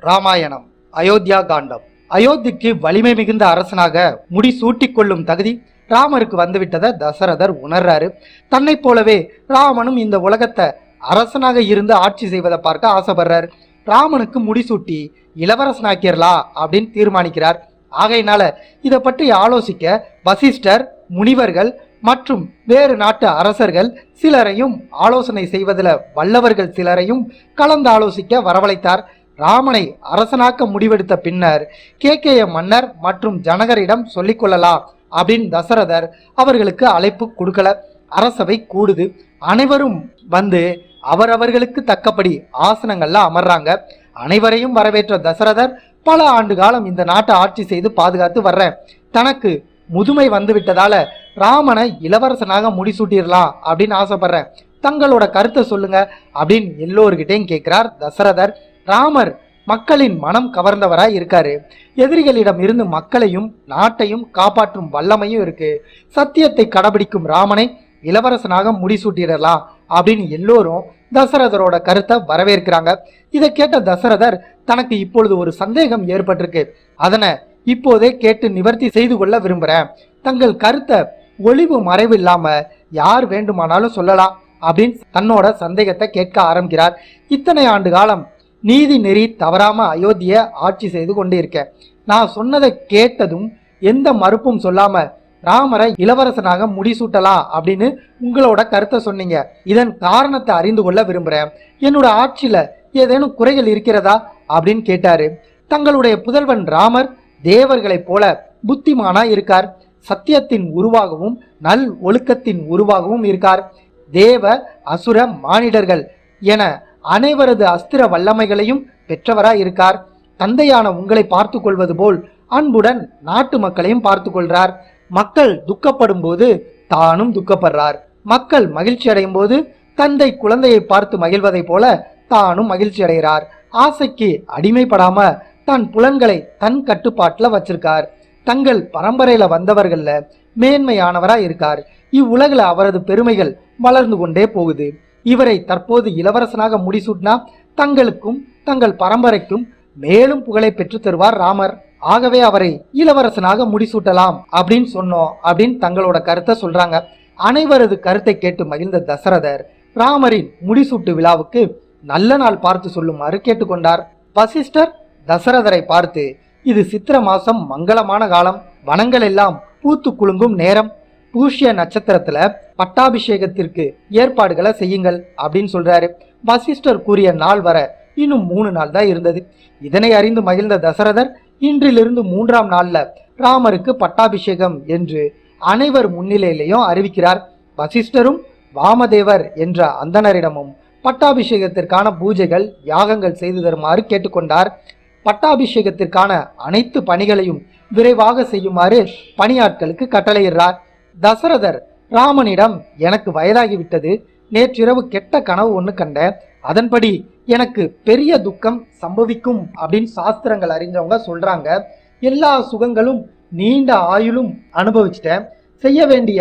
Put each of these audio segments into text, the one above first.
ராமாயணம் அயோத்தியா காண்டம். அயோத்திக்கு வலிமை மிகுந்த அரசனாக முடி சூட்டிக் கொள்ளும் தகுதி ராமருக்கு வந்துவிட்டதை தசரதர் உணர்றாரு. தன்னை போலவே ராமனும் இந்த உலகத்தை அரசனாக இருந்து ஆட்சி செய்வதை பார்க்க ஆசைப்படுறாரு. ராமனுக்கு முடிசூட்டி இளவரசனாக்கிடலாம் அப்படின்னு தீர்மானிக்கிறார். ஆகையினால இதை பற்றி ஆலோசிக்க வசிஷ்டர், முனிவர்கள் மற்றும் வேறு நாட்டு அரசர்கள் சிலரையும், ஆலோசனை செய்வதில் வல்லவர்கள் சிலரையும் கலந்து ஆலோசிக்க வரவழைத்தார். ராமனை அரசனாக்க முடிவெடுத்த பின்னர் கேகய மன்னர் மற்றும் ஜனகரிடம் சொல்லிக்கொள்ளலாம் அப்படின்னு தசரதர் அவர்களுக்கு அழைப்பு கொடுக்கல. அரசவை கூடுது. அனைவரும் வந்து அவரவர்களுக்கு தக்கபடி ஆசனங்கள்ல அமர்றாங்க. அனைவரையும் வரவேற்ற தசரதர், பல ஆண்டு காலம் இந்த நாட்டை ஆட்சி செய்து பாதுகாத்து வர்றேன். தனக்கு முதுமை வந்து விட்டதால ராமனை இளவரசனாக முடிசூட்டிடலாம் அப்படின்னு ஆசைப்படுறேன். தங்களோட கருத்தை சொல்லுங்க அப்படின்னு எல்லோருக்கிட்டையும் கேட்கிறார் தசரதர். ராமர் மக்களின் மனம் கவர்ந்தவராய் இருக்காரு. எதிரிகளிடம் இருந்து மக்களையும் நாட்டையும் காப்பாற்றும் வல்லமையும் இருக்கு. சத்தியத்தை கடைபிடிக்கும் ராமனை இளவரசனாக முடிசூட்டிடலாம் அப்படின்னு எல்லோரும் தசரதரோட கருத்தை வரவேற்கிறாங்க. இதை கேட்ட தசரதர், தனக்கு இப்பொழுது ஒரு சந்தேகம் ஏற்பட்டிருக்கு, அதனை இப்போதே கேட்டு நிவர்த்தி செய்து கொள்ள விரும்புகிறேன். தங்கள் கருத்தை ஒளிவு மறைவு இல்லாம யார் வேண்டுமானாலும் சொல்லலாம் அப்படின்னு தன்னோட சந்தேகத்தை கேட்க ஆரம்பிக்கிறார். இத்தனை ஆண்டு காலம் நீதி நெறி தவறாம அயோத்தியை ஆட்சி செய்து கொண்டு இருக்கேன். நான் சொன்னதை கேட்டதும் எந்த மறுப்பும் சொல்லாம ராமரை இளவரசனாக முடிசூட்டலாம் அப்படின்னு உங்களோட கருத்தை சொன்னீங்க. இதன் காரணத்தை அறிந்து கொள்ள விரும்புகிறேன். என்னோட ஆட்சியில ஏதேனும் குறைகள் இருக்கிறதா அப்படின்னு கேட்டாரு. தங்களுடைய புதல்வன் ராமர் தேவர்களைப் போல புத்திமானா இருக்கார். சத்தியத்தின் உருவாகவும் நல் ஒழுக்கத்தின் உருவாகவும் இருக்கார். தேவ அசுர மானிடர்கள் என அனைவரது அஸ்திர வல்லமைகளையும் பெற்றவராய் இருக்கார். தந்தையான உங்களை பார்த்து கொள்வது போல் அன்புடன் நாட்டு மக்களையும் பார்த்து கொள்றார். மக்கள் துக்கப்படும் போது தானும் துக்கப்படுறார். மக்கள் மகிழ்ச்சி அடையும் போது தந்தை குழந்தையை பார்த்து மகிழ்வதை போல தானும் மகிழ்ச்சி அடைகிறார். ஆசைக்கு அடிமைப்படாம தன் புலன்களை தன் கட்டுப்பாட்டுல வச்சிருக்கார். தங்கள் பரம்பரையில வந்தவர்கள்ல மேன்மையானவரா இருக்கார். இவ்வுலகில் அவரது பெருமைகள் வளர்ந்து கொண்டே போகுது. இவரை தற்போது இளவரசனாக முடிசூட்டினா தங்களுக்கும் தங்கள் பரம்பரைக்கும் மேலும் புகழை பெற்று தருவார் ராமர். ஆகவே அவரை இளவரசனாக முடிசூட்டலாம் அப்படின்னு சொன்னோம் அப்படின்னு தங்களோட கருத்தை சொல்றாங்க. அனைவரது கருத்தை கேட்டு மகிழ்ந்த தசரதர் ராமரின் முடிசூட்டு விழாவுக்கு நல்ல நாள் பார்த்து சொல்லுமாறு கேட்டுக்கொண்டார். வசிஷ்டர் தசரதரை பார்த்து, இது சித்திர மாசம் மங்களமான காலம், வனங்கள் எல்லாம் பூத்து குலுங்கும் நேரம், பூஷ்ய நட்சத்திரத்துல பட்டாபிஷேகத்திற்கு ஏற்பாடுகளை செய்யுங்கள் அப்படின்னு சொல்றாரு. வசிஷ்டர் கூறிய நாள் வர இன்னும் 3 நாள் தான் இருந்தது. இதனை அறிந்து மகிழ்ந்த தசரதர் இன்றிலிருந்து 3ஆம் நாள்ல ராமருக்கு பட்டாபிஷேகம் என்று அனைவர் முன்னிலையிலையும் அறிவிக்கிறார். வசிஷ்டரும் வாமதேவர் என்ற அந்தணரிடமும் பட்டாபிஷேகத்திற்கான பூஜைகள் யாகங்கள் செய்து தருமாறு கேட்டுக்கொண்டார். பட்டாபிஷேகத்திற்கான அனைத்து பணிகளையும் விரைவாக செய்யுமாறு பணியாட்களுக்கு கட்டளையிடுறார். தசரதர் ராமனிடம், எனக்கு வயதாகிவிட்டது, நேற்றிரவு கெட்ட கனவு ஒன்று கண்டேன், அதன்படி எனக்கு பெரிய துக்கம் சம்பவிக்கும் அப்படின்னு சாஸ்திரங்கள் அறிஞ்சவங்க சொல்றாங்க. எல்லா சுகங்களும் நீண்ட ஆயுளும் அனுபவிச்சிட்டேன். செய்ய வேண்டிய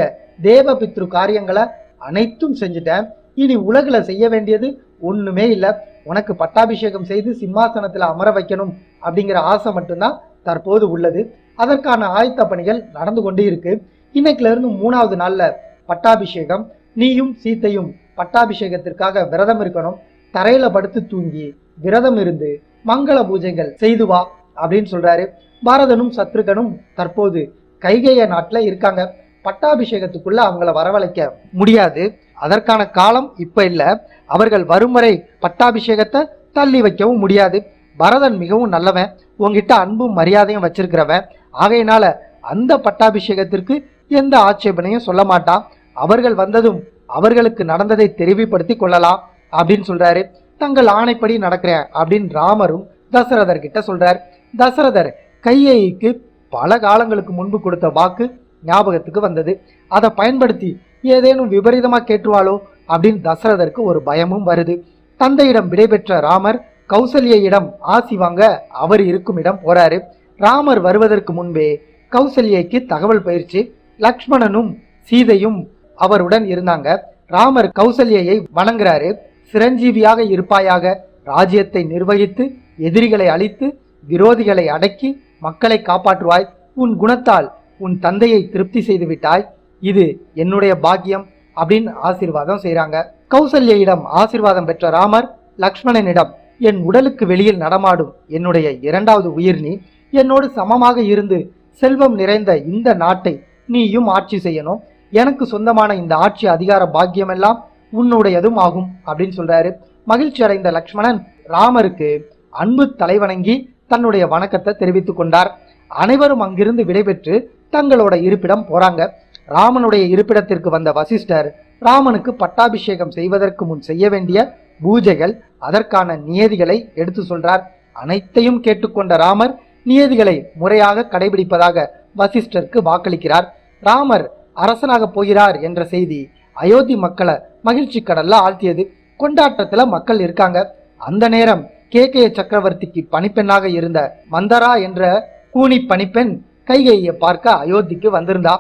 தேவ பித்ரு காரியங்களை அனைத்தும் செஞ்சுட்டேன். இனி உலகில செய்ய வேண்டியது ஒண்ணுமே இல்லை. உனக்கு பட்டாபிஷேகம் செய்து சிம்மாசனத்துல அமர வைக்கணும் அப்படிங்கிற ஆசை மட்டும்தான் தற்போது உள்ளது. அதற்கான ஆயத்த பணிகள் நடந்து கொண்டு இருக்கு. இன்னைக்குல இருந்து 3ஆவது நாள்ல பட்டாபிஷேகம். நீயும் சீத்தையும் பட்டாபிஷேகத்திற்காக விரதம் இருக்கணும். தரையில படுத்து தூங்கி விரதம் இருந்து மங்கள பூஜைகள் செய்து வா அப்படின்னு சொல்றாரு. பாரதனும் சத்ருகனும் தற்போது கைகேய நாட்டுல இருக்காங்க. பட்டாபிஷேகத்துக்குள்ள அவங்கள வரவழைக்க முடியாது. அதற்கான காலம் இப்ப இல்ல. அவர்கள் வரும் வரை பட்டாபிஷேகத்தை தள்ளி வைக்கவும் முடியாது. பரதன் மிகவும் நல்லவன், உங்ககிட்ட அன்பும் மரியாதையும் வச்சிருக்கிறவன். ஆகையினால அந்த பட்டாபிஷேகத்திற்கு எந்த ஆட்சேபனையும் சொல்ல மாட்டான். அவர்கள் வந்ததும் அவர்களுக்கு நடந்ததை தெரிவிப்படுத்தி கொள்ளலாம் அப்படின்னு சொல்றாரு. தங்கள் ஆணைப்படி நடக்கிறேன் அப்படின்னு ராமரும் தசரதர் கிட்ட சொல்றார். தசரதர் கையேயிக்கு பல காலங்களுக்கு முன்பு கொடுத்த வாக்கு ஞாபகத்துக்கு வந்தது. அதை பயன்படுத்தி ஏதேனும் விபரீதமா கேட்டுவாளோ அப்படின்னு தசரதருக்கு ஒரு பயமும் வருது. தந்தையிடம் விடைபெற்ற ராமர் கௌசல்யிடம் ஆசி வாங்க அவர் இருக்கும் இடம் போறாரு. ராமர் வருவதற்கு முன்பே கௌசல்யைக்கு தகவல் பயிற்சி. லக்ஷ்மணனும் சீதையும் அவருடன் இருந்தாங்க. ராமர் கௌசல்யை வணங்குறாரு. சிரஞ்சீவியாக இருப்பாயாக, ராஜ்யத்தை நிர்வகித்து எதிரிகளை அழித்து விரோதிகளை அடக்கி மக்களை காப்பாற்றுவாய். உன் குணத்தால் உன் தந்தையை திருப்தி செய்து விட்டாய். இது என்னுடைய பாக்கியம் அப்படின்னு ஆசீர்வாதம் செய்றாங்க. கௌசல்யிடம் ஆசீர்வாதம் பெற்ற ராமர் லக்ஷ்மணனிடம், என் உடலுக்கு வெளியில் நடமாடும் என்னுடைய இரண்டாவது உயிர் நீ. என்னோடு சமமாக இருந்து செல்வம் நிறைந்த இந்த நாட்டை நீயும் ஆட்சி செய்யணும். எனக்கு சொந்தமான இந்த ஆட்சி அதிகார பாக்கியம் எல்லாம் உன்னுடையதும் ஆகும் அப்படின்னு சொல்றாரு. மகிழ்ச்சி அடைந்த லக்ஷ்மணன் ராமருக்கு அன்பு தலைவணங்கி தன்னுடைய வணக்கத்தை தெரிவித்துக் கொண்டார். அனைவரும் அங்கிருந்து விடைபெற்று தங்களோட இருப்பிடம் போறாங்க. ராமனுடைய இருப்பிடத்திற்கு வந்த வசிஷ்டர் ராமனுக்கு பட்டாபிஷேகம் செய்வதற்கு முன் செய்ய வேண்டிய பூஜைகள், அதற்கான நியதிகளை எடுத்து சொல்றார். அனைத்தையும் கேட்டுக்கொண்ட ராமர் நியதிகளை முறையாக கடைபிடிப்பதாக வசிஷ்டருக்கு வாக்களிக்கிறார். ராமர் அரசனாக போகிறார் என்ற செய்தி அயோத்தி மக்களை மகிழ்ச்சி கடல்ல ஆழ்த்தியது. கொண்டாட்டத்துல மக்கள் இருக்காங்க. அந்த நேரம் கேகய சக்கரவர்த்திக்கு பணிப்பெண்ணாக இருந்த மந்தரா என்ற கூனி பணிப்பெண் கைகேயியை பார்க்க அயோத்திக்கு வந்திருந்தா.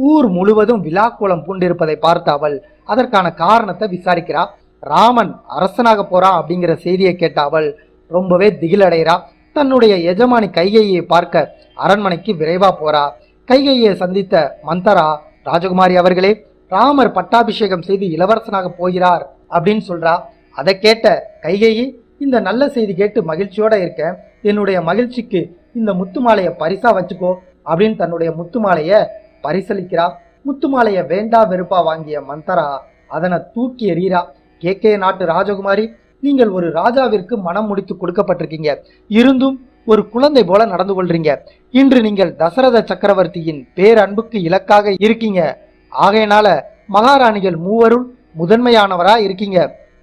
ஊர் முழுவதும் விழாக்கோலம் பூண்டிருப்பதை பார்த்த அவள் அதற்கான காரணத்தை விசாரிக்கிறா. ராமன் அரசனாக போறான் அப்படிங்கிற செய்தியை கேட்ட அவள் ரொம்பவே திகிலடைகிறா. தன்னுடைய எஜமானி கைகேயியை பார்க்க அரண்மனைக்கு விரைவா போறா. கைகேயியை சந்தித்த மந்தரா, ராஜகுமாரி அவர்களே, ராமர் பட்டாபிஷேகம் செய்து இளவரசனாக போகிறார் அப்படின்னு சொல்றா. அதை கேட்ட கைகேயி, இந்த நல்ல செய்தி கேட்டு மகிழ்ச்சியோட இருக்கேன். என்னுடைய மகிழ்ச்சிக்கு இந்த முத்து மாலையை பரிசா வச்சுக்கோ அப்படின்னு தன்னுடைய முத்து மாலையை பரிசளிக்கிறா. முத்து மாலையை வேண்டா வெறுப்பா வாங்கிய மந்தரா அதனை தூக்கி எறிகிறா. கேகே நாட்டு ராஜகுமாரி, நீங்கள் ஒரு ராஜாவிற்கு மனம் முடித்து கொடுக்கப்பட்டிருக்கீங்க, இருந்தும் ஒரு குழந்தை போல நடந்து கொள்றீங்க. இன்று நீங்கள் தசரத சக்கரவர்த்தியின் பேரன்புக்கு இலக்காக இருக்கீங்க. ஆகையினால மகாராணிகள் மூவருள் முதன்மையானவரா இருக்கீங்க.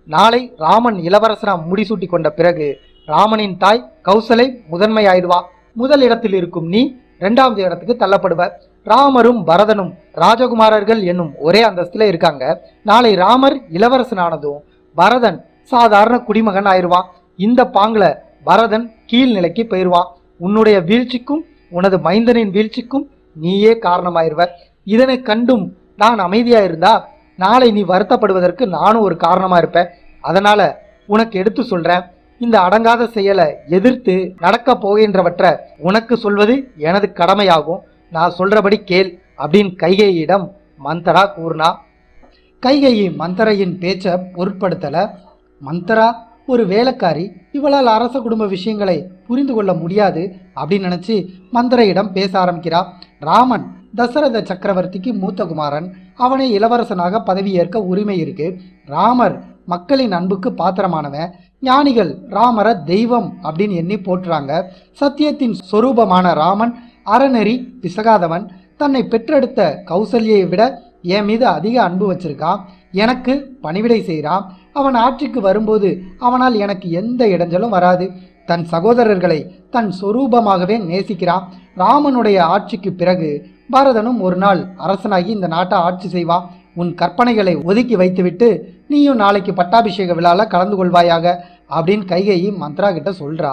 நாளை ராமன் இளவரசனா முடிசூட்டி கொண்ட பிறகு ராமனின் தாய் கௌசலை முதன்மையாயிடுவா. முதல் இடத்தில் இருக்கும் நீ இரண்டாவது இடத்துக்கு தள்ளப்படுவ. ராமரும் பரதனும் ராஜகுமாரர்கள் என்னும் ஒரே அந்தஸ்துல இருக்காங்க. நாளை ராமர் இளவரசனானதும் பரதன் சாதாரண குடிமகன் ஆயிடுவான். இந்த பாங்குல பரதன் கீழ்நிலைக்கு போயிடுவான். உன்னுடைய வீழ்ச்சிக்கும் உனது மைந்தனின் வீழ்ச்சிக்கும் நீயே காரணமாயிருவ. இதனை கண்டும் நான் அமைதியா இருந்தா நாளை நீ வருத்தப்படுவதற்கு நானும் ஒரு காரணமா இருப்பேன். அதனால உனக்கு எடுத்து சொல்றேன், இந்த அடங்காத செயலை எதிர்த்து நடக்க போகின்றவற்றை உனக்கு சொல்வது எனது கடமையாகும். நான் சொல்றபடி கேள் அப்படின்னு கைகேயிடம் மந்தரா கூறினா. கைகேயி மந்தரையின் பேச்சை பொருட்படுத்தல. மந்தரா ஒரு வேலைக்காரி, இவளால் அரச குடும்ப விஷயங்களை புரிந்து கொள்ள முடியாது அப்படின்னு நினைச்சு மந்தரையிடம் பேச ஆரம்பிக்கிறா. ராமன் தசரத சக்கரவர்த்திக்கு மூத்த குமாரன். அவனை இளவரசனாக பதவியேற்க உரிமை இருக்கு. ராமர் மக்களின் அன்புக்கு பாத்திரமானவன். ஞானிகள் ராமரை தெய்வம் அப்படின்னு எண்ணி போற்றுறாங்க. சத்தியத்தின் சொரூபமான ராமன் அறநெறி பிசகாதவன். தன்னை பெற்றெடுத்த கௌசல்யை விட என் மீது அதிக அன்பு வச்சிருக்கான். எனக்கு பணிவிடை செய்கிறான். அவன் ஆட்சிக்கு வரும்போது அவனால் எனக்கு எந்த இடைஞ்சலும் வராது. தன் சகோதரர்களை தன் சொரூபமாகவே நேசிக்கிறான். ராமனுடைய ஆட்சிக்கு பிறகு பரதனும் ஒரு நாள் அரசனாகி இந்த நாட்டை ஆட்சி செய்வான். உன் கற்பனைகளை ஒதுக்கி வைத்துவிட்டு நீயும் நாளைக்கு பட்டாபிஷேக விழால கலந்து கொள்வாயாக அப்படின்னு கைகேயி மந்த்ரா கிட்ட சொல்றா.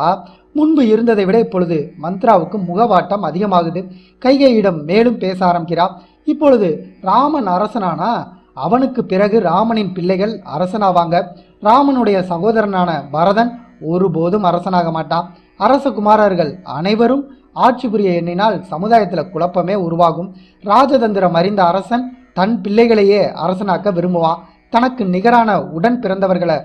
முன்பு இருந்ததை விட இப்பொழுது மந்த்ராவுக்கு முகவாட்டம் அதிகமாகுது. கைகேயிடம் மேலும் பேச ஆரம்பிக்கிறா. இப்பொழுது ராமன் அரசனானா அவனுக்கு பிறகு ராமனின் பிள்ளைகள் அரசனாவாங்க. ராமனுடைய சகோதரனான பரதன் ஒருபோதும் அரசனாக மாட்டான். அரச குமாரர்கள் அனைவரும் ஆட்சி புரிய எண்ணினால் சமுதாயத்தில் குழப்பமே உருவாகும். ராஜதந்திரம் அறிந்த அரசன் தன் பிள்ளைகளையே அரசனாக்க விரும்புவான். தனக்கு நிகரான உடன் பிறந்தவர்களை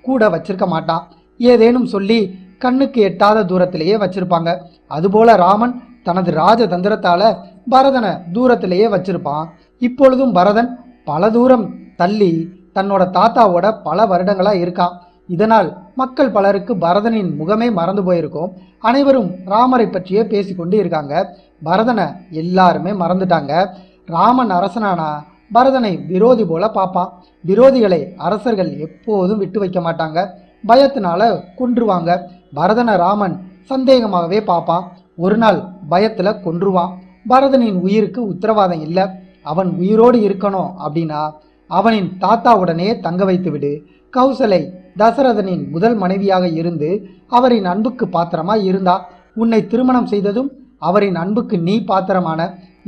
கூட வச்சிருக்க மாட்டான். ஏதேனும் சொல்லி கண்ணுக்கு எட்டாத தூரத்திலேயே வச்சிருப்பாங்க. அதுபோல ராமன் தனது ராஜதந்திரத்தால பரதனை தூரத்திலேயே வச்சிருப்பான். இப்பொழுதும் பரதன் பல தூரம் தள்ளி தன்னோட தாத்தாவோட பல வருடங்களா இருக்கான். இதனால் மக்கள் பலருக்கு பரதனின் முகமே மறந்து போயிருக்கும். அனைவரும் ராமரை பற்றியே பேசிக்கொண்டு இருக்காங்க. பரதனை எல்லாருமே மறந்துட்டாங்க. ராமன் அரசனானா பரதனை விரோதி போல பார்ப்பான். விரோதிகளை அரசர்கள் எப்போதும் விட்டு வைக்க மாட்டாங்க. பயத்தினால கொன்றுவாங்க. பரதனை ராமன் சந்தேகமாகவே பார்ப்பான். ஒரு நாள் பயத்துல கொன்றுவான். பரதனின் உயிருக்கு உத்தரவாதம் இல்லை. அவன் உயிரோடு இருக்கணும் அப்படின்னா அவனின் தாத்தாவுடனே தங்க வைத்து விடு. கௌசலை தசரதனின் முதல் மனைவியாக இருந்து அவரின் அன்புக்கு பாத்திரமா இருந்தா. உன்னை திருமணம் செய்ததும் அவரின் அன்புக்கு நீ பாத்திரமான.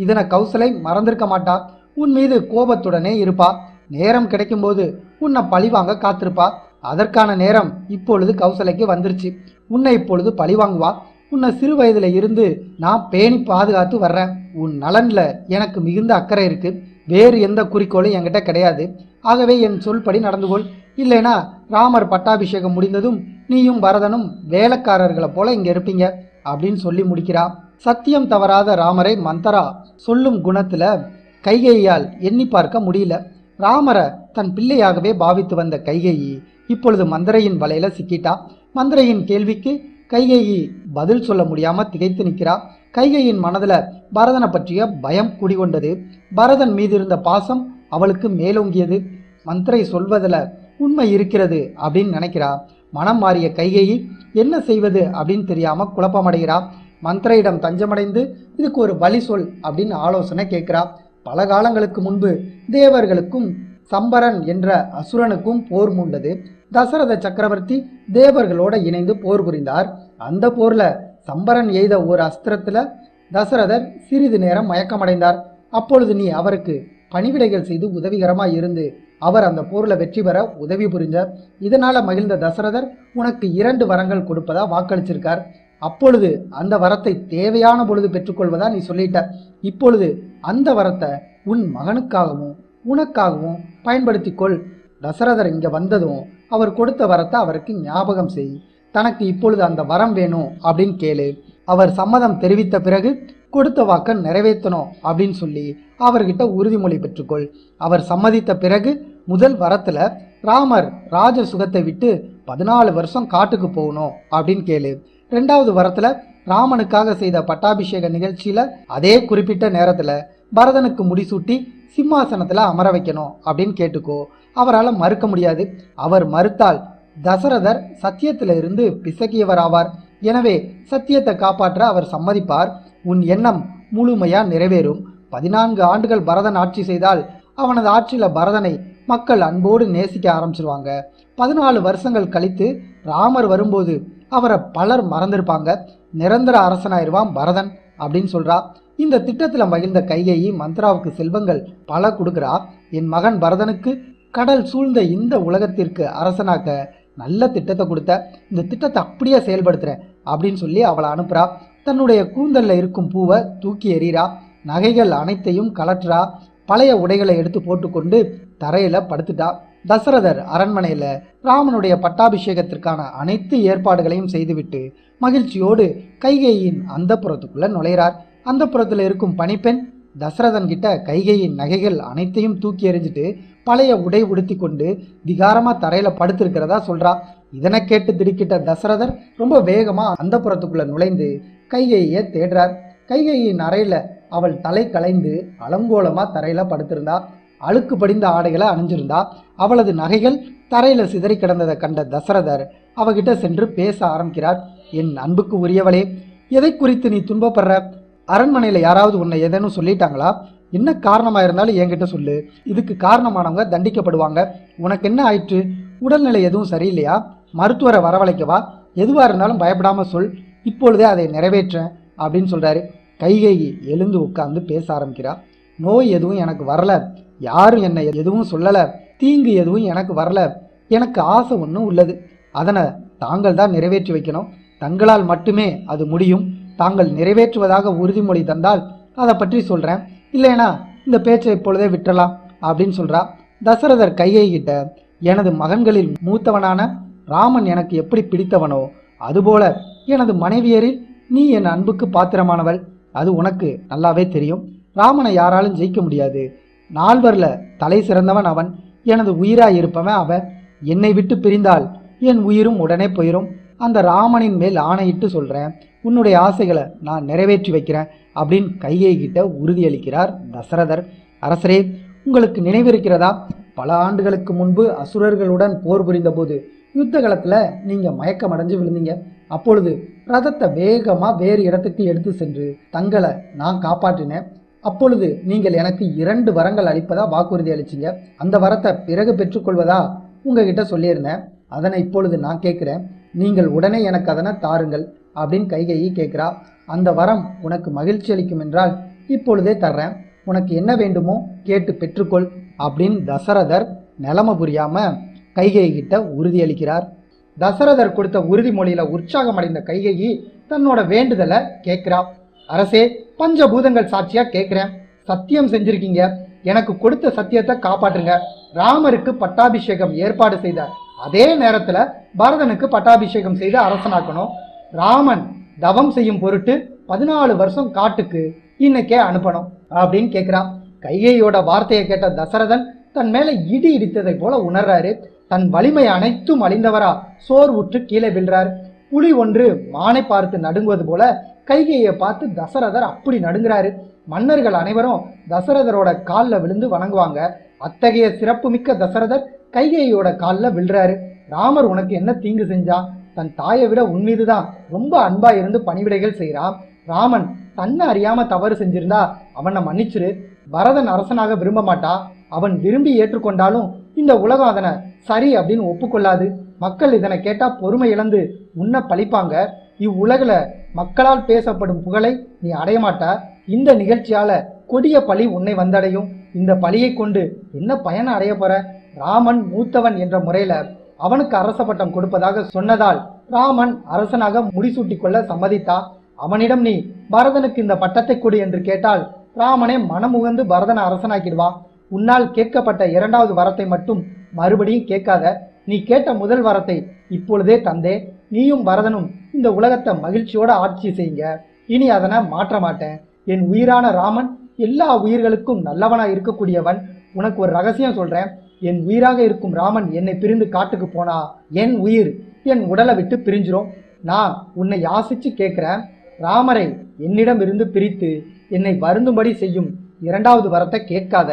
இதனை கௌசலை மறந்திருக்க மாட்டா. உன் மீது கோபத்துடனே இருப்பா. நேரம் கிடைக்கும்போது உன்னை பழிவாங்க காத்திருப்பா. அதற்கான நேரம் இப்பொழுது கௌசலைக்கு வந்துருச்சு. உன்னை இப்பொழுது பழிவாங்குவா. உன்னை சிறு வயதுல இருந்து நான் பேணி பாதுகாத்து வர்றேன். உன் நலன்ல எனக்கு மிகுந்த அக்கறை இருக்கு. வேறு எந்த குறிக்கோளும் என்கிட்ட கிடையாது. ஆகவே என் சொல்படி நடந்து கொள். இல்லைனா ராமர் பட்டாபிஷேகம் முடிந்ததும் நீயும் பரதனும் வேலைக்காரர்களை போல இங்க இருப்பீங்க அப்படின்னு சொல்லி முடிக்கிறா. சத்தியம் தவறாத ராமரை மந்தரா சொல்லும் குணத்துல கைகேயியால் எண்ணி பார்க்க முடியல. ராமரை தன் பிள்ளையாகவே பாவித்து வந்த கைகேயி இப்பொழுது மந்திரையின் வலையில சிக்கிட்டா. மந்திரையின் கேள்விக்கு கைகேயி பதில் சொல்ல முடியாம திகைத்து நிற்கிறா. கைகேயின் மனதுல பரதனை பற்றிய பயம் குடிகொண்டது. பரதன் மீது இருந்த பாசம் அவளுக்கு மேலோங்கியது. மந்திரை சொல்வதில் உண்மை இருக்கிறது அப்படின்னு நினைக்கிறா. மனம் மாறிய கைகேயி என்ன செய்வது அப்படின்னு தெரியாம குழப்பமடைகிறா. மந்திரையிடம் தஞ்சமடைந்து இதுக்கு ஒரு வழி சொல் அப்படின்னு ஆலோசனை கேட்கிறா. பல காலங்களுக்கு முன்பு தேவர்களுக்கும் சம்பரன் என்ற அசுரனுக்கும் போர் மூண்டது. தசரத சக்கரவர்த்தி தேவர்களோட இணைந்து போர் புரிந்தார். அந்த போர்ல சம்பரன் எய்த ஒரு அஸ்திரத்துல தசரதர் சிறிது நேரம் மயக்கமடைந்தார். அப்பொழுது நீ அவருக்கு பணிவிடைகள் செய்து உதவிகரமாக இருந்து அவர் அந்த போர்ல வெற்றி பெற உதவி புரிஞ்ச. இதனால மகிழ்ந்த தசரதர் உனக்கு 2 வரங்கள் கொடுப்பதா வாக்களிச்சிருக்கார். அப்பொழுது அந்த வரத்தை தேவையான பொழுது பெற்றுக்கொள்வதா நீ சொல்லிட்ட. இப்பொழுது அந்த வரத்தை உன் மகனுக்காகவும் உனக்காகவும் பயன்படுத்தி கொள். தசரதர் இங்க வந்ததும் அவர் கொடுத்த வரத்தை அவருக்கு ஞாபகம் செய். தனக்கு இப்பொழுது அந்த வரம் வேணும் அப்படின்னு கேளு. அவர் சம்மதம் தெரிவித்த பிறகு கொடுத்த வாக்க நிறைவேற்றணும் அப்படின்னு சொல்லி அவர்கிட்ட உறுதிமொழி பெற்றுக்கொள். அவர் சம்மதித்த பிறகு முதல் வரத்துல ராமர் ராஜ சுகத்தை விட்டு 14 வருஷம் காட்டுக்கு போகணும் அப்படின்னு கேளு. 2வது வரத்துல ராமனுக்காக செய்த பட்டாபிஷேக நிகழ்ச்சியில அதே குறிப்பிட்ட நேரத்துல பரதனுக்கு முடிசூட்டி சிம்மாசனத்துல அமர வைக்கணும் அப்படின்னு கேட்டுக்கோ. அவரால் மறுக்க முடியாது. அவர் மறுத்தால் தசரதர் சத்தியத்தில இருந்து பிசகியவர் ஆவார். எனவே சத்தியத்தை காப்பாற்ற அவர் சம்மதிப்பார். உன் எண்ணம் முழுமையா நிறைவேறும். 14 ஆண்டுகள் பரதன் ஆட்சி செய்தால் அவனது ஆட்சியில பரதனை மக்கள் அன்போடு நேசிக்க ஆரம்பிச்சிருவாங்க. 14 வருஷங்கள் கழித்து ராமர் வரும்போது அவரை பலர் மறந்திருப்பாங்க. நிரந்தர அரசனாயிருவான் பரதன் அப்படின்னு சொல்றா. இந்த திட்டத்துல மகிழ்ந்த கைகேயி மந்த்ராவுக்கு செல்வங்கள் பல கொடுக்குறா. என் மகன் பரதனுக்கு கடல் சூழ்ந்த இந்த உலகத்திற்கு அரசனாக்க நல்ல திட்டத்தை கொடுத்த. இந்த திட்டத்தை அப்படியே செயல்படுத்துறேன் அப்படின்னு சொல்லி அவளை அனுப்புறா. தன்னுடைய கூந்தல்ல இருக்கும் பூவை தூக்கி எறிகிறா. நகைகள் அனைத்தையும் கலற்றா. பழைய உடைகளை எடுத்து போட்டுக்கொண்டு தரையில படுத்துட்டா. தசரதர் அரண்மனையில ராமனுடைய பட்டாபிஷேகத்திற்கான அனைத்து ஏற்பாடுகளையும் செய்துவிட்டு மகிழ்ச்சியோடு கைகேயின் அந்த புறத்துக்குள்ள நுழைகிறார். அந்த புறத்துல இருக்கும் பணிப்பெண் தசரதன் கிட்ட கைகேயின் நகைகள் அனைத்தையும் தூக்கி எறிஞ்சிட்டு பழைய உடை உடுத்தி கொண்டு விகாரமா தரையில படுத்திருக்கிறதா சொல்றா. இதனை கேட்டு திடுக்கிட்ட தசரதர் ரொம்ப வேகமா அந்த புறத்துக்குள்ள நுழைந்து கைகேயை தேடுறார். கைகேயின் அறையில அவள் தலை கலைந்து அலங்கோலமா தரையில படுத்திருந்தா. அழுக்கு படிந்த ஆடைகளை அணிஞ்சிருந்தா. அவளது நகைகள் தரையில சிதறி கிடந்ததை கண்ட தசரதர் அவகிட்ட சென்று பேச ஆரம்பிக்கிறார். என் அன்புக்கு உரியவளே, எதை குறித்து நீ துன்பப்படுற? அரண்மனையில யாராவது உன்னை எதனும் சொல்லிட்டாங்களா? என்ன காரணமா இருந்தாலும் என்கிட்ட சொல்லு. இதுக்கு காரணமானவங்க தண்டிக்கப்படுவாங்க. உனக்கு என்ன ஆயிற்று? உடல்நிலை எதுவும் சரியில்லையா? மருத்துவரை வரவழைக்கவா? எதுவா இருந்தாலும் பயப்படாம சொல். இப்பொழுதே அதை நிறைவேற்றேன் அப்படின்னு சொல்றாரு. கைகேயி எழுந்து உட்கார்ந்து பேச ஆரம்பிக்கிறா. நோய் எதுவும் எனக்கு வரல. யாரும் என்னை எதுவும் சொல்லல. தீங்கு எதுவும் எனக்கு வரல. எனக்கு ஆசை ஒன்றும் உள்ளது. அதனை தாங்கள் தான் நிறைவேற்றி வைக்கணும். தங்களால் மட்டுமே அது முடியும். தாங்கள் நிறைவேற்றுவதாக உறுதிமொழி தந்தால் அதை பற்றி சொல்றேன். இல்லைனா இந்த பேச்சை இப்பொழுதே விட்டுறலாம் அப்படின்னு சொல்றா. தசரதர் கைகேயி கிட்ட எனது மகன்களில் மூத்தவனான ராமன் எனக்கு எப்படி பிடித்தவனோ அதுபோல எனது மனைவியரில் நீ என் அன்புக்கு பாத்திரமானவள். அது உனக்கு நல்லாவே தெரியும். ராமனை யாராலும் ஜெயிக்க முடியாது. 4 தலை சிறந்தவன் அவன். எனது உயிராய் இருப்பவன் அவன். என்னை விட்டு பிரிந்தால் என் உயிரும் உடனே போயிடும். அந்த ராமனின் மேல் ஆணையிட்டு சொல்றேன், உன்னுடைய ஆசைகளை நான் நிறைவேற்றி வைக்கிறேன் அப்படின்னு கைகேயி கிட்ட உறுதியளிக்கிறார் தசரதர். அரசரே, உங்களுக்கு நினைவிருக்கிறதா? பல ஆண்டுகளுக்கு முன்பு அசுரர்களுடன் போர் புரிந்த போது யுத்த காலத்துல நீங்க மயக்கம் அடைஞ்சு விழுந்தீங்க. அப்பொழுது ரதத்தை வேகமா வேறு இடத்துக்கு எடுத்து சென்று தங்களை நான் காப்பாற்றினேன். அப்பொழுது நீங்கள் எனக்கு 2 வரங்கள் அளிப்பதா வாக்குறுதி அளிச்சிங்க. அந்த வரத்தை பிறகு பெற்றுக்கொள்வதா உங்ககிட்ட சொல்லியிருந்தேன். அதனை இப்பொழுது நான் கேட்குறேன். நீங்கள் உடனே எனக்கு அதனை தாருங்கள் அப்படின்னு கைகேயி கேட்குறா. அந்த வரம் உனக்கு மகிழ்ச்சி அளிக்கும் என்றால் இப்பொழுதே தர்றேன். உனக்கு என்ன வேண்டுமோ கேட்டு பெற்றுக்கொள் அப்படின்னு தசரதர் நிலைமை புரியாம கைகேயி கிட்ட உறுதியளிக்கிறார். தசரதர் கொடுத்த உறுதிமொழியில உற்சாகம் அடைந்த கைகேயி தன்னோட வேண்டுதலை கேட்கிறா. அரசே, பஞ்சபூதங்கள் சாட்சியா கேட்கிறேன், சத்தியம் செஞ்சிருக்கீங்க, எனக்கு கொடுத்த சத்தியத்தை காப்பாற்றுங்க. ராமருக்கு பட்டாபிஷேகம் ஏற்பாடு செய்த அதே நேரத்துல பரதனுக்கு பட்டாபிஷேகம் செய்து அரசனாக்கணும். ராமன் தவம் செய்யும் பொருட்டு 14 வருஷம் காட்டுக்கு இன்னைக்கே அனுப்பணும் அப்படின்னு கேட்கிறான். கைகேயோட வார்த்தையை கேட்ட தசரதன் தன் மேல இடி இடித்ததை போல உணர்றாரு. தன் வலிமை அனைத்தும் அழிந்தவரா சோர்வுற்று கீழே விழுறாரு. புலி ஒன்று மானை பார்த்து நடுங்குவது போல கைகேயை பார்த்து தசரதர் அப்படி நடுங்கிறாரு. மன்னர்கள் அனைவரும் தசரதரோட காலில் விழுந்து வணங்குவாங்க. அத்தகைய சிறப்புமிக்க தசரதர் கைகேயோட காலில் விழுறாரு. ராமர் உனக்கு என்ன தீங்கு செஞ்சா? தன் தாயை விட உன் மீதுதான் ரொம்ப அன்பா இருந்து பணிவிடைகள் செய்கிறான். ராமன் தன்னை அறியாம தவறு செஞ்சிருந்தா அவனை மன்னிச்சிரு. பரதன் அரசனாக விரும்ப மாட்டா. அவன் விரும்பி ஏற்றுக்கொண்டாலும் இந்த உலகம் அதனை சரி அப்படின்னு ஒப்புக்கொள்ளாது. மக்கள் இதனை கேட்டா பொறுமை இழந்து உன்னை பழிப்பாங்க. இவ்வுலகில் மக்களால் பேசப்படும் புகழை நீ அடைய மாட்டா. இந்த நிகழ்ச்சியால கொடிய பழி உன்னை வந்தடையும். இந்த பழியை கொண்டு என்ன பயனை அடைய போற? ராமன் மூத்தவன் என்ற முறையில அவனுக்கு அரச பட்டம் கொடுப்பதாக சொன்னதால் ராமன் அரசனாக முடிசூட்டி கொள்ள சம்மதித்தா. அவனிடம் நீ பரதனுக்கு இந்த பட்டத்தை கொடு என்று கேட்டால் ராமனே மனமுகந்து பரதனை அரசனாக்கிடுவான். உன்னால் கேட்கப்பட்ட 2வது வரத்தை மட்டும் மறுபடியும் கேட்காத. நீ கேட்ட முதல் வரத்தை இப்பொழுதே தந்தே. நீயும் பரதனும் இந்த உலகத்தை மகிழ்ச்சியோட ஆட்சி செய்யுங்க. இனி அதனை மாற்ற மாட்டேன். என் உயிரான ராமன் எல்லா உயிர்களுக்கும் நல்லவனா இருக்கக்கூடியவன். உனக்கு ஒரு ரகசியம் சொல்றேன். என் உயிராக இருக்கும் ராமன் என்னை பிரிந்து காட்டுக்கு போனா என் உயிர் என் உடலை விட்டு பிரிஞ்சிரும். நான் உன்னை யாசிச்சு கேட்கிறேன், ராமரை என்னிடம் இருந்து பிரித்து என்னை வருந்தும்படி செய்யும் 2வது வரத்தை கேட்காத.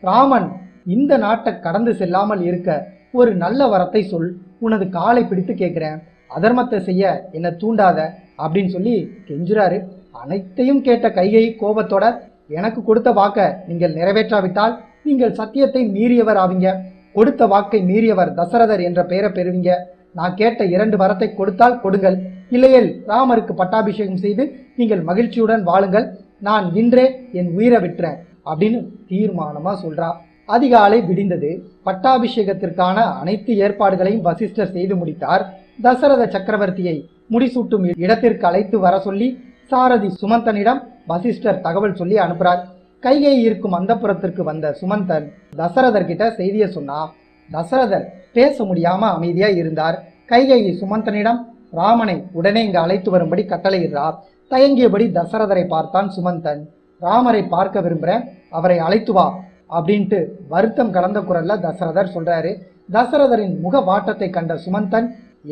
ராமன் இந்த நாட்டை கடந்து செல்லாமல் இருக்க ஒரு நல்ல வரத்தை சொல். உனது காலை பிடித்து கேட்கிறேன். அதர்மத்தை செய்ய என்னை தூண்டாத அப்படின்னு சொல்லி கெஞ்சுறாரு. அனைத்தையும் கேட்ட கைகேயி கோபத்தோட, எனக்கு கொடுத்த வாக்கை நீங்கள் நிறைவேற்றாவிட்டால் நீங்கள் சத்தியத்தை மீறியவர் ஆவீங்க. கொடுத்த வாக்கை மீறியவர் தசரதர் என்ற பெயரை பெறுவீங்க. நான் கேட்ட 2 வரத்தை கொடுத்தால் கொடுங்கள், இல்லையேல் ராமருக்கு பட்டாபிஷேகம் செய்து நீங்கள் மகிழ்ச்சியுடன் வாழுங்கள். நான் இன்றே என் உயிரை விட்டுறேன் அப்படின்னு தீர்மானமா சொல்றா. அதிகாலை விடிந்தது. பட்டாபிஷேகத்திற்கான அனைத்து ஏற்பாடுகளையும் வசிஷ்டர் செய்து முடித்தார். தசரத சக்கரவர்த்தியை முடிசூட்டும் இடத்திற்கு அழைத்து வர சொல்லி சாரதி சுமந்தனிடம் வசிஷ்டர் தகவல் சொல்லி அனுப்புறார். கைகேயி இருக்கும் அந்தப்புறத்திற்கு வந்த சுமந்தன் தசரதர் கிட்ட செய்தியை சொன்னா. தசரதர் பேச முடியாம அமைதியா இருந்தார். கைகேயி சுமந்தனிடம் ராமனை உடனே இங்கு அழைத்து வரும்படி கட்டளையிடுறார். தயங்கியபடி தசரதரை பார்த்தான் சுமந்தன். ராமரை பார்க்க விரும்புறேன், அவரை அழைத்து வா அப்படின்ட்டு வருத்தம் கலந்த குரல்ல தசரதர் சொல்றாரு. தசரதரின் முக வாட்டத்தை கண்ட சுமந்தன்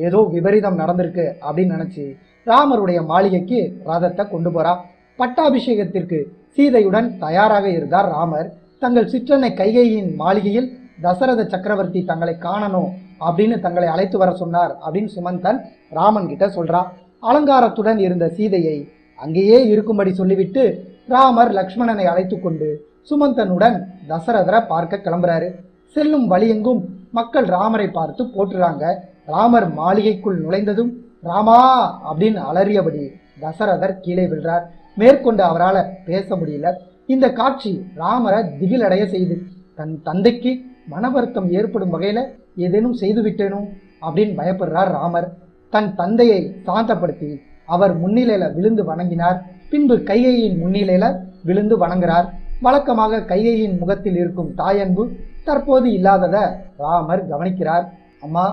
ஏதோ விபரீதம் நடந்திருக்கு அப்படின்னு நினைச்சு ராமருடைய மாளிகைக்கு ரதத்தை கொண்டு போறா. பட்டாபிஷேகத்திற்கு சீதையுடன் தயாராக இருந்தார் ராமர். தங்கள் சிற்றன்னை கைகேயின் மாளிகையில் தசரத சக்கரவர்த்தி தங்களை காணணும் அப்படின்னு தங்களை அழைத்து வர சொன்னார் அப்படின்னு சுமந்தன் ராமன் கிட்ட சொல்றா. அலங்காரத்துடன் இருந்த சீதையை அங்கேயே இருக்கும்படி சொல்லிவிட்டு ராமர் லக்ஷ்மணனை அழைத்து கொண்டு சுமந்தனுடன் தசரதரை பார்க்க கிளம்புறாரு. செல்லும் வழியெங்கும் மக்கள் ராமரை பார்த்து போற்றுறாங்க. ராமர் மாளிகைக்குள் நுழைந்ததும் ராமா அப்படின்னு அலறியபடி தசரதர் கீழே விழுறார். மேற்கொண்டு அவரால் பேச முடியல. இந்த காட்சி ராமரை திகிலடைய செய்து தன் தந்தைக்கு மன வருத்தம் ஏற்படும் வகையில ஏதேனும் செய்து விட்டேனோ அப்படின்னு பயப்படுறார் ராமர். தன் தந்தையை சாந்தப்படுத்தி அவர் முன்னிலையில விழுந்து வணங்கினார். பின்பு கைகேயின் முன்னிலையில விழுந்து வணங்குறார். வழக்கமாக கைகேயின் முகத்தில் இருக்கும் தாயன்பு தற்போது இல்லாததை ராமர் கவனிக்கிறார். அம்மா,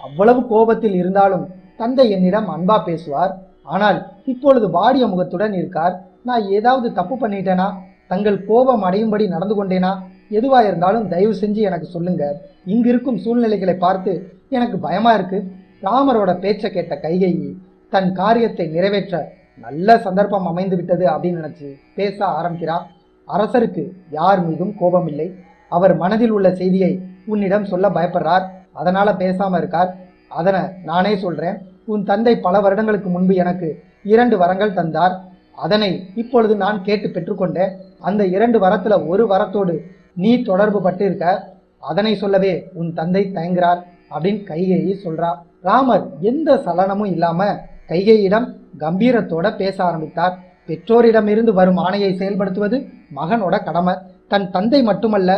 அவ்வளவு கோபத்தில் இருந்தாலும் தந்தை என்னிடம் அன்பா பேசுவார். ஆனால் இப்பொழுது வாடிய முகத்துடன் இருக்கார். நான் ஏதாவது தப்பு பண்ணிட்டேனா? தங்கள் கோபம் அடையும்படி நடந்து கொண்டேனா? எதுவா இருந்தாலும் தயவு செஞ்சு எனக்கு சொல்லுங்க. இங்கு இருக்கும் சூழ்நிலைகளை பார்த்து எனக்கு பயமா இருக்கு. ராமரோட பேச்சை கேட்ட கைகேயி தன் காரியத்தை நிறைவேற்ற நல்ல சந்தர்ப்பம் அமைந்து விட்டது அப்படின்னு நினைச்சு பேச ஆரம்பிக்கிறார். அரசருக்கு யார் மீதும் கோபம் இல்லை. அவர் மனதில் உள்ள செய்தியை உன்னிடம் சொல்ல பயப்படுறார். அதனால பேசாம இருக்கார். அதனை நானே சொல்றேன். உன் தந்தை பல வருடங்களுக்கு முன்பு எனக்கு 2 வரங்கள் தந்தார். அதனை இப்பொழுது நான் கேட்டு பெற்றுக்கொண்டேன். அந்த 2 வரத்துல ஒரு வரத்தோடு நீ தொடர்பு பட்டு இருக்க. அதனை சொல்லவே உன் தந்தை தயங்குறார் அப்படின்னு கைகேயி சொல்றா. ராமர் எந்த சலனமும் இல்லாம கைகேயிடம் கம்பீரத்தோட பேச ஆரம்பித்தார். பெற்றோரிடமிருந்து வரும் ஆணையை செயல்படுத்துவது மகனோட கடமை. தன் தந்தை மட்டுமல்ல,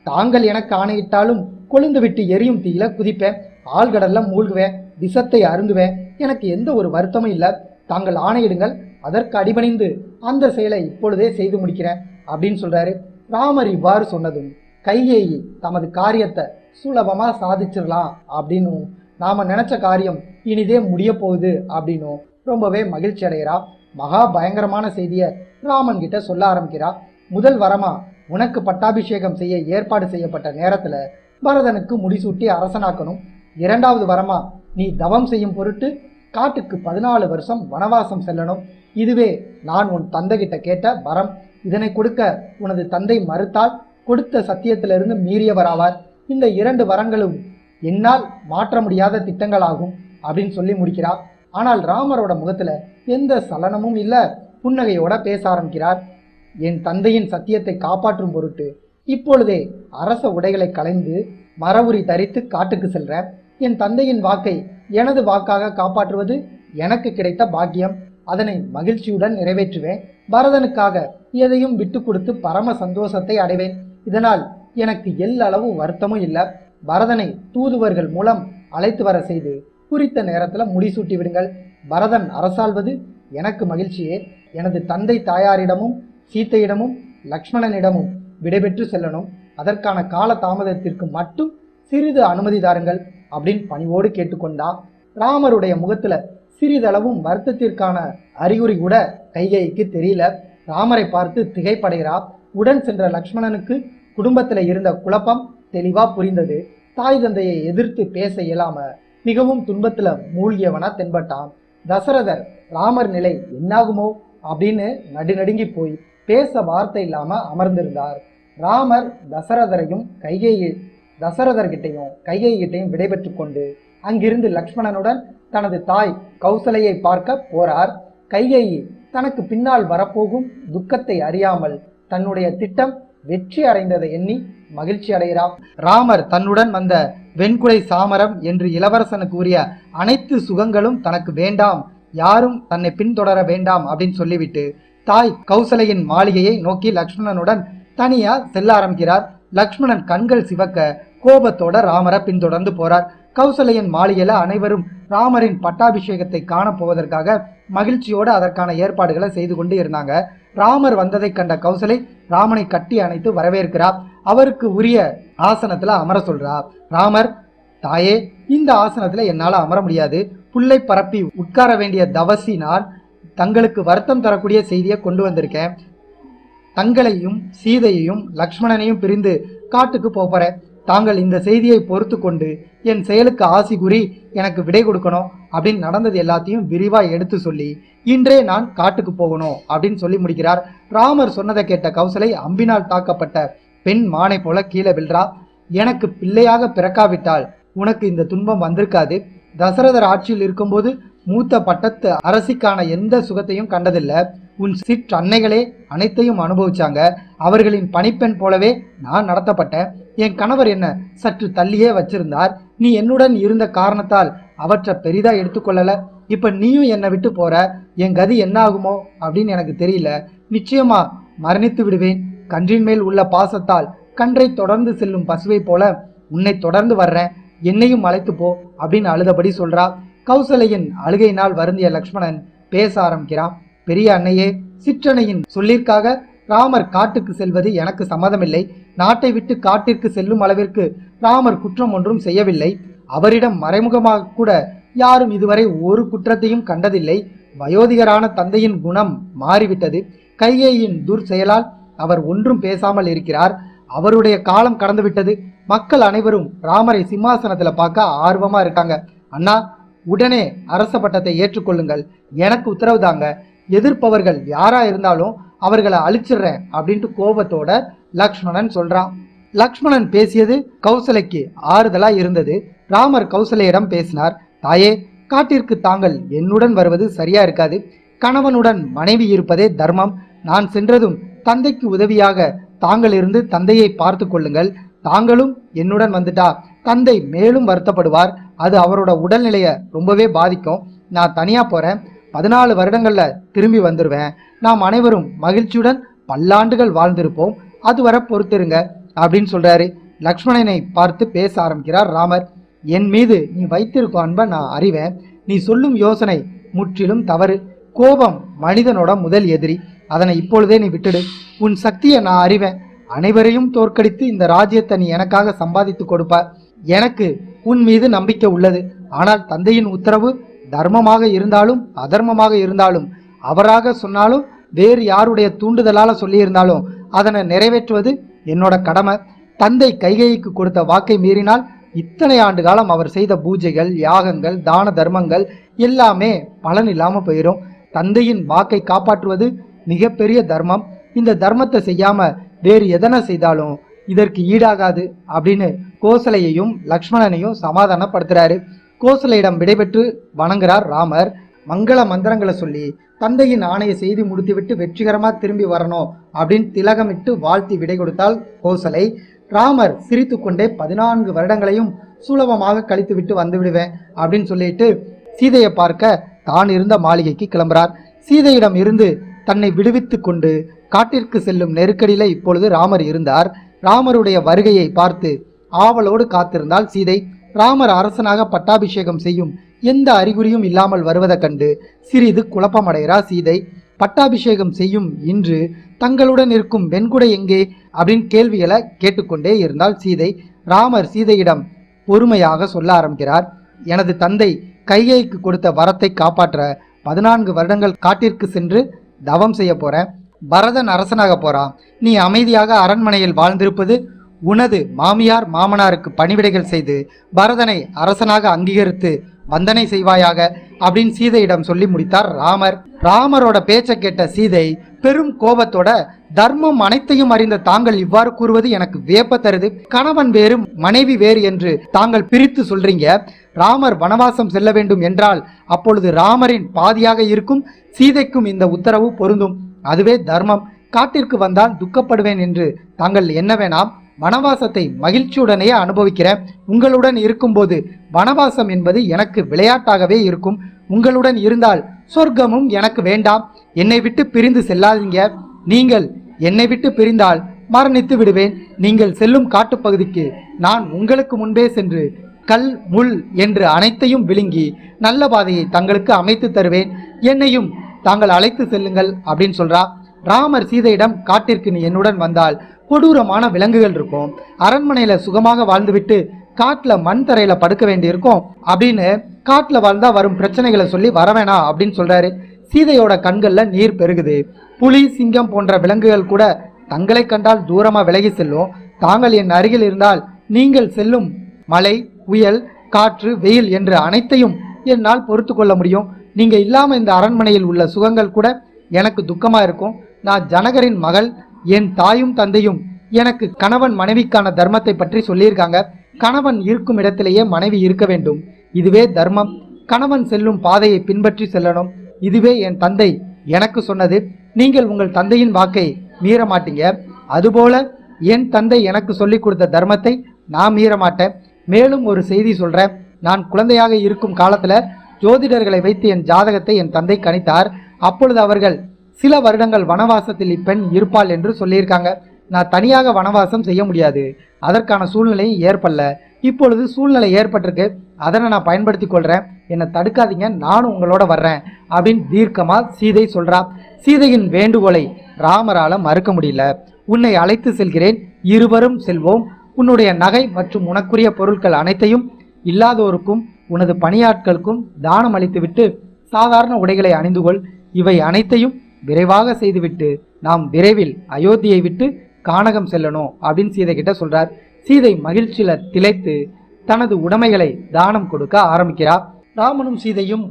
தாங்கள் எனக்கு ஆணையிட்டாலும் கொழுந்து விட்டு எரியும் தீயில குதிப்பேன், ஆழ்கடல்ல மூழ்குவேன். விஷத்தை அருந்துவேன். எனக்கு எந்த ஒரு வருத்தமும் இல்லை. தாங்கள் ஆணையிடுங்கள், அதற்கு அடிபணிந்து அந்த செயலை இப்பொழுதே செய்து முடிக்கிறேன் அப்படின்னு சொல்றாரு. ராமர் இவ்வாறு சொன்னதும் கைகேயி தமது காரியத்தை சுலபமா சாதிச்சிடலாம் அப்படின்னும், நாம நினைச்ச காரியம் இனிதே முடிய போகுது அப்படின்னும் ரொம்பவே மகிழ்ச்சி அடைகிறா. மகா பயங்கரமான செய்தியை ராமன் கிட்ட சொல்ல ஆரம்பிக்கிறா. முதல் வரமா உனக்கு பட்டாபிஷேகம் செய்ய ஏற்பாடு செய்யப்பட்ட நேரத்துல பரதனுக்கு முடிசூட்டி அரசனாக்கணும். இரண்டாவது வரமா நீ தவம் செய்யும் பொருட்டு காட்டுக்கு 14 வருஷம் வனவாசம் செல்லணும். இதுவே நான் உன் தந்தை கிட்ட கேட்ட வரம். இதனை கொடுக்க உனது தந்தை மறுத்தால் கொடுத்த சத்தியத்திலிருந்து மீறியவராவார். இந்த 2 வரங்களும் என்னால் மாற்ற முடியாத திட்டங்களாகும் அப்படின்னு சொல்லி முடிக்கிறார். ஆனால் ராமரோட முகத்துல எந்த சலனமும் இல்லை. புன்னகையோட பேச ஆரம்பிக்கிறார். என் தந்தையின் சத்தியத்தை காப்பாற்றும் பொருட்டு இப்பொழுதே அரச உடைகளை களைந்து மரவுரி தரித்து காட்டுக்கு செல்றேன். என் தந்தையின் வாக்கை எனது வாக்காக காப்பாற்றுவது எனக்கு கிடைத்த பாக்கியம். அதனை மகிழ்ச்சியுடன் நிறைவேற்றுவேன். பரதனுக்காக எதையும் விட்டு கொடுத்து பரம சந்தோஷத்தை அடைவேன். இதனால் எனக்கு எல்லளவு வருத்தமும் இல்லை. பரதனை தூதுவர்கள் மூலம் அழைத்து வர செய்து குறித்த நேரத்தில் முடிசூட்டி விடுங்கள். பரதன் அரசாள்வது எனக்கு மகிழ்ச்சியே. எனது தந்தை தாயாரிடமும் சீத்தையிடமும் லக்ஷ்மணனிடமும் விடைபெற்று செல்லணும். அதற்கான கால தாமதத்திற்கு மட்டும் சிறிது அனுமதி தாருங்கள் அப்படின்னு பணிவோடு கேட்டுக்கொண்டா. ராமருடைய முகத்துல சிறிதளவும் வருத்தத்திற்கான அறிகுறி கூட கைகேயிக்கு தெரியல. ராமரை பார்த்து திகைப்படைகிறா. உடன் சென்ற லக்ஷ்மணனுக்கு குடும்பத்துல இருந்த குழப்பம் தெளிவா புரிந்தது. தாய் தந்தையை எதிர்த்து பேச இயலாம மிகவும் துன்பத்துல மூழ்கியவனா தென்பட்டான். தசரதர் ராமர் நிலை என்னாகுமோ அப்படின்னு நடுநடுங்கி போய் பேச வார்த்தை இல்லாம அமர்ந்திருந்தார். ராமர் தசரதர்கிட்டையும் கைகேயிகிட்டையும் விடைபெற்று கொண்டு அங்கிருந்து லக்ஷ்மணனுடன் தனது தாய் கௌசலையை பார்க்க போறார். கைகேயி தனக்கு பின்னால் வரப்போகும் துக்கத்தை அறியாமல் தன்னுடைய திட்டம் வெற்றி அடைந்ததை எண்ணி மகிழ்ச்சி அடைகிறார். ராமர் தன்னுடன் வந்த வெண்குடை சாமரம் என்று இளவரசனுக்கு உரிய அனைத்து சுகங்களும் தனக்கு வேண்டாம், யாரும் தன்னை பின்தொடர வேண்டாம் அப்படின்னு சொல்லிவிட்டு தாய் கௌசலையின் மாளிகையை நோக்கி லக்ஷ்மணனுடன் தனியா செல்ல ஆரம்பிக்கிறார். லக்ஷ்மணன் கண்கள் சிவக்க கோபத்தோட ராமரை பின்தொடர்ந்து போறார். கௌசலையின் மாளிகையில அனைவரும் ராமரின் பட்டாபிஷேகத்தை காண போவதற்காக மகிழ்ச்சியோடு அதற்கான ஏற்பாடுகளை செய்து கொண்டு இருந்தாங்க. ராமர் வந்ததை கண்ட கௌசலை ராமனை கட்டி அணைத்து வரவேற்கிறார். அவருக்கு உரிய ஆசனத்துல அமர சொல்றார். ராமர், தாயே, இந்த ஆசனத்துல என்னால அமர முடியாது. புல்லை பரப்பி உட்கார வேண்டிய தவசி நான். தங்களுக்கு வருத்தம் தரக்கூடிய செய்தியை கொண்டு வந்திருக்கேன். தங்களையும் சீதையையும் லக்ஷ்மணனையும் பிரிந்து காட்டுக்கு போறேன். தாங்கள் இந்த செய்தியை பொறுத்து கொண்டு என் செயலுக்கு ஆசி கூறி எனக்கு விடை கொடுக்கணும் அப்படின்னு நடந்தது எல்லாத்தையும் விரிவா எடுத்து சொல்லி இன்றே நான் காட்டுக்கு போகணும் அப்படின்னு சொல்லி முடிக்கிறார். ராமர் சொன்னதை கேட்ட கௌசலை அம்பினால் தாக்கப்பட்ட பெண் மானை போல கீழே விழ்றா. எனக்கு பிள்ளையாக பிறக்காவிட்டால் உனக்கு இந்த துன்பம் வந்திருக்காது. தசரதர் ஆட்சியில் இருக்கும்போது மூத்த பட்டத்து அரசிக்கான எந்த சுகத்தையும் கண்டதில்லை. உன் சிற்றன்னைகளே அனைத்தையும் அனுபவிச்சாங்க. அவர்களின் பணிப்பெண் போலவே நான் நடத்தப்பட்டேன். என் கணவர் என்ன சற்று தள்ளியே வச்சிருந்தார். நீ என்னுடன் இருந்த காரணத்தால் அவற்றை பெரிதா எடுத்துக்கொள்ளல. இப்ப நீயும் என்னை விட்டு போற. என் கதி என்ன ஆகுமோ அப்படின்னு எனக்கு தெரியல. நிச்சயமா மரணித்து விடுவேன். கன்றின் மேல் உள்ள பாசத்தால் கன்றை தொடர்ந்து செல்லும் பசுவை போல உன்னை தொடர்ந்து வர்றேன். என்னையும் அழைத்து போ அப்படின்னு அழுதபடி சொல்றா. கௌசலையின் அழுகையினால் வருந்திய லக்ஷ்மணன் பேச ஆரம்பிக்கிறான். பெரிய அன்னையே, சிற்றன்னையின் சொல்லிற்காக ராமர் காட்டுக்கு செல்வது எனக்கு சம்மதமில்லை. நாட்டை விட்டு காட்டிற்கு செல்லும் அளவிற்கு ராமர் குற்றம் ஒன்றும் செய்யவில்லை. அவரிடம் மறைமுகமாக கூட யாரும் இதுவரை ஒரு குற்றத்தையும் கண்டதில்லை. வயோதிகரான தந்தையின் குணம் மாறிவிட்டது. கைகேயின் துர்செயலால் அவர் ஒன்றும் பேசாமல் இருக்கிறார். அவருடைய காலம் கடந்துவிட்டது. மக்கள் அனைவரும் ராமரை சிம்மாசனத்துல பார்க்க ஆர்வமா இருக்காங்க. அண்ணா, உடனே அரச பட்டத்தை ஏற்றுக்கொள்ளுங்கள். எனக்கு உத்தரவு தாங்க. எதிர்ப்பவர்கள் யாரா இருந்தாலும் அவர்களை அழிச்சிடுறேன் அப்படின்ட்டு கோபத்தோட லக்ஷ்மணன் சொல்றான். லக்ஷ்மணன் பேசியது கௌசலைக்கு ஆறுதலா இருந்தது. ராமர் கௌசலையிடம் பேசினார். தாயே, காட்டிற்கு தாங்கள் என்னுடன் வருவது சரியா இருக்காது. கணவனுடன் மனைவி இருப்பதே தர்மம். நான் சென்றதும் தந்தைக்கு உதவியாக தாங்கள் இருந்து தந்தையை பார்த்து கொள்ளுங்கள். தாங்களும் என்னுடன் வந்துட்டா தந்தை மேலும் வருத்தப்படுவார். அது அவரோட உடல்நிலையை ரொம்பவே பாதிக்கும். நான் தனியா போறேன். 14 வருடங்கள்ல திரும்பி வந்துடுவேன். நாம் அனைவரும் மகிழ்ச்சியுடன் பல்லாண்டுகள் வாழ்ந்திருப்போம். அதுவரை பொறுத்திருங்க அப்படின்னு சொல்றாரு. லக்ஷ்மணனை பார்த்து பேச ஆரம்பிக்கிறார் ராமர். என் மீது நீ வைத்திருக்கும் அன்பை நான் அறிவேன். நீ சொல்லும் யோசனை முற்றிலும் தவறு. கோபம் மனிதனோட முதல் எதிரி. அதனை இப்பொழுதே நீ விட்டுடு. உன் சக்தியை நான் அறிவேன். அனைவரையும் தோற்கடித்து இந்த ராஜ்யத்தை நீ எனக்காக சம்பாதித்து கொடுப்பார். எனக்கு உன் மீது நம்பிக்கை உள்ளது. ஆனால் தந்தையின் உத்தரவு தர்மமாக இருந்தாலும் அதர்மமாக இருந்தாலும், அவராக சொன்னாலும் வேறு யாருடைய தூண்டுதலால சொல்லியிருந்தாலும் அதனை நிறைவேற்றுவது என்னோட கடமை. தந்தை கைகேயிக்கு கொடுத்த வாக்கை மீறினால் இத்தனை ஆண்டு காலம் அவர் செய்த பூஜைகள், யாகங்கள், தான தர்மங்கள் எல்லாமே பலன் இல்லாம போயிடும். தந்தையின் வாக்கை காப்பாற்றுவது மிகப்பெரிய தர்மம். இந்த தர்மத்தை செய்யாம வேறு எதனை செய்தாலும் இதற்கு ஈடாகாது அப்படின்னு கோசலையையும் லக்ஷ்மணனையும் சமாதானப்படுத்துறாரு. கோசலையிடம் விடைபெற்று வணங்குறார் ராமர். மங்கள மந்திரங்களை சொல்லி தந்தையின் ஆணையை செய்து முடித்துவிட்டு வெற்றிகரமா திரும்பி வரணும் அப்படின்னு திலகமிட்டு வாழ்த்தி விடை கொடுத்தால் கோசலை. ராமர் சிரித்து கொண்டே 14 வருடங்களையும் சுலபமாக கழித்து விட்டு வந்து விடுவேன் அப்படின்னு சொல்லிட்டு சீதையை பார்க்க தான் இருந்த மாளிகைக்கு கிளம்புறார். சீதையிடம் இருந்து தன்னை விடுவித்து கொண்டு காட்டிற்கு செல்லும் நெருக்கடியில இப்பொழுது ராமர் இருந்தார். ராமருடைய வருகையை பார்த்து ஆவலோடு காத்திருந்தாள் சீதை. ராமர் அரசனாக பட்டாபிஷேகம் செய்யும் எந்த அறிகுறியும் இல்லாமல் வருவதை கண்டு சிறிது குழப்பமடைகிறார் சீதை. பட்டாபிஷேகம் செய்யும் இன்று தங்களுடன் இருக்கும் வெண்குடை எங்கே அப்படின்னு கேள்விகளை கேட்டுக்கொண்டே இருந்தால் சீதை. ராமர் சீதையிடம் பொறுமையாக சொல்ல ஆரம்பிக்கிறார். எனது தந்தை கைகேயிக்கு கொடுத்த வரத்தை காப்பாற்ற 14 வருடங்கள் காட்டிற்கு சென்று தவம் செய்ய போறேன். பரதன் அரசனாக போறான். நீ அமைதியாக அரண்மனையில் வாழ்ந்திருப்பது உனது மாமியார் மாமனாருக்கு பணிவிடைகள் செய்து பரதனை அரசனாக அங்கீகரித்து வந்தனை செய்வாயாக அப்படின்னு சீதையிடம் சொல்லி முடித்தார் ராமர். ராமரோட பேச்சை கேட்ட சீதை பெரும் கோபத்தோட, தர்மம் அனைத்தையும் அறிந்த தாங்கள் இவ்வாறு கூறுவது எனக்கு வியப்ப தருது. கணவன் வேறு மனைவி வேறு என்று தாங்கள் பிரித்து சொல்றீங்க. ராமர் வனவாசம் செல்ல வேண்டும் என்றால் அப்பொழுது ராமரின் பாதியாக இருக்கும் சீதைக்கும் இந்த உத்தரவு பொருந்தும். அதுவே தர்மம். காட்டிற்கு வந்தால் துக்கப்படுவேன் என்று தாங்கள் என்ன வேணாம். வனவாசத்தை மகிழ்ச்சியுடனேயே அனுபவிக்கிறேன். உங்களுடன் இருக்கும்போது வனவாசம் என்பது எனக்கு விளையாட்டாகவே இருக்கும். உங்களுடன் இருந்தால் சொர்க்கமும் எனக்கு வேண்டாம். என்னை விட்டு பிரிந்து செல்லாதீங்க. நீங்கள் என்னை விட்டு பிரிந்தால் மரணித்து விடுவேன். நீங்கள் செல்லும் காட்டுப்பகுதிக்கு நான் உங்களுக்கு முன்பே சென்று கல் முள் என்று அனைத்தையும் விழுங்கி நல்ல பாதையை தங்களுக்கு அமைத்து தருவேன். என்னையும் தாங்கள் அழைத்து செல்லுங்கள் அப்படின்னு சொல்றா. ராமர் சீதையிடம் காட்டிற்கு நீ என்னுடன் வந்தால் கொடூரமான விலங்குகள் இருக்கும். அரண்மனையில சுகமாக வாழ்ந்துவிட்டு காட்டுல மண் தரையில படுக்க வேண்டி இருக்கும் அப்படின்னு காட்டுல வாழ்ந்தா வரும் பிரச்சனைகளை சொல்லி வரவேணா அப்படின்னு சொல்றாரு. சீதையோட கண்கள்ல நீர் பெருகுது. புலி, சிங்கம் போன்ற விலங்குகள் கூட தங்களை கண்டால் தூரமா விலகி செல்லும். தாங்கள் என் அருகில் இருந்தால் நீங்கள் செல்லும் மழை, புயல், காற்று, வெயில் என்று அனைத்தையும் என்னால் பொறுத்து கொள்ள முடியும். நீங்க இல்லாம இந்த அரண்மனையில் உள்ள சுகங்கள் கூட எனக்கு துக்கமா இருக்கும். நான் ஜனகரின் மகள். என் தாயும் தந்தையும் எனக்கு கணவன் மனைவிக்கான தர்மத்தை பற்றி சொல்லியிருக்காங்க. கணவன் இருக்கும் இடத்திலேயே மனைவி இருக்க வேண்டும். இதுவே தர்மம். கணவன் செல்லும் பாதையை பின்பற்றி செல்லணும். இதுவே என் தந்தை எனக்கு சொன்னது. நீங்கள் உங்கள் தந்தையின் வாக்கை மீற மாட்டீங்க. அதுபோல என் தந்தை எனக்கு சொல்லிக் கொடுத்த தர்மத்தை நான் மீற மாட்டேன். மேலும் ஒரு செய்தி சொல்றேன். நான் குழந்தையாக இருக்கும் காலத்துல ஜோதிடர்களை வைத்து என் ஜாதகத்தை என் தந்தை கணித்தார். அப்பொழுது அவர்கள் சில வருடங்கள் வனவாசத்தில் இப்பெண் இருப்பாள் என்று சொல்லியிருக்காங்க. நான் தனியாக வனவாசம் செய்ய முடியாது. அதற்கான சூழ்நிலையும் ஏற்படல. இப்பொழுது சூழ்நிலை ஏற்பட்டிருக்கு. அதனை நான் பயன்படுத்தி கொள்றேன். என்னை தடுக்காதீங்க, நானும் உங்களோட வர்றேன் அப்படின்னு தீர்க்கமா சீதை சொல்றா. சீதையின் வேண்டுகோளை ராமரால மறுக்க முடியல. உன்னை அழைத்து செல்கிறேன், இருவரும் செல்வோம். உன்னுடைய நகை மற்றும் உனக்குரிய பொருட்கள் அனைத்தையும் இல்லாதோருக்கும் உனது பணியாட்களுக்கும் தானம் அளித்துவிட்டு சாதாரண உடைகளை அணிந்து கொள். இவை அனைத்தையும் விரைவாக செய்துவிட்டு நாம் விரைவில் அயோத்தியை விட்டு கானகம் செல்லணும் அப்படின்னு சீதை கிட்ட சொல்றார். சீதை மகிழ்ச்சியில திளைத்து தனது உடைமைகளை தானம் கொடுக்க ஆரம்பிக்கிறார். ராமனும் சீதையும்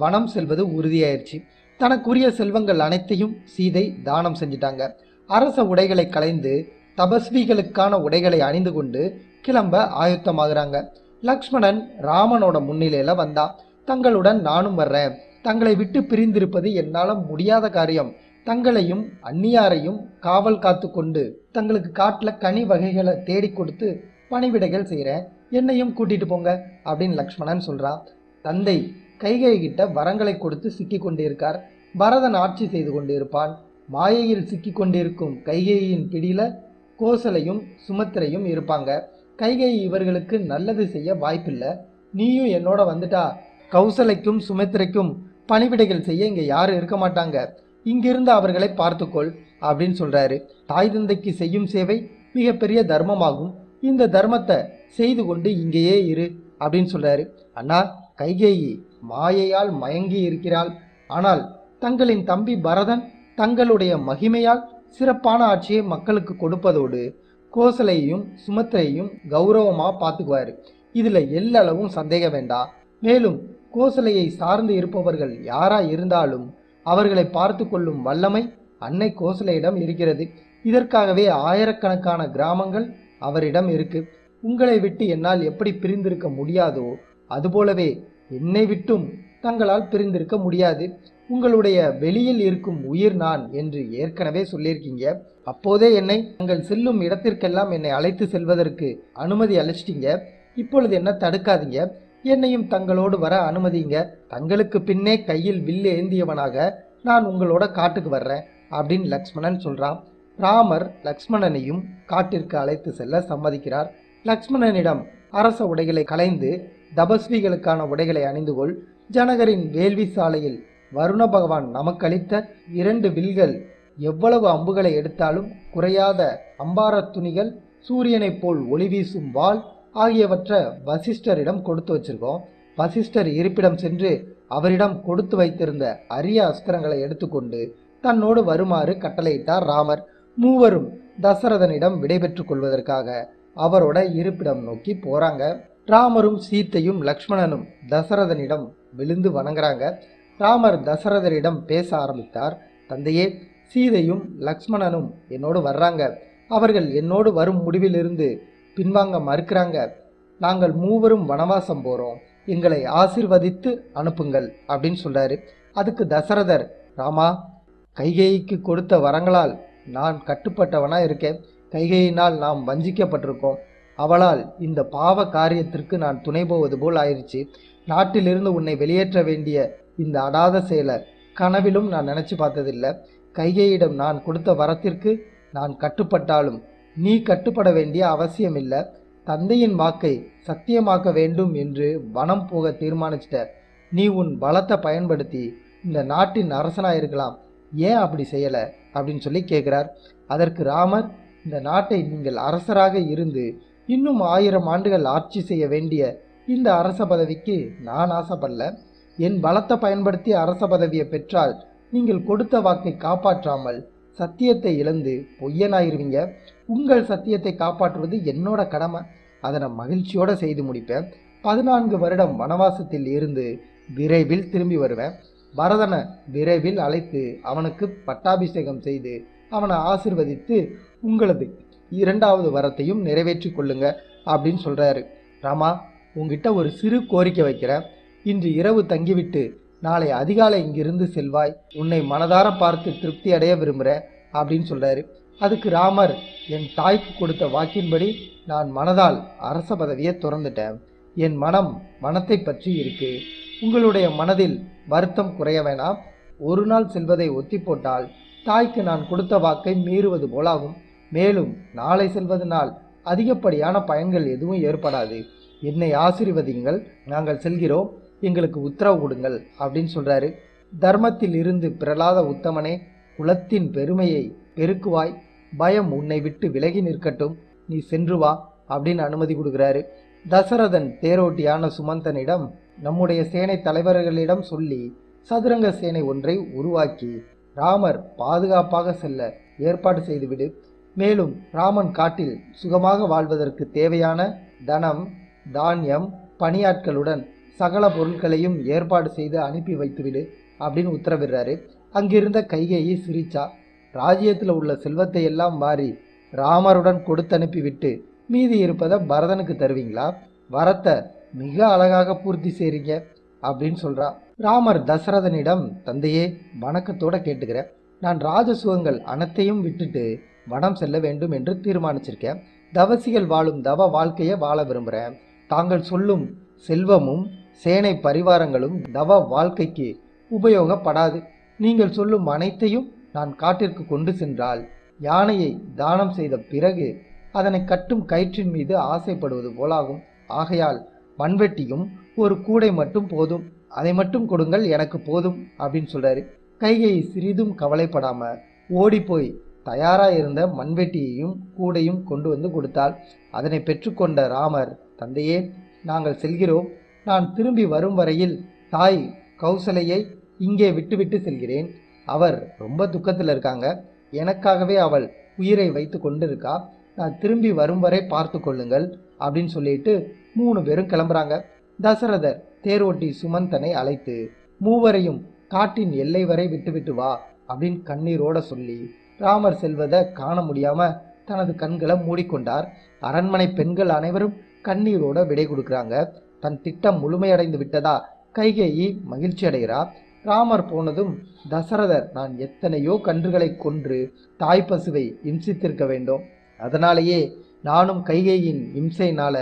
வனம் செல்வது உறுதியாயிருச்சு. தனக்குரிய செல்வங்கள் அனைத்தையும் சீதை தானம் செஞ்சிட்டாங்க. அரச உடைகளை களைந்து தபஸ்விகளுக்கான உடைகளை அணிந்து கொண்டு கிளம்ப ஆயுத்தமாகறாங்க. லக்ஷ்மணன் ராமனோட முன்னிலையில வந்தா. தங்களுடன் நானும் வர்றேன். தங்களை விட்டு பிரிந்திருப்பது என்னால முடியாத காரியம். தங்களையும் அந்நியாரையும் காவல் காத்து கொண்டு தங்களுக்கு காட்டுல கனி வகைகளை தேடி கொடுத்து பணிவிடைகள் செய்கிறேன். என்னையும் கூட்டிட்டு போங்க அப்படின்னு லக்ஷ்மணன் சொல்றான். தந்தை கைகேயி கிட்ட வரங்களை கொடுத்து சிக்கி கொண்டிருக்கார். பரதன் ஆட்சி செய்து கொண்டிருப்பான். மாயையில் சிக்கி கொண்டிருக்கும் கைகேயின் பிடியில கோசலையும் சுமத்திரையும் இருப்பாங்க. கைகேயி இவர்களுக்கு நல்லது செய்ய வாய்ப்பில்லை. நீயும் என்னோட வந்துட்டா கௌசலைக்கும் சுமித்திரைக்கும் பணிவிடைகள் செய்ய இங்கே யாரும் இருக்க மாட்டாங்க. இங்கிருந்து அவர்களை பார்த்துக்கொள் அப்படின்னு சொல்றாரு. தாய் தந்தைக்கு செய்யும் சேவை மிகப்பெரிய தர்மமாகும். இந்த தர்மத்தை செய்து கொண்டு இங்கேயே இரு அப்படின்னு சொல்றாரு. அண்ணா, கைகேயி மாயையால் மயங்கி இருக்கிறாள். ஆனால் தங்களின் தம்பி பரதன் தங்களுடைய மகிமையால் சிறப்பான ஆட்சியை மக்களுக்கு கொடுப்பதோடு கோசலையும் சுமத்திரையும் கௌரவமா பார்த்துக்குவாரு. இதுல எல்லளவும் சந்தேகம் வேண்டாம். மேலும் கோசலையை சார்ந்து இருப்பவர்கள் யாரா இருந்தாலும் அவர்களை பார்த்து கொள்ளும் வல்லமை அன்னை கோசலையிடம் இருக்கிறது. இதற்காகவே ஆயிரக்கணக்கான கிராமங்கள் அவரிடம் இருக்கு. உங்களை விட்டு என்னால் எப்படி பிரிந்திருக்க முடியாதோ அதுபோலவே என்னை விட்டும் தங்களால் பிரிந்திருக்க முடியாது. உங்களுடைய வெளியில் இருக்கும் உயிர் நான் என்று ஏற்கனவே சொல்லியிருக்கீங்க. அப்போதே என்னை தங்கள் செல்லும் இடத்திற்கெல்லாம் என்னை அழைத்து செல்வதற்கு அனுமதி அளிச்சிட்டீங்க. இப்பொழுது என்ன தடுக்காதீங்க, என்னையும் தங்களோடு வர அனுமதிங்க. தங்களுக்கு பின்னே கையில் வில்லு ஏந்தியவனாக நான் உங்களோட காட்டுக்கு வர்றேன் அப்படின்னு லக்ஷ்மணன் சொல்றான். ராமர் லக்ஷ்மணனையும் காட்டிற்கு அழைத்து செல்ல சம்மதிக்கிறார். லக்ஷ்மணனிடம் அரச உடைகளை களைந்து தபஸ்விகளுக்கான உடைகளை அணிந்து கொள். ஜனகரின் வேள்வி சாலையில் வருண பகவான் நமக்களித்த 2 வில்கள், எவ்வளவு அம்புகளை எடுத்தாலும் குறையாத அம்பார துணிகள், சூரியனைப் போல் ஒளி வீசும் வாள் ஆகியவற்றை வசிஷ்டரிடம் கொடுத்து வச்சிருக்கோம். வசிஷ்டர் இருப்பிடம் சென்று அவரிடம் கொடுத்து வைத்திருந்த அரிய அஸ்திரங்களை எடுத்துக்கொண்டு தன்னோடு வருமாறு கட்டளையிட்டார் ராமர். மூவரும் தசரதனிடம் விடைபெற்றுக் கொள்வதற்காக அவரோட இருப்பிடம் நோக்கி போறாங்க. ராமரும் சீத்தையும் லக்ஷ்மணனும் தசரதனிடம் விழுந்து வணங்குறாங்க. ராமர் தசரதரிடம் பேச ஆரம்பித்தார். தந்தையே, சீதையும் லக்ஷ்மணனும் என்னோடு வர்றாங்க. அவர்கள் என்னோடு வரும் முடிவிலிருந்து பின்வாங்க மறுக்கிறாங்க. நாங்கள் மூவரும் வனவாசம் போகிறோம், எங்களை ஆசீர்வதித்து அனுப்புங்கள் அப்படின்னு சொல்றாரு. அதுக்கு தசரதர், ராமா, கைகேயிக்கு கொடுத்த வரங்களால் நான் கட்டுப்பட்டவனா இருக்கேன். கைகேயினால் நாம் வஞ்சிக்கப்பட்டிருக்கோம். அவளால் இந்த பாவ காரியத்திற்கு நான் துணை போவது போல் ஆயிடுச்சு. நாட்டிலிருந்து உன்னை வெளியேற்ற வேண்டிய இந்த அடாத செயலை கனவிலும் நான் நினச்சி பார்த்ததில்லை. கைகேயிடம் நான் கொடுத்த வரத்திற்கு நான் கட்டுப்பட்டாலும் நீ கட்டுப்பட வேண்டிய அவசியம் இல்லை. தந்தையின் வாக்கை சத்தியமாக்க வேண்டும் என்று வனம் போக தீர்மானிச்சிட்ட. நீ உன் பலத்தை பயன்படுத்தி இந்த நாட்டின் அரசனாக இருக்கலாம், ஏன் அப்படி செய்யலை அப்படின்னு சொல்லி கேட்குறார். அதற்கு ராமர், இந்த நாட்டை நீங்கள் அரசராக இருந்து இன்னும் 1000 ஆண்டுகள் ஆட்சி செய்ய வேண்டிய இந்த அரச பதவிக்கு நான் ஆசைப்படல. என் பலத்தை பயன்படுத்தி அரச பதவியை பெற்றால் நீங்கள் கொடுத்த வாக்கை காப்பாற்றாமல் சத்தியத்தை இழந்து பொய்யனாயிருவீங்க. உங்கள் சத்தியத்தை காப்பாற்றுவது என்னோட கடமை. அதை நான் மகிழ்ச்சியோடு செய்து முடிப்பேன். 14 வருடம் வனவாசத்தில் இருந்து விரைவில் திரும்பி வருவேன். பரதனை விரைவில் அழைத்து அவனுக்கு பட்டாபிஷேகம் செய்து அவனை ஆசிர்வதித்து உங்களது 2வது வரத்தையும் நிறைவேற்றி கொள்ளுங்க அப்படின்னு சொல்கிறாரு. ராமா, உங்ககிட்ட ஒரு சிறு கோரிக்கை வைக்கிறேன். இன்று இரவு தங்கிவிட்டு நாளை அதிகாலை இங்கிருந்து செல்வாய். உன்னை மனதார பார்த்து திருப்தி அடைய விரும்புகிறேன் அப்படின்னு சொல்கிறாரு. அதுக்கு ராமர், என் தாய்க்கு கொடுத்த வாக்கின்படி நான் மனதால் அரச பதவியை துறந்துட்டேன். என் மனம் வனத்தை பற்றி இருக்கு. உங்களுடைய மனதில் வருத்தம் குறைய வேணாம். ஒரு நாள் செல்வதை ஒத்தி போட்டால் தாய்க்கு நான் கொடுத்த வாக்கை மீறுவது போலாகும். மேலும் நாளை செல்வதனால் அதிகப்படியான பயன்கள் எதுவும் ஏற்படாது. என்னை ஆசீர்வதிங்கள், நாங்கள் செல்கிறோம், எங்களுக்கு உத்தரவு கொடுங்கள் அப்படின்னு சொல்றாரு. தர்மத்தில் இருந்து பிறலாத உத்தமனே, குலத்தின் பெருமையை பெருக்குவாய். பயம் உன்னை விட்டு விலகி நிற்கட்டும், நீ சென்று வா அப்படின்னு அனுமதி கொடுக்குறாரு. தசரதன் தேரோட்டியான சுமந்தனிடம் நம்முடைய சேனை தலைவர்களிடம் சொல்லி சதுரங்க சேனை ஒன்றை உருவாக்கி ராமர் பாதுகாப்பாக செல்ல ஏற்பாடு செய்துவிடு. மேலும் ராமன் காட்டில் சுகமாக வாழ்வதற்கு தேவையான தனம், தானியம், பணியாட்களுடன் சகல பொருட்களையும் ஏற்பாடு செய்து அனுப்பி வைத்துவிடு அப்படின்னு உத்தரவிடுறாரு. அங்கிருந்த கைகேயி சிரிச்சா. ராஜ்யத்தில் உள்ள செல்வத்தை எல்லாம் வாரி ராமருடன் கொடுத்து அனுப்பிவிட்டு மீதி இருப்பதை பரதனுக்கு தருவீங்களா? வரத்தை மிக அழகாக பூர்த்தி செய்றீங்க அப்படின்னு சொல்றா. ராமர் தசரதனிடம், தந்தையே, வணக்கத்தோட கேட்டுக்கிறேன். நான் ராஜசுகங்கள் அனைத்தையும் விட்டுட்டு வனம் செல்ல வேண்டும் என்று தீர்மானிச்சிருக்கேன். தவசிகள் வாழும் தவ வாழ்க்கையை வாழ விரும்புகிறேன். தாங்கள் சொல்லும் செல்வமும் சேனை பரிவாரங்களும் தவ வாழ்க்கைக்கு உபயோகப்படாது. நீங்கள் சொல்லும் அனைத்தையும் நான் காட்டிற்கு கொண்டு சென்றால் யானையை தானம் செய்த பிறகு அதனை கட்டும் கயிற்றின் மீது ஆசைப்படுவது போலாகும். ஆகையால் மண்வெட்டியும் ஒரு கூடை மட்டும் போதும், அதை மட்டும் கொடுங்கள், எனக்கு போதும் அப்படின்னு சொல்றாரு. கைகேயி சிறிதும் கவலைப்படாம ஓடி போய் தயாரா இருந்த மண்வெட்டியையும் கூடையும் கொண்டு வந்து கொடுத்தாள். அதனை பெற்றுக்கொண்ட ராமர், தந்தையே, நாங்கள் செல்கிறோம். நான் திரும்பி வரும் வரையில் தாய் கௌசலையை இங்கே விட்டுவிட்டு செல்கிறேன். அவர் ரொம்ப துக்கத்தில் இருக்காங்க. எனக்காகவே அவள் உயிரை வைத்து கொண்டு இருக்கா. நான் திரும்பி வரும் வரை பார்த்து கொள்ளுங்கள் அப்படின்னு சொல்லிட்டு 3 பேரும் கிளம்புறாங்க. தசரதர் தேரோட்டி சுமந்தனை அழைத்து மூவரையும் காட்டின் எல்லை வரை விட்டுவிட்டு வா அப்படின்னு கண்ணீரோட சொல்லி ராமர் செல்வதை காண முடியாம தனது கண்களை மூடிக்கொண்டார். அரண்மனை பெண்கள் அனைவரும் கண்ணீரோட விடை கொடுக்குறாங்க. தன் திட்டம் முழுமையடைந்து விட்டதா கைகேயி மகிழ்ச்சி அடைகிறார். ராமர் போனதும் தசரதர், நான் எத்தனையோ கன்றுகளை கொன்று தாய் பசுவை இம்சித்திருக்க வேண்டும், அதனாலேயே நானும் கைகேயின் இம்சையினால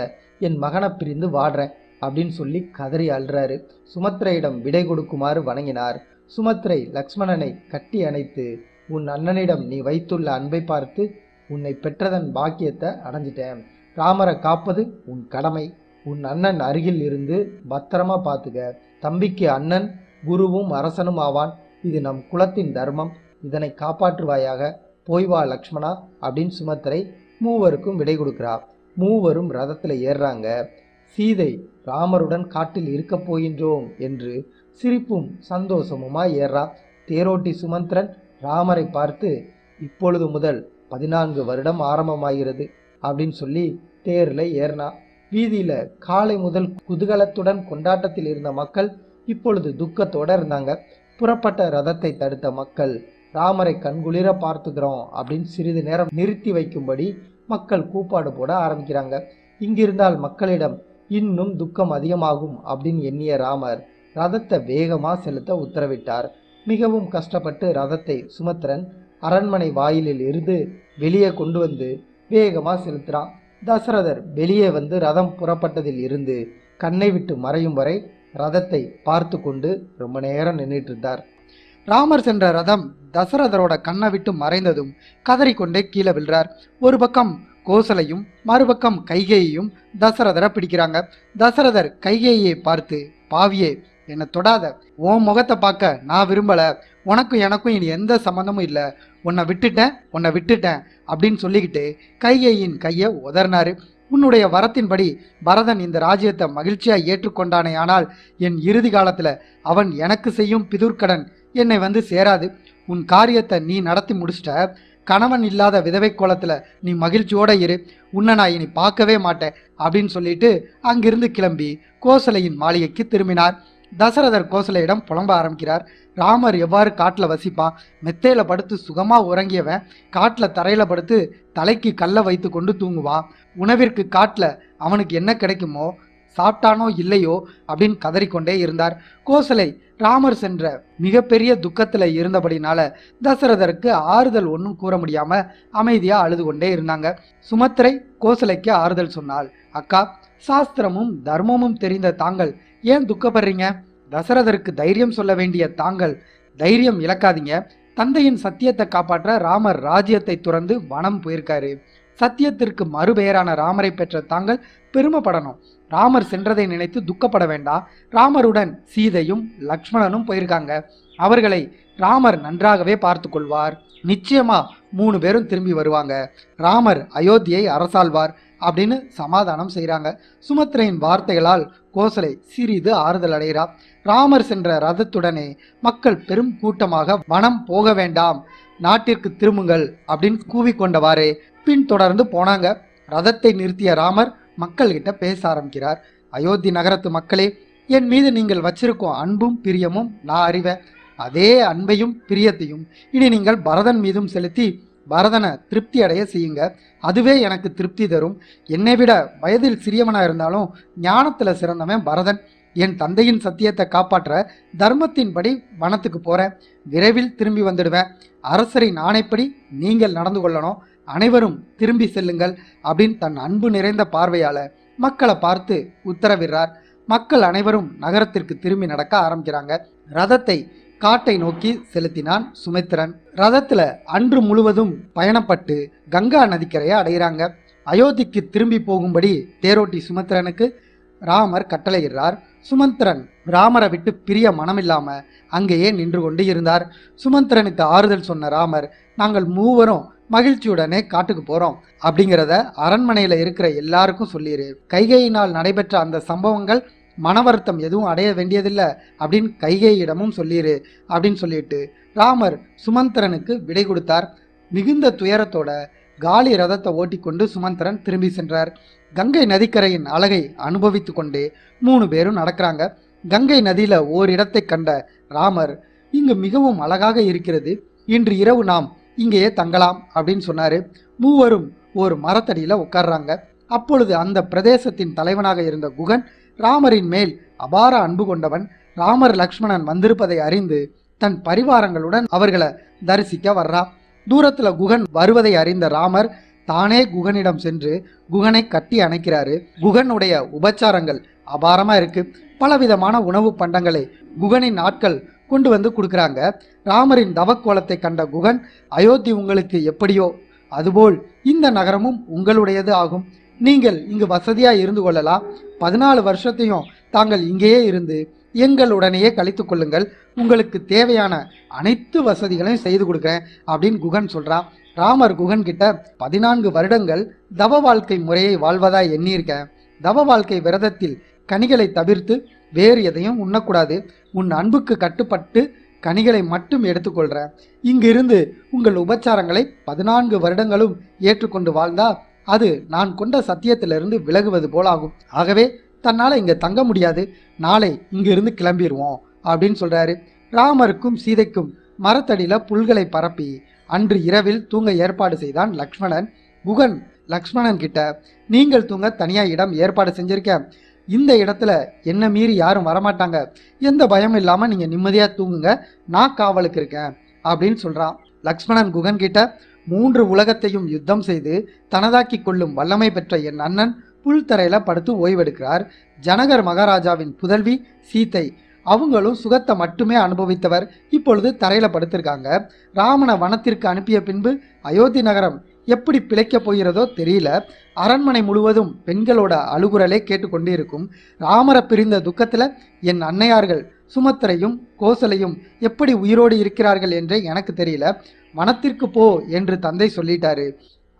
என் மகனை பிரிந்து வாடுறேன் அப்படின்னு சொல்லி கதறி அழுறாரு. சுமத்ரையிடம் விடை கொடுக்குமாறு வணங்கினார். சுமத்ரை லக்ஷ்மணனை கட்டி அணைத்து, உன் அண்ணனிடம் நீ வைத்துள்ள அன்பை பார்த்து உன்னை பெற்றதன் பாக்கியத்தை அடைஞ்சிட்டேன். ராமரை காப்பது உன் கடமை. உன் அண்ணன் அருகில் இருந்து பத்திரமா பார்த்துக்க. தம்பிக்கு அண்ணன் குருவும் அரசனும் ஆவான். இது நம் குலத்தின் தர்மம். இதனை காப்பாற்றுவாயாக. போய் வா லக்ஷ்மணா அப்படின்னு சுமத்ரை மூவருக்கும் விடை கொடுக்கிறார். மூவரும் ரதத்தில் ஏறுறாங்க. சீதை ராமருடன் காட்டில் இருக்கப் போகின்றோம் என்று சிரிப்பும் சந்தோஷமுமாய் ஏறா. தேரோட்டி சுமந்திரன் ராமரை பார்த்து, இப்பொழுது முதல் 14 வருடம் ஆரம்பமாகிறது அப்படின்னு சொல்லி தேரில் ஏறினா. வீதியில் காலை முதல் குதூகலத்துடன் கொண்டாட்டத்தில் இருந்த மக்கள் இப்பொழுது துக்கத்தோடு இருந்தாங்க. புறப்பட்ட ரதத்தை தடுத்த மக்கள், ராமரை கண்குளிர பார்த்துக்கிறோம் அப்படின்னு சிறிது நேரம் நிறுத்தி வைக்கும்படி மக்கள் கூப்பாடு போட ஆரம்பிக்கிறாங்க. இங்கிருந்தால் மக்களிடம் இன்னும் துக்கம் அதிகமாகும் அப்படின்னு எண்ணிய ராமர் ரதத்தை வேகமாக செலுத்த உத்தரவிட்டார். மிகவும் கஷ்டப்பட்டு ரதத்தை சுமத்திரன் அரண்மனை வாயிலில் இருந்து வெளியே கொண்டு வந்து வேகமாக செலுத்துறான். தசரதர் வெளியே வந்து ரதம் புறப்பட்டதில் இருந்து கண்ணை விட்டு மறையும் வரை ரதத்தை பார்த்து கொண்டு ரொம்ப நேரம் நின்றுட்டு இருந்தார். ராமர் சென்ற ரதம் தசரதரோட கண்ணை விட்டு மறைந்ததும் கதறிக்கொண்டே கீழே விழுறார். ஒரு பக்கம் கோசலையும் மறுபக்கம் கைகேயையும் தசரதரை பிடிக்கிறாங்க. தசரதர் கைகேயை பார்த்து, பாவியே, என்னை தொடாத, உன் முகத்தை பார்க்க நான் விரும்பல, உனக்கும் எனக்கும் இனி எந்த சம்மந்தமும் இல்லை, உன்னை விட்டுட்டேன் அப்படின்னு சொல்லிக்கிட்டு கைகேயின் கையை உதறினாரு. உன்னுடைய வரத்தின்படி பரதன் இந்த ராஜ்யத்தை மகிழ்ச்சியா ஏற்றுக்கொண்டானே, ஆனால் என் இறுதி காலத்துல அவன் எனக்கு செய்யும் பிதுர்க்கடன் என்னை வந்து சேராது. உன் காரியத்தை நீ நடத்தி முடிச்சிட்ட. கணவன் இல்லாத விதவை கோலத்துல நீ மகிழ்ச்சியோட இரு. உன்னை நான் இனி பார்க்கவே மாட்டேன் அப்படின்னு சொல்லிட்டு அங்கிருந்து கிளம்பி கோசலையின் மாளிகைக்கு திரும்பினார். தசரதர் கோசலையிடம் புலம்ப ஆரம்பிக்கிறார். ராமர் எவ்வாறு காட்டில் வசிப்பான்? மெத்தையில படுத்து சுகமா உறங்கியவன் காட்டில் தரையில படுத்து தலைக்கு கல்லை வைத்து கொண்டு தூங்குவான். உணவிற்கு காட்டில் அவனுக்கு என்ன கிடைக்குமோ, சாப்பிட்டானோ இல்லையோ அப்படின்னு கதறிக்கொண்டே இருந்தார். கோசலை ராமர் சென்ற மிகப்பெரிய துக்கத்தில் இருந்தபடினால தசரதருக்கு ஆறுதல் ஒன்றும் கூற முடியாம அமைதியா அழுது கொண்டே இருந்தாங்க. சுமத்திரை கோசலைக்கு ஆறுதல் சொன்னாள். அக்கா, சாஸ்திரமும் தர்மமும் தெரிந்த தாங்கள் ஏன் துக்கப்படுறீங்க? தசரதருக்கு தைரியம் சொல்ல வேண்டிய தாங்கள் தைரியம் இழக்காதீங்க. தந்தையின் சத்தியத்தை காப்பாற்ற ராமர் ராஜ்யத்தை துறந்து வனம் போயிருக்காரு. சத்தியத்திற்கு மறுபெயரான ராமரை பெற்ற தாங்கள் பெருமைப்படணும். ராமர் சென்றதை நினைத்து துக்கப்பட வேண்டாம். ராமருடன் சீதையும் லக்ஷ்மணனும் போயிருக்காங்க. அவர்களை ராமர் நன்றாகவே பார்த்து கொள்வார். நிச்சயமா 3 பேரும் திரும்பி வருவாங்க. ராமர் அயோத்தியை அரசாள்வார் அப்படின்னு சமாதானம் செய்கிறாங்க. சுமத்ரையின் வார்த்தைகளால் கோசலை சிறிது ஆறுதல் அடைகிறார். ராமர் சென்ற ரதத்துடனே மக்கள் பெரும் கூட்டமாக வனம் போக வேண்டாம், நாட்டிற்கு திரும்புங்கள் அப்படின்னு கூவிக்கொண்டவாறே பின்தொடர்ந்து போனாங்க. ரதத்தை நிறுத்திய ராமர் மக்கள்கிட்ட பேச ஆரம்பிக்கிறார். அயோத்தி நகரத்து மக்களே, என் மீது நீங்கள் வச்சிருக்கும் அன்பும் பிரியமும் நான் அறிவேன். அதே அன்பையும் பிரியத்தையும் இனி நீங்கள் பரதன் மீதும் செலுத்தி பரதனை திருப்தி அடைய செய்யுங்க. அதுவே எனக்கு திருப்தி தரும். என்னை விட வயதில் சிறியவனாக இருந்தாலும் ஞானத்தில் சிறந்தவன் பரதன். என் தந்தையின் சத்தியத்தை காப்பாற்ற தர்மத்தின்படி வனத்துக்கு போகிறேன். விரைவில் திரும்பி வந்துடுவேன். அரசரின் ஆணைப்படி நீங்கள் நடந்து கொள்ளணும். அனைவரும் திரும்பி செல்லுங்கள் அப்படின்னு தன் அன்பு நிறைந்த பார்வையால் மக்களை பார்த்து உத்தரவிடுறார். மக்கள் அனைவரும் நகரத்திற்கு திரும்பி நடக்க ஆரம்பிக்கிறாங்க. ரதத்தை காட்டை நோக்கி செலுத்தினான் சுமித்திரன். ரதத்துல அன்று முழுவதும் பயணப்பட்டு கங்கா நதிக்கரையை அடைகிறாங்க. அயோத்திக்கு திரும்பி போகும்படி தேரோட்டி சுமந்திரனுக்கு ராமர் கட்டளையிடுறார். சுமந்திரன் ராமரை விட்டு பிரிய மனமில்லாம அங்கேயே நின்று கொண்டு இருந்தார். சுமந்திரனுக்கு ஆறுதல் சொன்ன ராமர், நாங்கள் மூவரும் மகிழ்ச்சியுடனே காட்டுக்கு போறோம் அப்படிங்கிறத அரண்மனையில இருக்கிற எல்லாருக்கும் சொல்லிடு. கைகையினால் நடைபெற்ற அந்த சம்பவங்கள் மனவருத்தம் எதுவும் அடைய வேண்டியதில்லை அப்படின்னு கைகையிடமும் சொல்லிடு அப்படின்னு சொல்லிட்டு ராமர் சுமந்திரனுக்கு விடை கொடுத்தார். மிகுந்த துயரத்தோட காலி ரதத்தை ஓட்டிக்கொண்டு சுமந்திரன் திரும்பி சென்றார். கங்கை நதிக்கரையின் அழகை அனுபவித்து கொண்டே 3 பேரும் நடக்கிறாங்க. கங்கை நதியில ஓரிடத்தை கண்ட ராமர், இங்கு மிகவும் அழகாக இருக்கிறது, இன்று இரவு நாம் இங்கேயே தங்கலாம் அப்படின்னு சொன்னாரு. மூவரும் ஒரு மரத்தடியில உட்கார்றாங்க. அப்பொழுது அந்த பிரதேசத்தின் தலைவனாக இருந்த குகன் ராமரின் மேல் அபார அன்பு கொண்டவன். ராமர் லக்ஷ்மணன் வந்திருப்பதை அறிந்து தன் பரிவாரங்களுடன் அவர்களை தரிசிக்க வர்றான். தூரத்துல குகன் வருவதை அறிந்த ராமர் தானே குகனிடம் சென்று குகனை கட்டி அணைக்கிறாரு. குகனுடைய உபச்சாரங்கள் அபாரமா இருக்கு. பலவிதமான உணவு பண்டங்களை குகனின் ஆட்கள் கொண்டு வந்து கொடுக்குறாங்க. ராமரின் தவக்கோலத்தை கண்ட குகன், அயோத்தி உங்களுக்கு எப்படியோ அதுபோல் இந்த நகரமும் உங்களுடையது ஆகும். நீங்கள் இங்கு வசதியா இருந்து கொள்ளலாம். 14 வருஷத்தையும் தாங்கள் இங்கேயே இருந்து எங்களுடனேயே கழித்து கொள்ளுங்கள். உங்களுக்கு தேவையான அனைத்து வசதிகளையும் செய்து கொடுக்குறேன் அப்படின்னு குகன் சொல்றான். ராமர் குகன் கிட்ட 14 வருடங்கள் தவ வாழ்க்கை முறையை வாழ்வதா எண்ணியிருக்கேன். தவ வாழ்க்கை விரதத்தில் கனிகளை தவிர்த்து வேறு எதையும் உண்ணக்கூடாது. உன் அன்புக்கு கட்டுப்பட்டு கனிகளை மட்டும் எடுத்துக்கொள்றேன். இங்கிருந்து உங்கள் உபச்சாரங்களை 14 வருடங்களும் ஏற்றுக்கொண்டு வாழ்ந்தா அது நான் கொண்ட சத்தியத்திலிருந்து விலகுவது போலாகும். ஆகவே தன்னால் இங்கே தங்க முடியாது, நாளை இங்கிருந்து கிளம்பிடுவோம் அப்படின்னு சொல்றாரு. ராமருக்கும் சீதைக்கும் மரத்தடியில் புல்களை பரப்பி அன்று இரவில் தூங்க ஏற்பாடு செய்தான் லக்ஷ்மணன். குகன் லக்ஷ்மணன் கிட்ட, நீங்கள் தூங்க தனியாக இடம் ஏற்பாடு செஞ்சிருக்கேன், இந்த இடத்துல என்ன மீறி யாரும் வரமாட்டாங்க, எந்த பயமும் இல்லாமல் நீங்கள் நிம்மதியாக தூங்குங்க, நான் காவலுக்கு இருக்கேன் அப்படின்னு சொல்கிறான். லக்ஷ்மணன் குகன் கிட்ட, 3 உலகத்தையும் யுத்தம் செய்து தனதாக்கி கொள்ளும் வல்லமை பெற்ற என் அண்ணன் புல்தரையில் படுத்து ஓய்வெடுக்கிறார். ஜனகர் மகாராஜாவின் புதல்வி சீதை, அவங்களும் சுகத்தை மட்டுமே அனுபவித்தவர், இப்பொழுது தரையில் படுத்திருக்காங்க. ராமனை வனத்திற்கு அனுப்பிய பின்பு அயோத்தி நகரம் எப்படி பிழைக்கப் போகிறதோ தெரியல. அரண்மனை முழுவதும் பெண்களோட அழுகுரலே கேட்டுக்கொண்டே இருக்கும். ராமரை பிரிந்த துக்கத்தில் என் அன்னையார்கள் சுமத்திரையும் கோசலையும் எப்படி உயிரோடு இருக்கிறார்கள் என்றே எனக்கு தெரியல. வனத்திற்கு போ என்று தந்தை சொல்லிட்டாரு.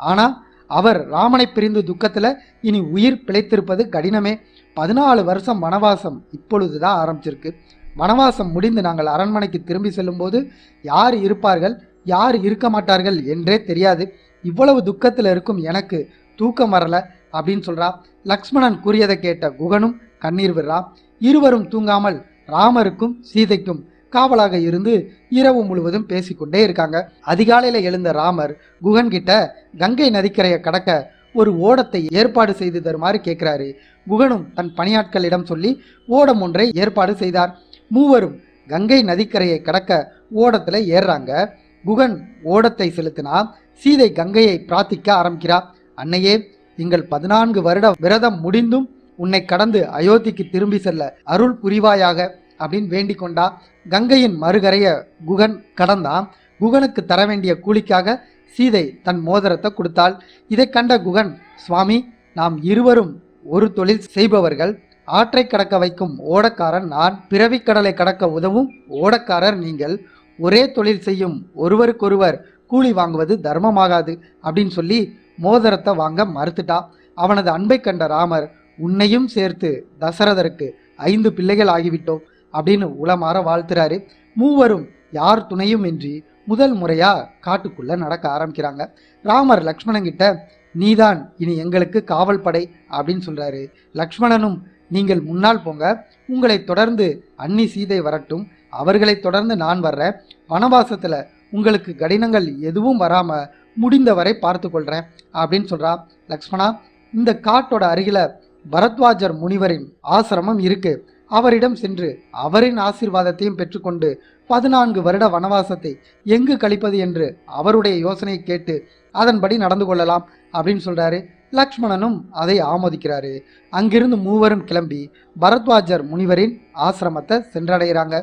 ஆனால் அவர் ராமனை பிரிந்து துக்கத்தில் இனி உயிர் பிழைத்திருப்பது கடினமே. 14 வருஷம் வனவாசம் இப்பொழுதுதான் ஆரம்பிச்சிருக்கு. வனவாசம் முடிந்து நாங்கள் அரண்மனைக்கு திரும்பி செல்லும்போது யார் இருப்பார்கள் யார் இருக்க மாட்டார்கள் என்றே தெரியாது. இவ்வளவு துக்கத்தில் இருக்கும் எனக்கு தூக்கம் வரல அப்படின்னு சொல்றா. லக்ஷ்மணன் கூறியதை கேட்ட குகனும் கண்ணீர் விடுறா. இருவரும் தூங்காமல் ராமருக்கும் சீதைக்கும் காவலாக இருந்து இரவு முழுவதும் பேசிக்கொண்டே இருக்காங்க. அதிகாலையில எழுந்த ராமர் குகன் கிட்ட கங்கை நதிக்கரையை கடக்க ஒரு ஓடத்தை ஏற்பாடு செய்து தருமாறு கேட்கிறாரு. குகனும் தன் பணியாட்களிடம் சொல்லி ஓடம் ஒன்றை ஏற்பாடு செய்தார். மூவரும் கங்கை நதிக்கரையை கடக்க ஓடத்துல ஏறுறாங்க. குகன் ஓடத்தை செலுத்தினா சீதை கங்கையை பிரார்த்திக்க ஆரம்பிக்கிறார். அன்னையே, எங்கள் 14 வருட விரதம் முடிந்தும் உன்னை கடந்து அயோத்திக்கு திரும்பி செல்ல அருள் புரிவாயாக அப்படின்னு வேண்டிக் கொண்டா. கங்கையின் மறுகரைய குகன் கடந்தான். குகனுக்கு தர வேண்டிய கூலிக்காக சீதை தன் மோதிரத்தை கொடுத்தாள். இதை கண்ட குகன், சுவாமி, நாம் இருவரும் ஒரு தொழில் செய்பவர்கள். ஆற்றை கடக்க வைக்கும் ஓடக்காரன் நான், பிறவிக்கடலை கடக்க உதவும் ஓடக்காரர் நீங்கள். ஒரே தொழில் செய்யும் ஒருவருக்கொருவர் கூலி வாங்குவது தர்மமாகாது அப்படின்னு சொல்லி மோதிரத்தை வாங்க மறுத்துட்டா. அவனது அன்பை கண்ட ராமர், உன்னையும் சேர்த்து தசரதருக்கு 5 பிள்ளைகள் ஆகிவிட்டோம் அப்படின்னு உளமாற வாழ்த்துறாரு. மூவரும் யார் துணையும் இன்றி முதல் முறையா காட்டுக்குள்ள நடக்க ஆரம்பிக்கிறாங்க. ராமர் லக்ஷ்மணன் கிட்ட, நீதான் இனி எங்களுக்கு காவல் படை அப்படின்னு சொல்றாரு. லக்ஷ்மணனும், நீங்கள் முன்னால் போங்க, உங்களை தொடர்ந்து அன்னி சீதை வரட்டும், அவர்களை தொடர்ந்து நான் வர்றேன். வனவாசத்துல உங்களுக்கு கடினங்கள் எதுவும் வராம முடிந்தவரை பார்த்து கொள்றேன் அப்படின்னு சொல்றா. லக்ஷ்மணா, இந்த காட்டோட அருகில பரத்வாஜர் முனிவரின் ஆசிரமம் இருக்கு. அவரிடம் சென்று அவரின் ஆசீர்வாதத்தையும் பெற்றுக்கொண்டு 14 வருட வனவாசத்தை எங்கு கழிப்பது என்று அவருடைய யோசனையை கேட்டு அதன்படி நடந்து கொள்ளலாம் அப்படின்னு சொல்றாரு. லக்ஷ்மணனும் அதை ஆமோதிக்கிறாரு. அங்கிருந்து மூவரும் கிளம்பி பரத்வாஜர் முனிவரின் ஆசிரமத்தை சென்றடைகிறாங்க.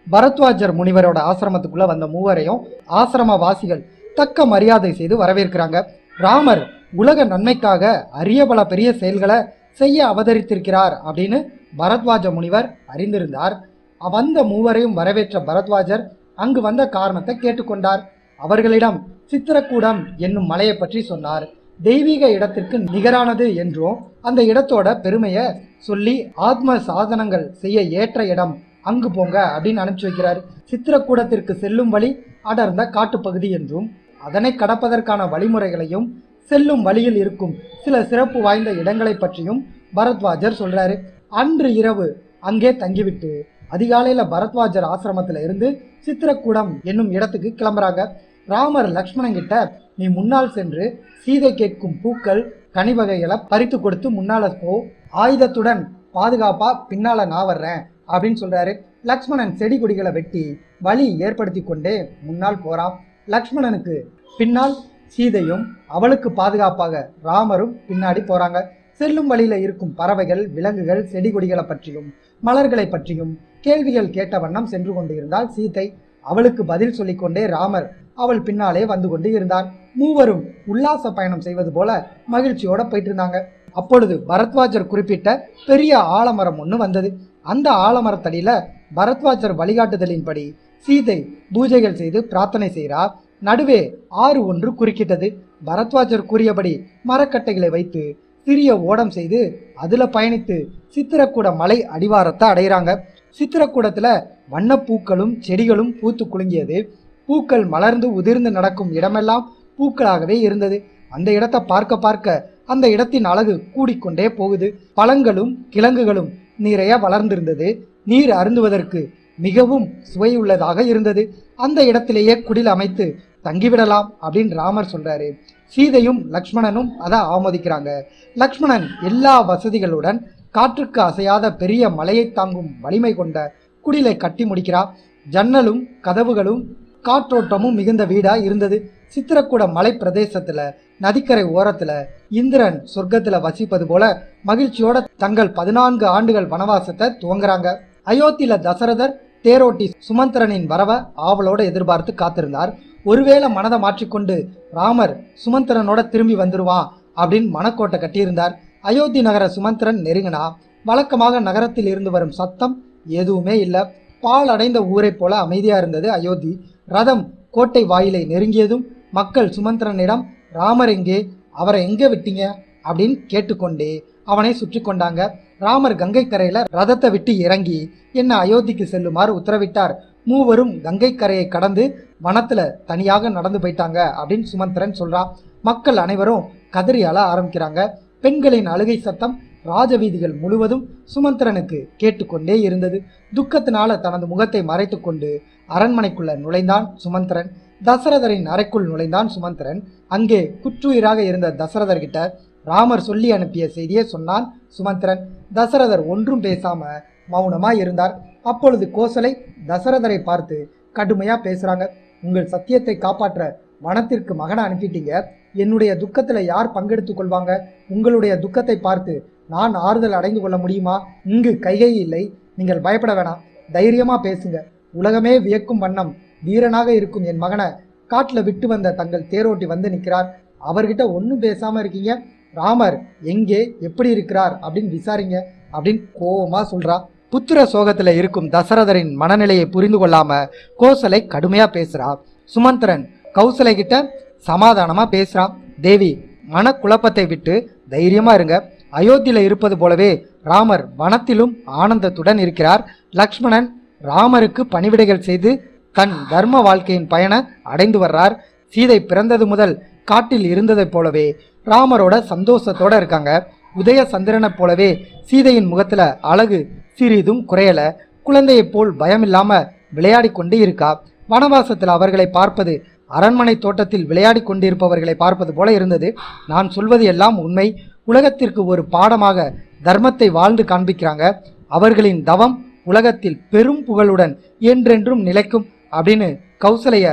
பரத்வாஜர் முனிவரோட ஆசிரமத்துக்குள்ள வந்த மூவரையும் ஆசிரமவாசிகள் தக்க மரியாதை செய்து வரவேற்கிறாங்க. ராமர் உலக நன்மைக்காக அரிய பல பெரிய செயல்களை செய்ய அவதரித்திருக்கிறார் அப்படின்னு பரத்வாஜ முனிவர் அறிந்திருந்தார். வந்த மூவரையும் வரவேற்ற பரத்வாஜர் அங்கு வந்த காரணத்தை கேட்டுக்கொண்டார். அவர்களிடம் சித்திரக்கூடம் என்னும் மலையை பற்றி சொன்னார். தெய்வீக இடத்திற்கு நிகரானது என்றும் அந்த இடத்தோட பெருமையை சொல்லி ஆத்ம சாதனங்கள் செய்ய ஏற்ற இடம், அங்கு போங்க அப்படின்னு அனுப்பிச்சு வைக்கிறார். சித்திரக்கூடத்திற்கு செல்லும் வழி அடர்ந்த காட்டுப்பகுதி என்றும் அதனை கடப்பதற்கான வழிமுறைகளையும் செல்லும் வழியில் இருக்கும் சில சிறப்பு வாய்ந்த இடங்களை பற்றியும் பரத்வாஜர் சொல்றாரு. அன்று இரவு அங்கே தங்கிவிட்டு அதிகாலையில பரத்வாஜர் ஆசிரமத்துல இருந்து சித்திரக்கூடம் என்னும் இடத்துக்கு கிளம்புறாங்க. ராமர் லக்ஷ்மணன் கிட்ட, நீ முன்னால் சென்று சீதை கேட்கும் பூக்கள் கனி வகைகளை பறித்து கொடுத்து முன்னால போ, ஆயுதத்துடன் பாதுகாப்பா பின்னால நான் வர்றேன் அப்படின்னு சொல்றாரு. லக்ஷ்மணன் செடி கொடிகளை வெட்டி வழி ஏற்படுத்தி கொண்டே முன்னால் போறான். லக்ஷ்மணனுக்கு பின்னால் சீதையும் அவளுக்கு பாதுகாப்பாக ராமரும் பின்னாடி போறாங்க. செல்லும் வழியில இருக்கும் பறவைகள், விலங்குகள், செடி கொடிகளை பற்றியும் மலர்களை பற்றியும் கேள்விகள் கேட்ட வண்ணம் சென்று கொண்டு இருந்தால் சீதை. அவளுக்கு பதில் சொல்லிக்கொண்டே ராமர் அவள் பின்னாலே வந்து கொண்டு இருந்தார். மூவரும் உல்லாச பயணம் செய்வது போல மகிழ்ச்சியோட போயிட்டு இருந்தாங்க. அப்பொழுது பரத்வாஜர் குறிப்பிட்ட பெரிய ஆலமரம் ஒன்று வந்தது. அந்த ஆலமரத்தடியில பரத்வாஜர் வழிகாட்டுதலின்படி சீதை பூஜைகள் செய்து பிரார்த்தனை செய்கிறார். நடுவே ஆறு ஒன்று குறுக்கிட்டது. பரத்வாஜர் கூறியபடி மரக்கட்டைகளை வைத்து சிறிய ஓடம் செய்து அதுல பயணித்து சித்திரக்கூட மலை அடிவாரத்தை அடைகிறாங்க. சித்திரக்கூடத்துல வண்ணப்பூக்களும் செடிகளும் பூத்து குலுங்கியது. பூக்கள் மலர்ந்து உதிர்ந்து நடக்கும் இடமெல்லாம் பூக்களாகவே இருந்தது. அந்த இடத்தை பார்க்க பார்க்க அந்த இடத்தின் அழகு கூடிக்கொண்டே போகுது. பழங்களும் கிழங்குகளும் நிறைய வளர்ந்திருந்தது. நீர் அருந்துவதற்கு மிகவும் சுவையுள்ளதாக இருந்தது. அந்த இடத்திலேயே குடில் அமைத்து தங்கிவிடலாம் அப்படின்னு ராமர் சொல்றாரு. சீதையும் லக்ஷ்மணனும் அதை ஆமோதிக்கிறாங்க. லக்ஷ்மணன் எல்லா வசதிகளுடன் காற்றுக்கு அசையாத பெரிய மலையை தாங்கும் வலிமை கொண்ட குடிலை கட்டி முடிக்கிறார். ஜன்னலும் கதவுகளும் காற்றோட்டமும் மிகுந்த வீடா இருந்தது. சித்திரக்கூட மலை பிரதேசத்துல நதிக்கரை ஓரத்துல இந்திரன் சொர்க்கத்துல வசிப்பது போல மகிழ்ச்சியோட தங்கள் 14 ஆண்டுகள் வனவாசத்தை துவங்குறாங்க. அயோத்தியில தசரதர் தேரோட்டி சுமந்திரனின் வரவ ஆவலோட எதிர்பார்த்து காத்திருந்தார். ஒருவேளை மனதை மாற்றிக்கொண்டு ராமர் சுமந்திரனோட திரும்பி வந்துருவான் அப்படின்னு மனக்கோட்டை கட்டியிருந்தார். அயோத்தி நகர சுமந்திரன் நெருங்கினா வழக்கமாக நகரத்தில் இருந்து வரும் சத்தம் எதுவுமே இல்லை. பால் அடைந்த ஊரை போல அமைதியா இருந்தது அயோத்தி. ரதம் கோட்டை வாயிலை நெருங்கியதும் மக்கள் சுமந்திரனிடம், ராமர் எங்கே, அவரை எங்கே விட்டீங்க அப்படின்னு கேட்டுக்கொண்டே அவனை சுற்றி கொண்டாங்க. ராமர் கங்கை கரையில ரதத்தை விட்டு இறங்கி என்ன அயோத்திக்கு செல்லுமாறு உத்தரவிட்டார். மூவரும் கங்கை கரையை கடந்து வனத்துல தனியாக நடந்து போயிட்டாங்க அப்படின்னு சுமந்திரன் சொல்றான். மக்கள் அனைவரும் கதறி அழ ஆரம்பிக்கிறாங்க. பெண்களின் அழுகை சத்தம் ராஜவீதிகள் முழுவதும் சுமந்திரனுக்கு கேட்டுக்கொண்டே இருந்தது. துக்கத்தினால தனது முகத்தை மறைத்து கொண்டு அரண்மனைக்குள்ள நுழைந்தான் சுமந்திரன். தசரதரின் அறைக்குள் நுழைந்தான் சுமந்திரன். அங்கே குற்றுயிராக இருந்த தசரதர்கிட்ட ராமர் சொல்லி அனுப்பிய செய்தியை சொன்னான் சுமந்திரன். தசரதர் ஒன்றும் பேசாம மௌனமா இருந்தார். அப்பொழுது கோசலை தசரதரை பார்த்து கடுமையா பேசுறாங்க. உங்கள் சத்தியத்தை காப்பாற்ற வனத்திற்கு மகனை அனுப்பிட்டீங்க. என்னுடைய துக்கத்துல யார் பங்கெடுத்துக் கொள்வாங்க? உங்களுடைய துக்கத்தை பார்த்து நான் ஆறுதல் அடைந்து கொள்ள முடியுமா? இங்கு கைகை இல்லை. நீங்கள் பயப்பட வேணாம், தைரியமா பேசுங்க. உலகமே வியக்கும் வண்ணம் வீரனாக இருக்கும் என் மகனை காட்டுல விட்டு வந்த தங்கள் தேரோட்டி வந்து நிற்கிறார். அவர்கிட்ட ஒன்றும் பேசாம இருக்கீங்க. ராமர் எங்கே, எப்படி இருக்கிறார் அப்படின்னு விசாரிங்க அப்படின்னு கோபமா சொல்றா. புத்திர சோகத்துல இருக்கும் தசரதரின் மனநிலையை புரிந்து கொள்ளாம கோசலை கடுமையா பேசுறா. சுமந்திரன் கௌசலை கிட்ட சமாதானமா பேசுறான். தேவி, மனக்குழப்பத்தை விட்டு தைரியமா இருங்க. அயோத்தியில இருப்பது போலவே ராமர் வனத்திலும் ஆனந்தத்துடன் இருக்கிறார். லக்ஷ்மணன் ராமருக்கு பணிவிடைகள் செய்து தன் தர்ம வாழ்க்கையின் பயனை அடைந்து வர்றார். சீதை பிறந்தது முதல் காட்டில் இருந்ததைப் போலவே ராமரோட சந்தோஷத்தோட இருக்காங்க. உதய சந்திரனை போலவே சீதையின் முகத்துல அழகு சிறிதும் குறையல. குழந்தையை போல் பயமில்லாம விளையாடி கொண்டு இருக்கா. வனவாசத்தில் அவர்களை பார்ப்பது அரண்மனை தோட்டத்தில் விளையாடி கொண்டிருப்பவர்களை பார்ப்பது போல இருந்தது. நான் சொல்வது எல்லாம் உண்மை. உலகத்திற்கு ஒரு பாடமாக தர்மத்தை வாழ்ந்து காண்பிக்கிறாங்க. அவர்களின் தவம் உலகத்தில் பெரும் புகழுடன் என்றென்றும் நிலைக்கும் அப்படின்னு கௌசலைய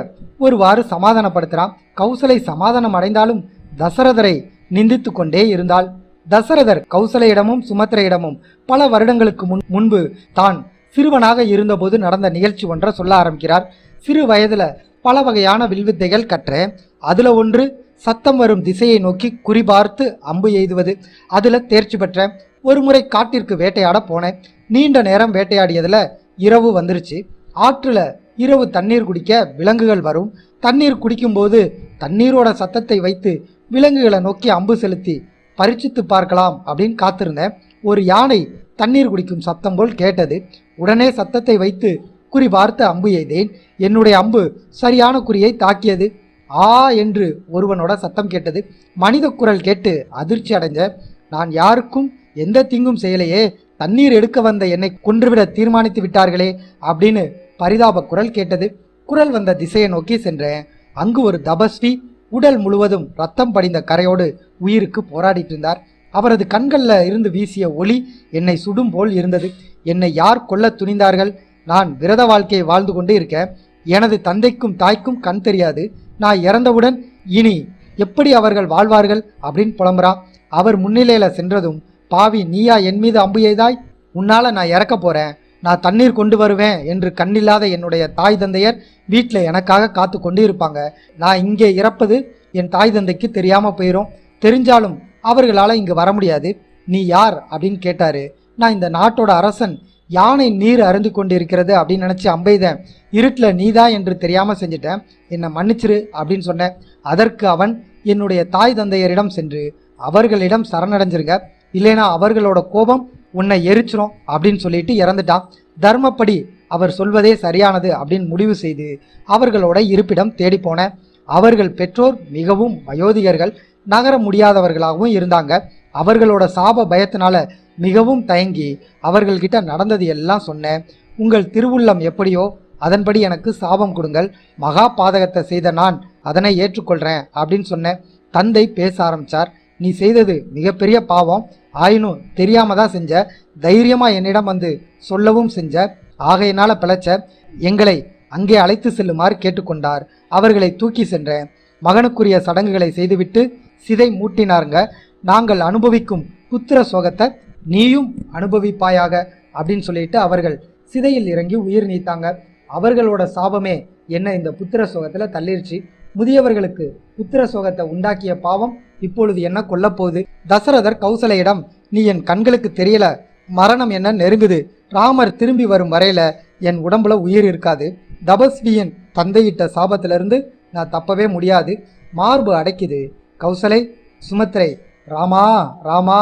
ஒருவாறு சமாதானப்படுத்துறான். கௌசலை சமாதானம் அடைந்தாலும் தசரதரை நிந்தித்து கொண்டே இருந்தாள். தசரதர் கௌசலையிடமும் சுமத்திரையிடமும் பல வருடங்களுக்கு முன்பு தான் சிறுவனாக இருந்தபோது நடந்த நிகழ்ச்சி ஒன்றை சொல்ல ஆரம்பிக்கிறார். சிறு வயதுல பல வகையான வில்வித்தைகள் கற்றேன். அதுல ஒன்று சத்தம் வரும் திசையை நோக்கி குறிபார்த்து அம்பு எய்துவது. அதில் தேர்ச்சி பெற்றேன். ஒரு முறை காட்டிற்கு வேட்டையாட போனேன். நீண்ட நேரம் வேட்டையாடியதில் இரவு வந்துருச்சு. ஆற்றில் இரவு தண்ணீர் குடிக்க விலங்குகள் வரும். தண்ணீர் குடிக்கும்போது தண்ணீரோட சத்தத்தை வைத்து விலங்குகளை நோக்கி அம்பு செலுத்தி பரீட்சித்து பார்க்கலாம் அப்படின்னு காத்திருந்தேன். ஒரு யானை தண்ணீர் குடிக்கும் சத்தம் போல் கேட்டது. உடனே சத்தத்தை வைத்து குறி பார்த்து அம்பு எய்தேன். என்னுடைய அம்பு சரியான குறியை தாக்கியது. ஆ என்று ஒருவனோட சத்தம் கேட்டது. மனித குரல் கேட்டு அதிர்ச்சி அடைஞ்ச. நான் யாருக்கும் எந்த தீங்கும் செய்யலையே, தண்ணீர் எடுக்க வந்த என்னை கொன்றுவிட தீர்மானித்து விட்டார்களே அப்படின்னு பரிதாப குரல் கேட்டது. குரல் வந்த திசையை நோக்கி சென்றேன். அங்கு ஒரு தபஸ்வி உடல் முழுவதும் ரத்தம் படிந்த கரையோடு உயிருக்கு போராடிட்டு இருந்தார். அவரது கண்களில் இருந்து வீசிய ஒளி என்னை சுடும் போல் இருந்தது. என்னை யார் கொல்ல துணிந்தார்கள்? நான் விரத வாழ்க்கையை வாழ்ந்து கொண்டு இருக்கேன். எனது தந்தைக்கும் தாய்க்கும் கண் தெரியாது. நான் இறந்தவுடன் இனி எப்படி அவர்கள் வாழ்வார்கள் அப்படின்னு புலம்புறான். அவர் முன்னிலையில சென்றதும், பாவி நீயா என் மீது அம்பு எய்தாய்? உன்னால நான் இறக்க போறேன், நான் தண்ணீர் கொண்டு வருவேன் என்று கண்ணில்லாத என்னுடைய தாய் தந்தையர் வீட்டில் எனக்காக காத்து கொண்டு இருப்பாங்க. நான் இங்கே இறப்பது என் தாய் தந்தைக்கு தெரியாம போயிடும். தெரிஞ்சாலும் அவர்களால் இங்கு வர முடியாது. நீ யார் அப்படின்னு கேட்டாரு. நான் இந்த நாட்டோட அரசன். யானை நீர் அருந்து கொண்டு இருக்கிறது அப்படின்னு நினச்சி அம்பெய்தேன். இருட்டில் நீதா என்று தெரியாமல் செஞ்சிட்டேன், என்னை மன்னிச்சிரு அப்படின்னு சொன்னேன். அதற்கு அவன், என்னுடைய தாய் தந்தையரிடம் சென்று அவர்களிடம் சரணடைஞ்சிருங்க, இல்லைனா அவர்களோட கோபம் உன்னை எரிச்சிரும் அப்படின்னு சொல்லிட்டு இறந்துட்டான். தர்மப்படி அவர் சொல்வதே சரியானது அப்படின்னு முடிவு செய்து அவர்களோட இருப்பிடம் தேடி போனேன். அவர்கள் பெற்றோர் மிகவும் வயோதிகர்கள், நகர முடியாதவர்களாகவும் இருந்தாங்க. அவர்களோட சாப பயத்தினால மிகவும் தயங்கி அவர்கள்கிட்ட நடந்தது எல்லாம் சொன்னேன். உங்கள் திருவுள்ளம் எப்படியோ அதன்படி எனக்கு சாபம் கொடுங்கள். மகா பாதகத்தை செய்த நான் அதனை ஏற்றுக்கொள்கிறேன் அப்படின்னு சொன்னேன். தந்தை பேச ஆரம்பித்தார். நீ செய்தது மிகப்பெரிய பாவம், ஆயினும் தெரியாம தான் செஞ்ச, தைரியமாக என்னிடம் வந்து சொல்லவும் செஞ்ச, ஆகையினால பிழைச்ச. எங்களை அங்கே அழைத்து செல்லுமாறு கேட்டுக்கொண்டார். அவர்களை தூக்கி சென்றேன். மகனுக்குரிய சடங்குகளை செய்துவிட்டு சிதை மூட்டினாருங்க. நாங்கள் அனுபவிக்கும் புத்திர சோகத்தை நீயும் அனுபவிப்பாயாக அப்படின்னு சொல்லிட்டு அவர்கள் சிதையில் இறங்கி உயிர் நீத்தாங்க. அவர்களோட சாபமே என்ன இந்த புத்திர சோகத்தில் தள்ளிருச்சு. முதியவர்களுக்கு புத்திர சோகத்தை உண்டாக்கிய பாவம் இப்பொழுது என்ன கொல்லப்போகுது? தசரதர் கௌசலையிடம், நீ என் கண்களுக்கு தெரியல, மரணம் என்ன நெருங்குது. ராமர் திரும்பி வரும் வரையில என் உடம்புல உயிர் இருக்காது. தபஸ்வியின் தந்தையிட்ட சாபத்திலிருந்து நான் தப்பவே முடியாது. மார்பு அடைக்குது. கௌசலை, சுமத்ரை, ராமா ராமா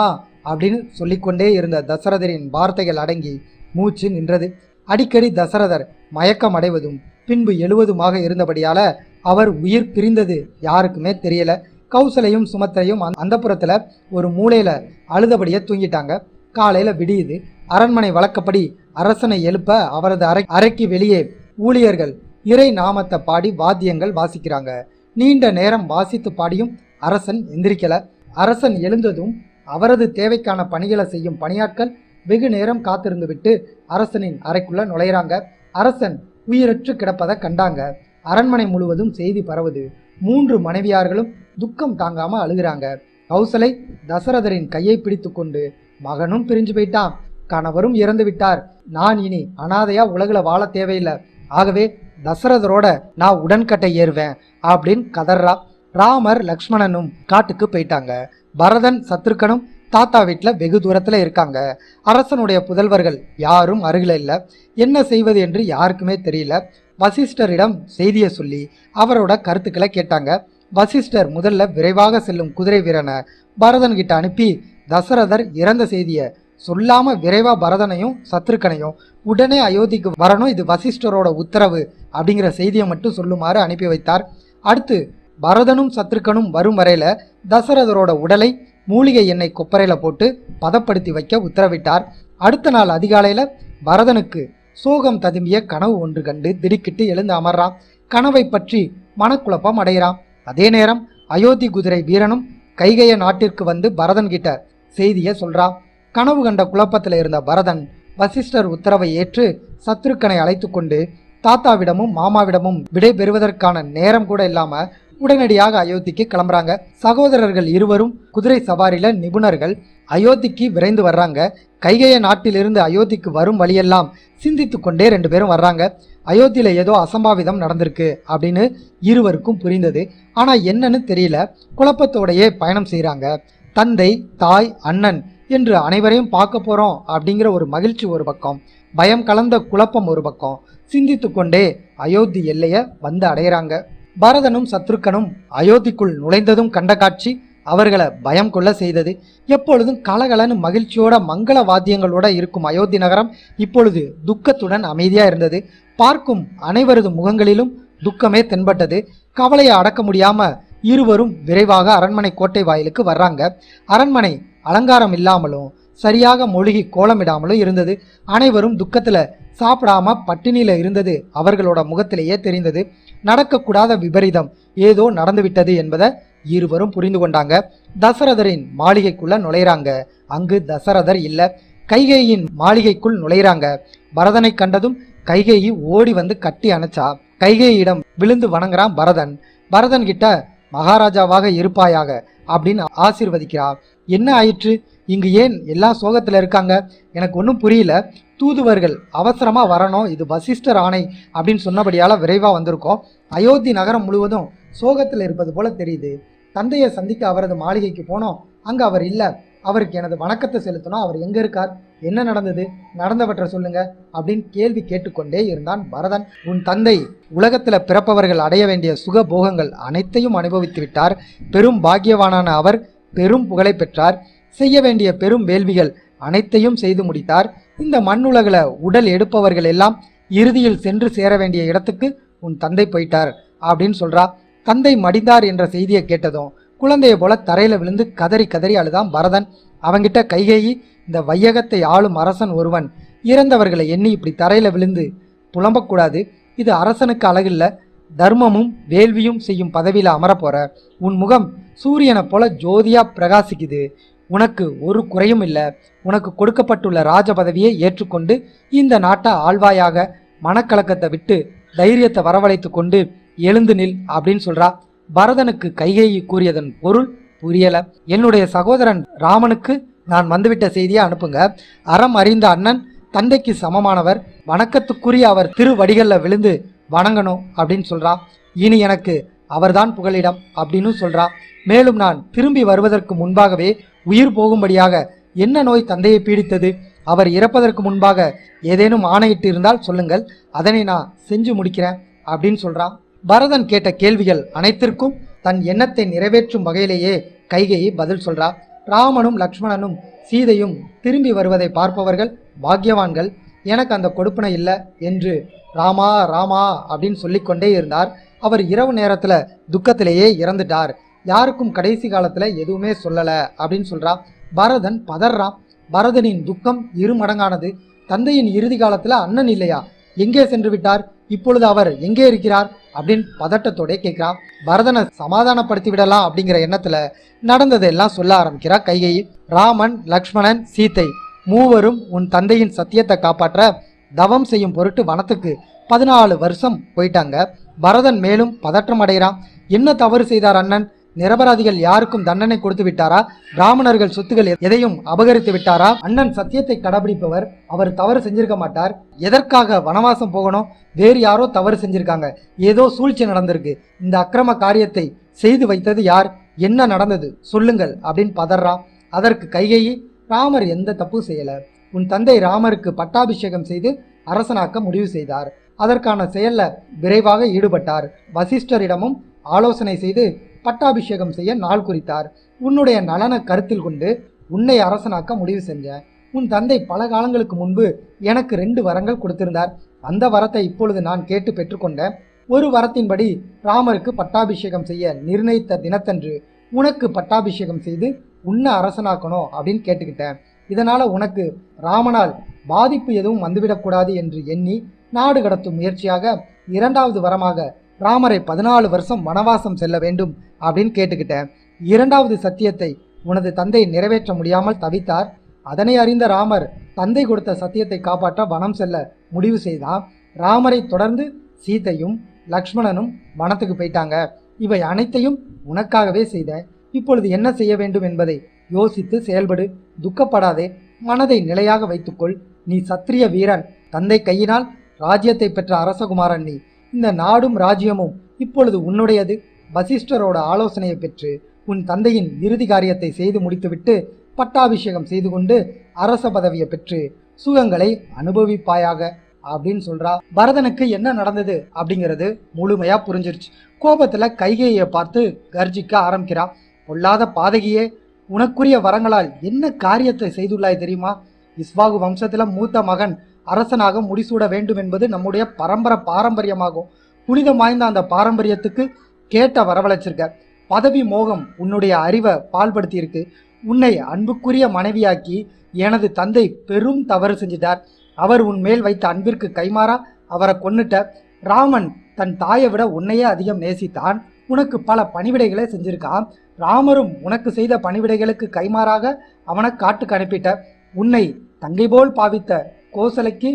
அப்படின்னு சொல்லிக்கொண்டே இருந்த தசரதரின் வார்த்தைகள் அடங்கி மூச்சு நின்றது. அடிக்கடி தசரதர் மயக்கம் அடைவதும் பின்பு எழுவதுமாக இருந்தபடியால அவர் உயிர் பிரிந்தது யாருக்குமே தெரியல. கௌசலையும் சுமத்ரையும் அந்த புறத்துல ஒரு மூலையில அழுதபடியே தூங்கிட்டாங்க. காலையில விடியுது. அரண்மனை வழக்கப்படி அரசனை எழுப்ப அவரது அறைக்கு வெளியே ஊழியர்கள் இறை நாமத்தை பாடி வாத்தியங்கள் வாசிக்கிறாங்க. நீண்ட நேரம் வாசித்து பாடியும் அரசன் எந்திரிக்கல. அரசன் எழுந்ததும் அவரது தேவைக்கான பணிகளை செய்யும் பணியாட்கள் வெகு நேரம் காத்திருந்து விட்டு அரசனின் அறைக்குள்ள நுழையிறாங்க. அரசன் உயிரற்று கிடப்பதை கண்டாங்க. அரண்மனை முழுவதும் செய்தி பரவுது. 3 மனைவியார்களும் துக்கம் தாங்காம அழுகிறாங்க. கௌசலை தசரதரின் கையை பிடித்து கொண்டு, மகனும் பிரிஞ்சு போயிட்டான், கணவரும் இறந்து விட்டார், நான் இனி அனாதையா உலகில் வாழ தேவையில்லை, ஆகவே தசரதரோட நான் உடன்கட்டை ஏறுவேன் அப்படின்னு கதறா. ராமர் லக்ஷ்மணனும் காட்டுக்கு போயிட்டாங்க. பரதன் சத்ருக்கனும் தாத்தா வீட்டில் வெகு தூரத்தில் இருக்காங்க. அரசனுடைய புதல்வர்கள் யாரும் அருகில் இல்லை. என்ன செய்வது என்று யாருக்குமே தெரியல. வசிஷ்டரிடம் செய்தியை சொல்லி அவரோட கருத்துக்களை கேட்டாங்க. வசிஷ்டர் முதல்ல விரைவாக செல்லும் குதிரை வீரனை பரதன் கிட்ட அனுப்பி, தசரதர் இறந்த செய்தியை சொல்லாம விரைவா பரதனையும் சத்ருக்கனையும் உடனே அயோத்திக்கு வரணும், இது வசிஷ்டரோட உத்தரவு அப்படிங்கிற செய்தியை மட்டும் சொல்லுமாறு அனுப்பி வைத்தார். அடுத்து பரதனும் சத்ருக்கனும் வரும் வரையில தசரதரோட உடலை மூலிகை எண்ணெய் கொப்பரையில போட்டு பதப்படுத்தி வைக்க உத்தரவிட்டார். அடுத்த நாள் அதிகாலையில பரதனுக்கு சோகம் ததும்பிய கனவு ஒன்று கண்டு திடுக்கிட்டு எழுந்து அமர்றான். கனவை பற்றி மனக்குழப்பம் அடைகிறான். அதே நேரம் அயோத்தி குதிரை வீரனும் கைகைய நாட்டிற்கு வந்து பரதன் கிட்ட செய்தியை சொல்றான். கனவு கண்ட குழப்பத்தில் இருந்த பரதன் வசிஷ்டர் உத்தரவை ஏற்று சத்ருக்கனை அழைத்து கொண்டு தாத்தாவிடமும் மாமாவிடமும் விடை பெறுவதற்கான நேரம் கூட இல்லாம உடனடியாக அயோத்திக்கு கிளம்புறாங்க. சகோதரர்கள் இருவரும் குதிரை சவாரியில நிபுணர்கள். அயோத்திக்கு விரைந்து வர்றாங்க. கைகைய நாட்டிலிருந்து அயோத்திக்கு வரும் வழியெல்லாம் சிந்தித்து கொண்டே 2 பேரும் வர்றாங்க. அயோத்தியில ஏதோ அசம்பாவிதம் நடந்திருக்கு அப்படின்னு இருவருக்கும் புரிந்தது. ஆனா என்னன்னு தெரியல. குழப்பத்தோடையே பயணம் செய்கிறாங்க. தந்தை, தாய், அண்ணன் என்று அனைவரையும் பார்க்க போறோம் அப்படிங்கிற ஒரு மகிழ்ச்சி ஒரு பக்கம், பயம் கலந்த குழப்பம் ஒரு பக்கம். சிந்தித்து கொண்டே அயோத்தி எல்லையை வந்து அடையிறாங்க. பரதனும் சத்ருக்கனும் அயோத்திக்குள் நுழைந்ததும் கண்ட காட்சி அவர்களை பயம் கொள்ள செய்தது. எப்பொழுதும் கலகலன்னு மகிழ்ச்சியோட மங்கள வாத்தியங்களோட இருக்கும் அயோத்தி நகரம் இப்பொழுது துக்கத்துடன் அமைதியா இருந்தது. பார்க்கும் அனைவரது முகங்களிலும் துக்கமே தென்பட்டது. கவலையை அடக்க முடியாம இருவரும் விரைவாக அரண்மனை கோட்டை வாயிலுக்கு வர்றாங்க. அரண்மனை அலங்காரம் இல்லாமலும் சரியாக மொழிகி கோலமிடாமலும் இருந்தது. அனைவரும் துக்கத்துல சாப்பிடாம பட்டினியில இருந்தது அவர்களோட முகத்திலேயே தெரிந்தது. நடக்கக்கூடாத விபரீதம் ஏதோ நடந்துவிட்டது என்பதை இருவரும் புரிந்து கொண்டாங்க. தசரதரின் மாளிகைக்குள்ள நுழைறாங்க. அங்கு தசரதர் இல்ல. கைகேயின் மாளிகைக்குள் நுழைறாங்க. பரதனை கண்டதும் கைகேயி ஓடி வந்து கட்டி அணைச்சா. கைகேயிடம் விழுந்து வணங்குறான் பரதன். பரதன் கிட்ட மகாராஜாவாக இருப்பாயாக அப்படின்னு ஆசீர்வதிக்கிறா. என்ன ஆயிற்று? இங்கு ஏன் எல்லா சோகத்துல இருக்காங்க? எனக்கு ஒன்றும் புரியல. தூதுவர்கள் அவசரமா வரணும், இது வசிஷ்டர் ஆணை அப்படின்னு சொன்னபடியால விரைவா வந்திருக்கோம். அயோத்தி நகரம் முழுவதும் சோகத்தில் இருப்பது போல தெரியுது. தந்தையை சந்திக்க அவரது மாளிகைக்கு போனோம். அங்க அவர் இல்ல. அவருக்கு எனது வணக்கத்தை செலுத்தணும். அவர் எங்க இருக்கார்? என்ன நடந்தது? நடந்தவற்றை சொல்லுங்க அப்படின்னு கேள்வி கேட்டுக்கொண்டே இருந்தான் பரதன். உன் தந்தை உலகத்துல பிறப்பவர்கள் அடைய வேண்டிய சுக போகங்கள் அனைத்தையும் அனுபவித்து விட்டார். பெரும் பாக்கியவானான அவர் பெரும் புகழை பெற்றார். செய்ய வேண்டிய பெரும் வேள்விகள் அனைத்தையும் செய்து முடித்தார். இந்த மண்ணுலகில் உடல் எடுப்பவர்கள் எல்லாம் இறுதியில் சென்று சேர வேண்டிய இடத்துக்கு உன் தந்தை போயிட்டார் அப்படின்னு சொல்றா. தந்தை மடிந்தார் என்ற செய்தியை கேட்டதும் குழந்தைய போல தரையில விழுந்து கதறி கதறி அழுதான் பரதன். அவங்கிட்ட கைகேயி, இந்த வையகத்தை ஆளும் அரசன் ஒருவன் இறந்தவர்களை எண்ணி இப்படி தரையில விழுந்து புலம்பக்கூடாது. இது அரசனுக்கு அழகில்ல. தர்மமும் வேள்வியும் செய்யும் பதவியில அமரப்போற. உன் முகம் சூரியனை போல ஜோதியா பிரகாசிக்குது. உனக்கு ஒரு குறையும் இல்லை. உனக்கு கொடுக்கப்பட்டுள்ள ராஜ பதவியை ஏற்றுக்கொண்டு இந்த நாட்டை ஆழ்வாயாக. மனக்கலக்கத்தை விட்டு தைரியத்தை வரவழைத்து கொண்டு எழுந்து நில் அப்படின்னு சொல்றா. பரதனுக்கு கைகேயி கூறியதன் பொருள் புரியல. என்னுடைய சகோதரன் ராமனுக்கு நான் வந்துவிட்ட செய்தியை அனுப்புங்க. அறம் அறிந்த அண்ணன், தந்தைக்கு சமமானவர், வணக்கத்துக்குரிய அவர் திருவடிகள்ல விழுந்து வணங்கணும் அப்படின்னு சொல்றா. இனி எனக்கு அவர்தான் புகலிடம் அப்படின்னு சொல்றா. மேலும் நான் திரும்பி வருவதற்கு முன்பாகவே உயிர் போகும்படியாக என்ன நோய் தந்தையை பீடித்தது? அவர் இறப்பதற்கு முன்பாக ஏதேனும் ஆணையிட்டு இருந்தால் சொல்லுங்கள், அதனை நான் செஞ்சு முடிக்கிறேன் அப்படின்னு சொல்றான். பரதன் கேட்ட கேள்விகள் அனைத்திற்கும் தன் எண்ணத்தை நிறைவேற்றும் வகையிலேயே கைகேயி பதில் சொல்றா. ராமனும் லக்ஷ்மணனும் சீதையும் திரும்பி வருவதை பார்ப்பவர்கள் பாக்கியவான்கள். எனக்கு அந்த கொடுப்பனை இல்லை என்று ராமா ராமா அப்படின்னு சொல்லிக்கொண்டே இருந்தார். அவர் இரவு நேரத்துல துக்கத்திலேயே இறந்துட்டார். யாருக்கும் கடைசி காலத்துல எதுவுமே சொல்லல அப்படின்னு சொல்றா. பரதன் பதறான். பரதனின் துக்கம் இருமடங்கானது. தந்தையின் இறுதி காலத்துல அண்ணன் இல்லையா? எங்கே சென்று விட்டார்? இப்பொழுது அவர் எங்கே இருக்கிறார் அப்படின்னு பதட்டத்தோட கேட்கிறா. பரதனை சமாதானப்படுத்தி விடலாம் அப்படிங்கிற எண்ணத்துல நடந்ததெல்லாம் சொல்ல ஆரம்பிக்கிறா கைகேயி. ராமன், லக்ஷ்மணன், சீதை மூவரும் உன் தந்தையின் சத்தியத்தை காப்பாற்ற தவம் செய்யும் பொருட்டு வனத்துக்கு 14 வருஷம் போயிட்டாங்க. பரதன் மேலும் பதற்றம் அடைகிறான். என்ன தவறு செய்தார் அண்ணன்? நிரபராதிகள் யாருக்கும் தண்டனை கொடுத்து விட்டாரா? பிராமணர்கள் சொத்துக்கள் எதையும் அபகரித்து விட்டாரா? அண்ணன் சத்தியத்தை கடைபிடிப்பவர், அவர் தவறு செஞ்சிருக்க மாட்டார். எதற்காக வனவாசம் போகணும்? வேறு யாரோ தவறு செஞ்சிருக்காங்க. ஏதோ சூழ்ச்சி நடந்திருக்கு. இந்த அக்கிரம காரியத்தை செய்து வைத்தது யார்? என்ன நடந்தது சொல்லுங்கள் அப்படின்னு பதறான். அதற்கு கைகேயி, ராமர் எந்த தப்பு செய்யல. உன் தந்தை ராமருக்கு பட்டாபிஷேகம் செய்து அரசனாக்க முடிவு செய்தார். அதற்கான செயல்ல விரைவாக ஈடுபட்டார். வசிஷ்டரிடமும் ஆலோசனை செய்து பட்டாபிஷேகம் செய்ய நாள் குறித்தார். உன்னுடைய நலனை கருத்தில் கொண்டு உன்னை அரசனாக்க முடிவு செஞ்சேன். உன் தந்தை பல காலங்களுக்கு முன்பு எனக்கு 2 வரங்கள் கொடுத்திருந்தார். அந்த வரத்தை இப்பொழுது நான் கேட்டு பெற்றுக்கொண்டேன். ஒரு வரத்தின்படி ராமருக்கு பட்டாபிஷேகம் செய்ய நிர்ணயித்த தினத்தன்று உனக்கு பட்டாபிஷேகம் செய்து உன்னை அரசனாக்கணும் அப்படின்னு கேட்டுக்கிட்டேன். இதனால உனக்கு ராமனால் பாதிப்பு எதுவும் வந்துவிடக்கூடாது என்று எண்ணி நாடு கடத்தும் முயற்சியாக 2வது வரமாக ராமரை 14 வருஷம் வனவாசம் செல்ல வேண்டும் அப்படின்னு கேட்டுக்கிட்டேன். 2வது சத்தியத்தை உனது தந்தை நிறைவேற்ற முடியாமல் தவித்தார். அதனை அறிந்த ராமர் தந்தை கொடுத்த சத்தியத்தை காப்பாற்ற வனம் செல்ல முடிவு செய்தான். ராமரை தொடர்ந்து சீதையும் லக்ஷ்மணனும் வனத்துக்கு போயிட்டாங்க. இவை அனைத்தையும் உனக்காகவே செய்தேன். இப்பொழுது என்ன செய்ய வேண்டும் என்பதை யோசித்து செயல்படு. துக்கப்படாதே. மனதை நிலையாக வைத்துக்கொள். நீ சத்திரிய வீரன். தந்தை கையினால் ராஜ்யத்தை பெற்ற அரசகுமாரன் நீ. இந்த நாடும் ராஜ்யமும் இப்பொழுது உன்னுடையது. வசிஷ்டரோட ஆலோசனையை பெற்று உன் தந்தையின் இறுதி காரியத்தை செய்து முடித்துவிட்டு பட்டாபிஷேகம் செய்து கொண்டு அரச பதவியை பெற்று சுகங்களை அனுபவிப்பாயாக அப்படின்னு சொல்றா. பரதனுக்கு என்ன நடந்தது அப்படிங்கிறது முழுமையா புரிஞ்சிருச்சு. கோபத்துல கைகேயை பார்த்து கர்ஜிக்க ஆரம்பிக்கிறா. பொல்லாத பாதகியே, உனக்குரிய வரங்களால் என்ன காரியத்தை செய்துள்ளாய் தெரியுமா? இஸ்வாகு வம்சத்துல மூத்த மகன் அரசனாக முடிசூட வேண்டும் என்பது நம்முடைய பாரம்பரியமாகும். புனிதம் வாய்ந்த அந்த பாரம்பரியத்துக்கு கேட்ட வரவழைச்சிருக்க. பதவி மோகம் உன்னுடைய அறிவை பால்படுத்தி இருக்கு. உன்னை அன்புக்குரிய மனைவியாக்கி எனது தந்தை பெரும் தவறு செஞ்சிட்டார். அவர் உன் மேல் வைத்த அன்பிற்கு கைமாறா அவரை கொன்னுட்ட. ராமன் தன் தாயை விட உன்னையே அதிகம் நேசித்தான். உனக்கு பல பணிவிடைகளை செஞ்சிருக்கான். ராமரும் உனக்கு செய்த பணிவிடைகளுக்கு கைமாறாக அவனை காட்டுக்கு அனுப்பிட்ட. உன்னை தங்கை போல் பாவித்த கோசலைக்கு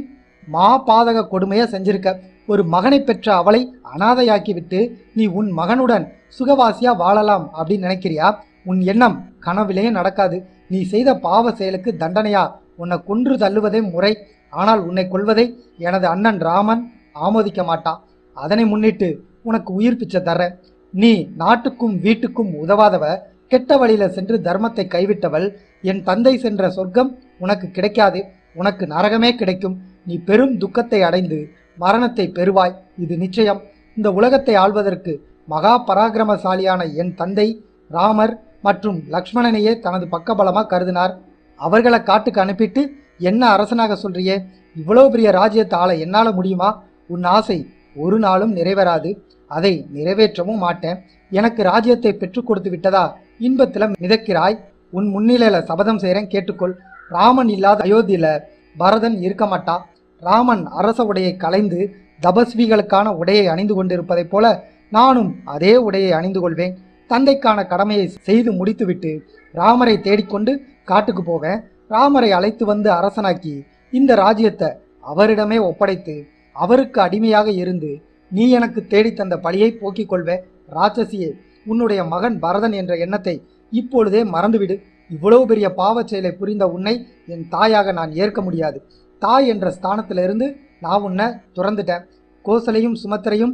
பாதக கொடுமையை செஞ்சிருக்க. ஒரு மகனை பெற்ற அவளை அனாதையாக்கி விட்டு நீ உன் மகனுடன் சுகவாசியா வாழலாம் அப்படின்னு நினைக்கிறியா? உன் எண்ணம் கனவிலே நடக்காது. நீ செய்த பாவ செயலுக்கு தண்டனையா உன்னை கொன்று தள்ளுவதே முறை. ஆனால் உன்னை கொல்வதை எனது அண்ணன் ராமன் ஆமோதிக்க மாட்டான். அதனை முன்னிட்டு உனக்கு உயிர் பிச்சை தர்றேன். நீ நாட்டுக்கும் வீட்டுக்கும் உதவாதவ, கெட்ட வழியில சென்று தர்மத்தை கைவிட்டவள். என் தந்தை சென்ற சொர்க்கம் உனக்கு கிடைக்காது, உனக்கு நரகமே கிடைக்கும். நீ பெரும் துக்கத்தை அடைந்து மரணத்தை பெறுவாய், இது நிச்சயம். இந்த உலகத்தை ஆள்வதற்கு மகா பராக்கிரமசாலியான என் தந்தை ராமர் மற்றும் லக்ஷ்மணனையே தனது பக்கபலமா கருதினார். அவர்களை காட்டுக்கு அனுப்பிட்டு என்ன அரசனாக சொல்றியே? இவ்வளோ பெரிய ராஜ்யத்தை ஆள என்னால முடியுமா? உன் ஆசை ஒரு நாளும் நிறைவேறாது. அதை நிறைவேற்றவும் மாட்டேன். எனக்கு ராஜ்யத்தை பெற்றுக் கொடுத்து விட்டதா இன்பத்துல மிதக்கிறாய். உன் முன்னிலையில சபதம் செய்கிறேன், கேட்டுக்கொள். ராமன் இல்லாத அயோத்தியில பரதன் இருக்க மாட்டா. ராமன் அரச உடையை களைந்து தபஸ்விகளுக்கான உடையை அணிந்து கொண்டிருப்பதைப் போல நானும் அதே உடையை அணிந்து கொள்வேன். தந்தைக்கான கடமையை செய்து முடித்துவிட்டு ராமரை தேடிக்கொண்டு காட்டுக்கு போவேன். ராமரை அழைத்து வந்து அரசனாக்கி இந்த ராஜ்யத்தை அவரிடமே ஒப்படைத்து அவருக்கு அடிமையாக இருந்து நீ எனக்கு தேடித்தந்த பழியை போக்கிக் கொள்வே. ராட்சசியே, உன்னுடைய மகன் பரதன் என்ற எண்ணத்தை இப்பொழுதே மறந்துவிடு. இவ்வளவு பெரிய பாவச் செயலை புரிந்த உன்னை என் தாயாக நான் ஏற்க முடியாது. தாய் என்ற ஸ்தானத்திலிருந்து நான் உன்னை துறந்துட்டேன். கோசலையும் சுமத்திரையும்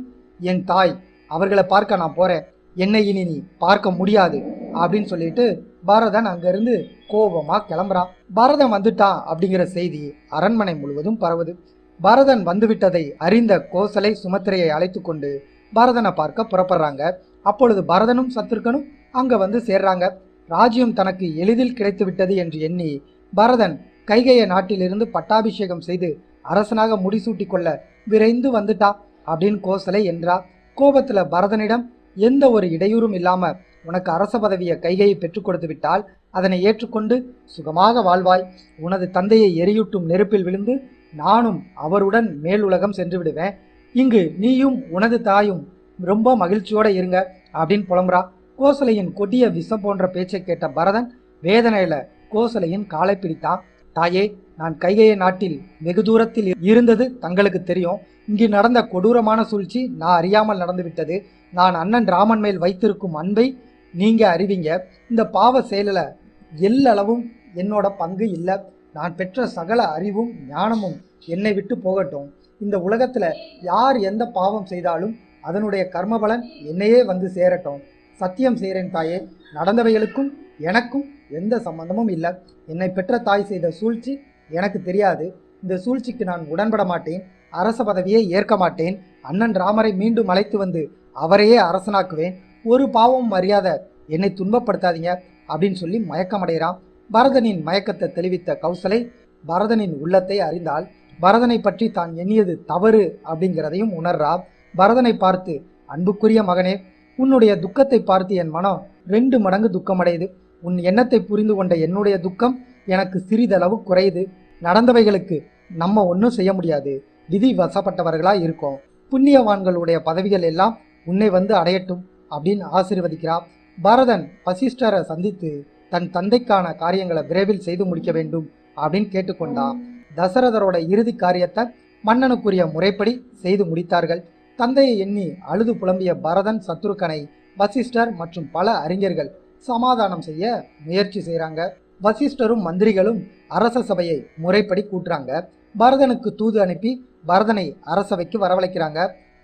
என் தாய், அவர்களை பார்க்க நான் போறேன். என்னை இனி நீ பார்க்க முடியாது அப்படின்னு சொல்லிட்டு பரதன் அங்கிருந்து கோபமா கிளம்புறான். பரதன் வந்துட்டான் அப்படிங்கிற செய்தி அரண்மனை முழுவதும் பரவுது. பரதன் வந்துவிட்டதை அறிந்த கோசலை சுமத்திரையை அழைத்து கொண்டு பரதனை பார்க்க புறப்படுறாங்க. அப்பொழுது பரதனும் சத்ருக்கனும் அங்க வந்து சேர்றாங்க. ராஜ்யம் தனக்கு எளிதில் கிடைத்து விட்டது என்று எண்ணி பரதன் கைகேய நாட்டிலிருந்து பட்டாபிஷேகம் செய்து அரசனாக முடிசூட்டி கொள்ள விரைந்து வந்துட்டா அப்படின்னு கோசலை என்றா. கோபத்துல பரதனிடம் எந்த ஒரு இடையூறும் இல்லாம உனக்கு அரச பதவியை கைகையை பெற்றுக் கொடுத்து விட்டால் அதனை ஏற்றுக்கொண்டு சுகமாக வாழ்வாய். உனது தந்தையை எரியூட்டும் நெருப்பில் விழுந்து நானும் அவருடன் மேலுலகம் சென்று விடுவேன். இங்கு நீயும் உனது தாயும் ரொம்ப மகிழ்ச்சியோட இருங்க அப்படின்னு புலம்புறா. கோசலையின் கொடிய விஷம் போன்ற பேச்சை கேட்ட பரதன் வேதனையில கோசலையின் காலை பிடித்தான். தாயே, நான் கைகேய நாட்டில் வெகு தூரத்தில் இருந்தது தங்களுக்கு தெரியும். இங்கு நடந்த கொடூரமான சூழ்ச்சி நான் அறியாமல் நடந்துவிட்டது. நான் அண்ணன் ராமன் மேல் வைத்திருக்கும் அன்பை நீங்க அறிவிங்க. இந்த பாவ செயலில் எல்லளவும் என்னோட பங்கு இல்லை. நான் பெற்ற சகல அறிவும் ஞானமும் என்னை விட்டு போகட்டும். இந்த உலகத்துல யார் எந்த பாவம் செய்தாலும் அதனுடைய கர்மபலன் என்னையே வந்து சேரட்டும். சத்தியம் செய்கிறேன் தாயே, நடந்தவைகளுக்கும் எனக்கும் எந்த சம்பந்தமும் இல்லை. என்னை பெற்ற தாய் செய்த சூழ்ச்சி எனக்கு தெரியாது. இந்த சூழ்ச்சிக்கு நான் உடன்பட மாட்டேன். அரச பதவியை ஏற்க மாட்டேன். அண்ணன் ராமரை மீண்டும் அழைத்து வந்து அவரையே அரசனாக்குவேன். ஒரு பாவமும் அறியாத என்னை துன்பப்படுத்தாதீங்க அப்படின்னு சொல்லி மயக்கமடைகிறான். பரதனின் மயக்கத்தை தெளிவித்த கௌசலை பரதனின் உள்ளத்தை அறிந்தாள். பரதனை பற்றி தான் எண்ணியது தவறு அப்படிங்கிறதையும் உணர்றா. பரதனை பார்த்து, அன்புக்குரிய மகனே, உன்னுடைய துக்கத்தை பார்த்து என் மனம் 2 மடங்கு துக்கமடையுது. உன் எண்ணத்தை புரிந்து கொண்ட என்னுடைய துக்கம் எனக்கு சிறிதளவு குறையுது. நடந்தவைகளுக்கு நம்ம ஒன்றும் செய்ய முடியாது. விதி வசப்பட்டவர்களா இருக்கோம். புண்ணியவான்களுடைய பதவிகள் எல்லாம் உன்னை வந்து அடையட்டும் அப்படின்னு ஆசீர்வதிக்கிறார். பரதன் வசிஷ்டரை சந்தித்து தன் தந்தைக்கான காரியங்களை விரைவில் செய்து முடிக்க வேண்டும் அப்படின்னு கேட்டுக்கொண்டான். தசரதரோட இறுதி காரியத்தை மன்னனுக்குரிய முறைப்படி செய்து முடித்தார்கள். தந்தையை எண்ணி அழுது புலம்பிய பரதன் சத்ருக்கனை வசிஷ்டர் மற்றும் பல அறிஞர்கள் சமாதானம் செய்ய முயற்சி செய்கிறாங்க. வசிஷ்டரும் மந்திரிகளும் அரச சபையை முறைப்படி கூட்டுறாங்க. பரதனுக்கு தூது அனுப்பி பரதனை அரசவைக்கு வரவழைக்கிறாங்க.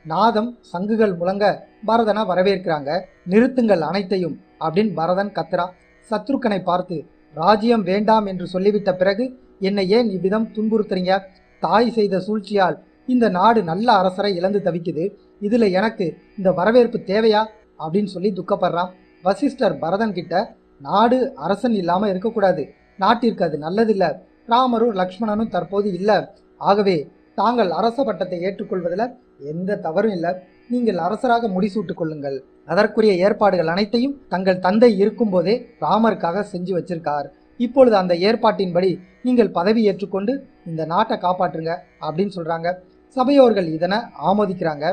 நாதம் சங்குகள் முழங்க பரதனை வரவேற்கிறாங்க. நிறுத்துங்கள் அனைத்தையும் அப்படின்னு பரதன் கத்துறான். சத்ருக்கனை பார்த்து, ராஜ்யம் வேண்டாம் என்று சொல்லிவிட்ட பிறகு என்னை ஏன் இவ்விதம் துன்புறுத்துறீங்க? தாய் செய்த சூழ்ச்சியால் இந்த நாடு நல்ல அரசரை இழந்து தவிக்குது. இதுல எனக்கு இந்த வரவேற்பு தேவையா அப்படின்னு சொல்லி துக்கப்படுறான். வசிஷ்டர் பரதன் கிட்ட, நாடு அரசன் இல்லாம இருக்கக்கூடாது, நாட்டிற்கு அது நல்லதில்லை, ராமரும் லக்ஷ்மணனும் தற்போது இல்லை, ஆகவே தாங்கள் அரச பட்டத்தை ஏற்றுக்கொள்வதில் எந்த தவறும் இல்லை, நீங்கள் அரசராக முடிசூட்டுக் கொள்ளுங்கள். அதற்குரிய ஏற்பாடுகள் அனைத்தையும் தங்கள் தந்தை இருக்கும்போதே ராமருக்காக செஞ்சு வச்சிருக்கார். இப்பொழுது அந்த ஏற்பாட்டின்படி நீங்கள் பதவி ஏற்றுக்கொண்டு இந்த நாட்டை காப்பாற்றுங்க அப்படின்னு சொல்றாங்க. சபையோர்கள் இதனை ஆமோதிக்கிறாங்க.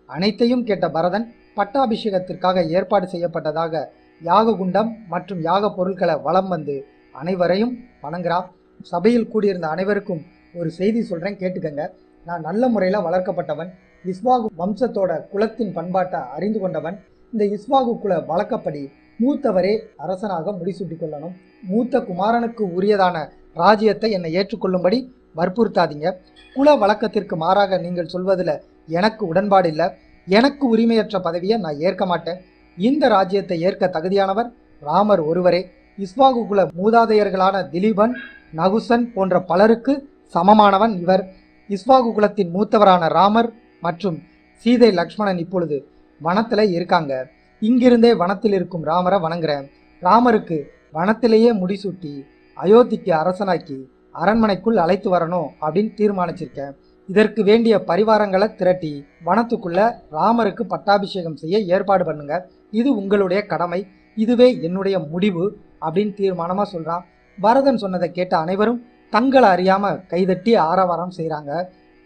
அனைத்தையும் கேட்ட பரதன் பட்டாபிஷேகத்திற்காக ஏற்பாடு செய்யப்பட்டதாக யாக குண்டம் மற்றும் யாக பொருட்களை வலம் வந்து அனைவரையும் வணங்குறான். சபையில் கூடியிருந்த அனைவருக்கும் ஒரு செய்தி சொல்றேன், கேட்டுக்கங்க. நான் நல்ல முறையில் வளர்க்கப்பட்டவன், இஸ்வாகு வம்சத்தோட குலத்தின் பண்பாட்டை அறிந்து கொண்டவன். இந்த இஸ்வாகு குல வழக்கப்படி மூத்தவரே அரசனாக முடிசூட்டிக் கொள்ளணும். மூத்த குமாரனுக்கு உரியதான ராஜ்யத்தை என்னை ஏற்றுக்கொள்ளும்படி வற்புறுத்தாதீங்க. குல வழக்கத்திற்கு மாறாக நீங்கள் சொல்வதில் எனக்கு உடன்பாடு இல்லை. எனக்கு உரிமையற்ற பதவியை நான் ஏற்க மாட்டேன். இந்த ராஜ்யத்தை ஏற்க தகுதியானவர் ராமர் ஒருவரே. இஸ்வாகு குல மூதாதையர்களான திலீபன், நகுசன் போன்ற பலருக்கு சமமானவன் இவர். இஸ்வாகு குலத்தின் மூத்தவரான ராமர் மற்றும் சீதை லக்ஷ்மணன் இப்பொழுது வனத்தில் இருக்காங்க. இங்கிருந்தே வனத்தில் இருக்கும் ராமரை வணங்குறேன். ராமருக்கு வனத்திலேயே முடிசூட்டி அயோத்திக்கு அரசனாக்கி அரண்மனைக்குள் அழைத்து வரணும் அப்படின்னு தீர்மானிச்சிருக்கேன். இதற்கு வேண்டிய பரிவாரங்களை திரட்டி வனத்துக்குள்ள ராமருக்கு பட்டாபிஷேகம் செய்ய ஏற்பாடு பண்ணுங்க. இது உங்களுடைய கடமை, இதுவே என்னுடைய முடிவு அப்படின்னு தீர்மானமா சொல்றான். பரதன் சொன்னதை கேட்ட அனைவரும் தங்களை அறியாம கைதட்டி ஆரவாரம் செய்கிறாங்க.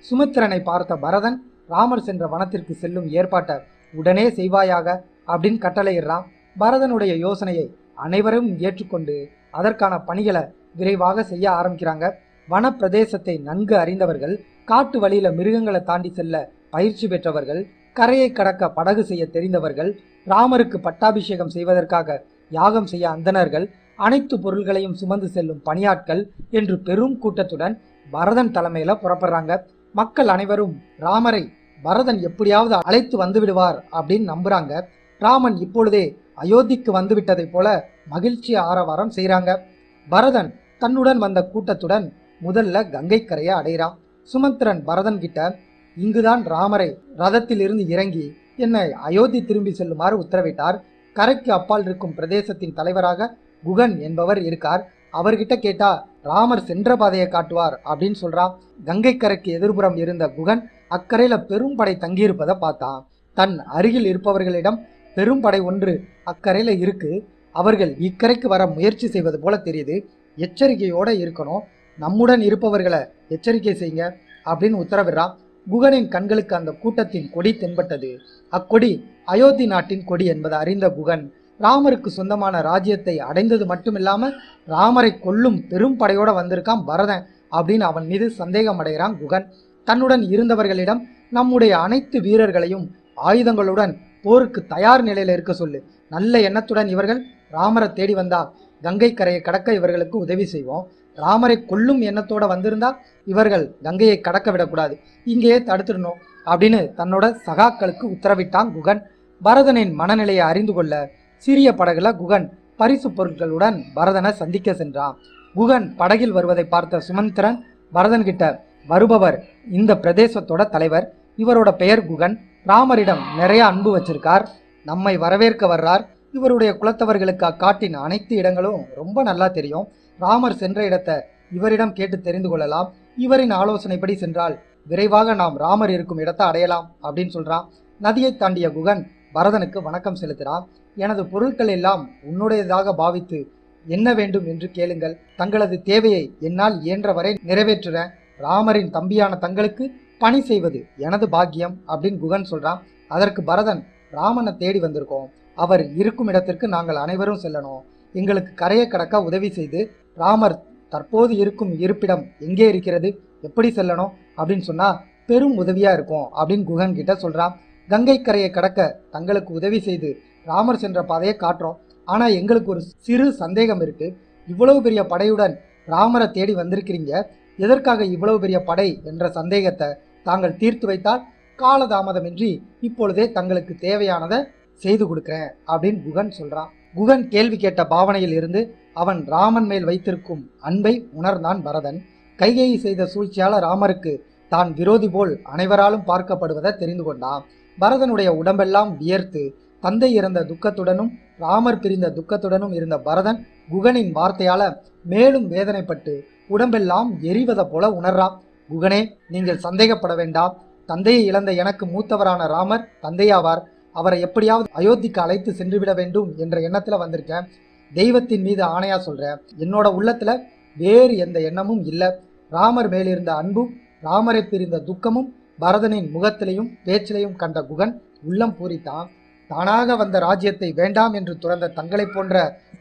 சுமித்திரனை பார்த்த பரதன், ராமர் சென்ற வனத்திற்கு செல்லும் ஏற்பாட்டை உடனே செய்வாயாக அப்படின்னு கட்டளையிடுறான். பரதனுடைய யோசனையை அனைவரும் ஏற்றுக்கொண்டு அதற்கான பணிகளை விரைவாக செய்ய ஆரம்பிக்கிறாங்க. வன பிரதேசத்தை நன்கு அறிந்தவர்கள், காட்டு வழியில மிருகங்களை தாண்டி செல்ல பயிற்சி பெற்றவர்கள், கரையை கடக்க படகு செய்ய தெரிந்தவர்கள், ராமருக்கு பட்டாபிஷேகம் செய்வதற்காக யாகம் செய்ய அந்தணர்கள், அனைத்து பொருள்களையும் சுமந்து செல்லும் பணியாட்கள் என்று பெரும் கூட்டத்துடன் பரதன் தலைமையில புறப்படுறாங்க. மக்கள் அனைவரும் ராமரை பரதன் எப்படியாவது அழைத்து வந்து விடுவார் அப்படின்னு நம்புறாங்க. ராமன் இப்பொழுதே அயோத்திக்கு வந்து விட்டதை போல மகிழ்ச்சி ஆரவாரம் செய்கிறாங்க. பரதன் தன்னுடன் வந்த கூட்டத்துடன் முதல்ல கங்கை கரையை அடைகிறான். சுமந்திரன் பரதன் கிட்ட, இங்குதான் ராமரை ரதத்தில் இருந்து இறங்கி என்னை அயோத்தி திரும்பி செல்லுமாறு உத்தரவிட்டார். கரைக்கு அப்பால் இருக்கும் பிரதேசத்தின் தலைவராக குகன் என்பவர் இருக்கார். அவர்கிட்ட கேட்டா ராமர் சென்ற பாதையை காட்டுவார் அப்படின்னு சொல்றான். கங்கை கரைக்கு எதிர்புறம் இருந்த குகன் அக்கறையில பெரும் படை தங்கியிருப்பதை பார்த்தான். தன் அருகில் இருப்பவர்களிடம் பெரும் படை ஒன்று அக்கறையில இருக்கு, அவர்கள் இக்கரைக்கு வர முயற்சி செய்வது போல தெரியுது, எச்சரிக்கையோட இருக்கணும், நம்முடன் இருப்பவர்களை எச்சரிக்கை செய்யுங்க அப்படின்னு உத்தரவிடுறான். குகனின் கண்களுக்கு அந்த கூட்டத்தின் கொடி தென்பட்டது. அக்கொடி அயோத்தி நாட்டின் கொடி என்பதை அறிந்த குகன், ராமருக்கு சொந்தமான ராஜ்யத்தை அடைந்தது மட்டுமில்லாம ராமரை கொல்லும் பெரும் படையோட வந்திருக்கான் பரதன் அப்படின்னு அவன் மீது சந்தேகம் அடைகிறான் குகன். தன்னுடன் இருந்தவர்களிடம், நம்முடைய அனைத்து வீரர்களையும் ஆயுதங்களுடன் போருக்கு தயார் நிலையில இருக்க சொல்லு, நல்ல எண்ணத்துடன் இவர்கள் ராமரை தேடி வந்தா கங்கை கரையை கடக்க இவர்களுக்கு உதவி செய்வோம், ராமரை கொல்லும் எண்ணத்தோட வந்திருந்தா இவர்கள் கங்கையை கடக்க விடக்கூடாது, இங்கேயே தடுத்துடணும் அப்படின்னு தன்னோட சகாக்களுக்கு உத்தரவிட்டான் குகன். பரதனின் மனநிலையை அறிந்து கொள்ள சிறிய படகுல குகன் பரிசு பொருட்களுடன் பரதனை சந்திக்க சென்றான். குகன் படகில் வருவதை பார்த்த சுமந்திரன் பரதன் கிட்ட, வருபவர் இந்த பிரதேசத்தோட தலைவர், இவரோட பெயர் குகன், ராமரிடம் நிறைய அன்பு வச்சிருக்கார், நம்மை வரவேற்க வர்றார், இவருடைய குலத்தவர்களுக்கு அக்காட்டின் அனைத்து இடங்களும் ரொம்ப நல்லா தெரியும், ராமர் சென்ற இடத்தை இவரிடம் கேட்டு தெரிந்து கொள்ளலாம், இவரின் ஆலோசனைப்படி சென்றால் விரைவாக நாம் ராமர் இருக்கும் இடத்தை அடையலாம் அப்படின்னு சொல்றான். நதியை தாண்டிய குகன் பரதனுக்கு வணக்கம் செலுத்துகிறான். எனது பொருட்கள் எல்லாம் உன்னுடையதாக பாவித்து என்ன வேண்டும் என்று கேளுங்கள், தங்களது தேவையை என்னால் இயன்றவரை நிறைவேற்றுறேன், ராமரின் தம்பியான தங்களுக்கு பணி செய்வது எனது பாக்கியம் அப்படின்னு குகன் சொல்றான். அதற்கு பரதன், ராமனை தேடி வந்திருக்கோம், அவர் இருக்கும் இடத்திற்கு நாங்கள் அனைவரும் செல்லணும், எங்களுக்கு கரையை கடக்க உதவி செய்து ராமர் தற்போது இருக்கும் இருப்பிடம் எங்கே இருக்கிறது, எப்படி செல்லணும் அப்படின்னு சொன்னா பெரும் உதவியா இருக்கும் அப்படின்னு குகன் கிட்ட சொல்றான். கங்கை கரையை கடக்க தங்களுக்கு உதவி செய்து ராமர் சென்ற பாதையை காட்டுறோம், ஆனா எங்களுக்கு ஒரு சிறு சந்தேகம் இருக்கு, இவ்வளவு பெரிய படையுடன் ராமரை தேடி வந்திருக்கிறீங்க, எதற்காக இவ்வளவு பெரிய படை என்ற சந்தேகத்தை தாங்கள் தீர்த்து வைத்தால் காலதாமதமின்றி இப்பொழுதே தங்களுக்கு தேவையானதை செய்து கொடுக்கிறேன் அப்படின்னு குகன் சொல்றான். குகன் கேள்வி கேட்ட பாவனையில் இருந்து அவன் ராமன் மேல் வைத்திருக்கும் அன்பை உணர்ந்தான் பரதன். கைகேயி செய்த சூழ்ச்சியால ராமருக்கு தான் விரோதி போல் அனைவராலும் பார்க்கப்படுவதை தெரிந்து கொண்டான். பரதனுடைய உடம்பெல்லாம் வியர்த்து தந்தை இறந்த துக்கத்துடனும் ராமர் பிரிந்த துக்கத்துடனும் இருந்த பரதன் குகனின் வார்த்தையால மேலும் வேதனைப்பட்டு உடம்பெல்லாம் எரிவதை போல உணர்றான். குகனே, நீங்கள் சந்தேகப்பட வேண்டாம். தந்தையை இழந்த எனக்கு மூத்தவரான ராமர் தந்தையாவார். அவரை எப்படியாவது அயோத்திக்கு அழைத்து சென்று விட வேண்டும் என்ற எண்ணத்துல வந்திருக்கேன். தெய்வத்தின் மீது ஆணையா சொல்றேன், என்னோட உள்ளத்துல வேறு எந்த எண்ணமும் இல்லை. ராமர் மேலிருந்த அன்பும் ராமரை பிரிந்த துக்கமும் பரதனின் முகத்திலையும் பேச்சிலையும் கண்ட குகன் உள்ளம் பூரித்தான். தானாக வந்த ராஜ்யத்தை வேண்டாம் என்று துறந்த தங்களை போன்ற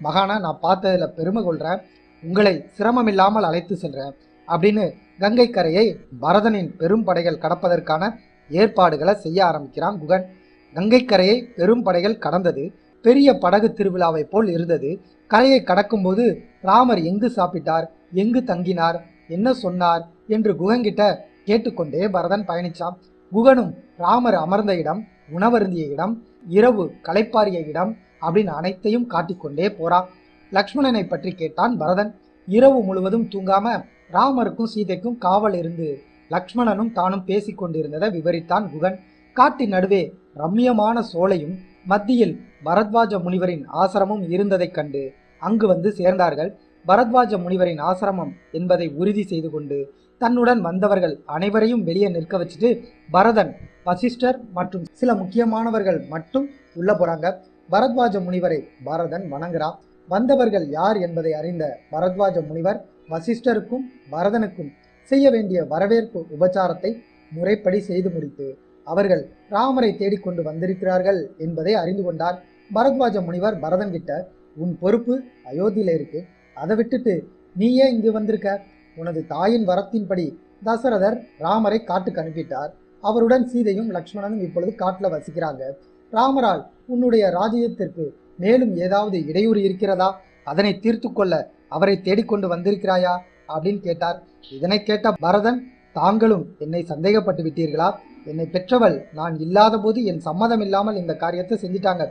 மகானை நான் பார்த்ததுல பெருமை கொள்றேன். உங்களை சிரமமில்லாமல் அழைத்து செல்றேன் அப்படின்னு கங்கை கரையை பரதனின் பெரும் படைகள் கடப்பதற்கான ஏற்பாடுகளை செய்ய ஆரம்பிக்கிறான் குகன். கங்கை கரையை பெரும் படைகள் கடந்தது. பெரிய படகு திருவிழாவை போல் இருந்தது. கரையை கடக்கும்போது ராமர் எங்கு சாப்பிட்டார், எங்கு தங்கினார், என்ன சொன்னார் என்று குகன்கிட்ட கேட்டுக்கொண்டே பரதன் பயணிச்சான். குகனும் ராமர் அமர்ந்த இடம், உணவருந்திய இடம், இரவு களைப்பாரிய இடம் அப்படின்னு அனைத்தையும் காட்டிக்கொண்டே போறான். லக்ஷ்மணனை பற்றி கேட்டான் பரதன். இரவு முழுவதும் தூங்காம ராமருக்கும் சீதைக்கும் காவல் இருந்து லக்ஷ்மணனும் தானும் பேசிக்கொண்டிருந்ததை விவரித்தான் குகன். காட்டின் நடுவே ரம்மியமான சோலையும் மத்தியில் பரத்வாஜ முனிவரின் ஆசிரமும் இருந்ததைக் கண்டு அங்கு வந்து சேர்ந்தார்கள். பரத்வாஜ முனிவரின் ஆசிரமம் என்பதை உறுதி செய்து கொண்டு தன்னுடன் வந்தவர்கள் அனைவரையும் வெளியே நிற்க வச்சுட்டு பரதன், வசிஷ்டர் மற்றும் சில முக்கியமானவர்கள் மட்டும் உள்ள போறாங்க. பரத்வாஜ முனிவரை பரதன் வணங்குறான். வந்தவர்கள் யார் என்பதை அறிந்த பரத்வாஜ முனிவர் வசிஷ்டருக்கும் பரதனுக்கும் செய்ய வேண்டிய வரவேற்பு உபச்சாரத்தை முறைப்படி செய்து முடித்து அவர்கள் ராமரை தேடிக்கொண்டு வந்திருக்கிறார்கள் என்பதை அறிந்து கொண்டார். பரத்வாஜ முனிவர் பரதன் கிட்ட, உன் பொறுப்பு அயோத்தியில இருக்கு, அதை விட்டுட்டு நீ ஏன் இங்கு வந்திருக்க? உனது தாயின் வரத்தின்படி தசரதர் ராமரை காட்டுக்கு அனுப்பிட்டார். அவருடன் சீதையும் லக்ஷ்மணனும் இப்பொழுது காட்டில் வசிக்கிறாங்க. ராமரால் உன்னுடைய ராஜ்யத்திற்கு மேலும் ஏதாவது இடையூறு இருக்கிறதா? அதனை தீர்த்து கொள்ள அவரை தேடிக்கொண்டு வந்திருக்கிறாயா அப்படின்னு கேட்டார். இதனை கேட்ட பரதன், தாங்களும் என்னை சந்தேகப்பட்டு விட்டீர்களா? என்னை பெற்றவள் நான் இல்லாத போது என் சம்மதம் இல்லாமல் இந்த காரியத்தை செஞ்சிட்டாங்க.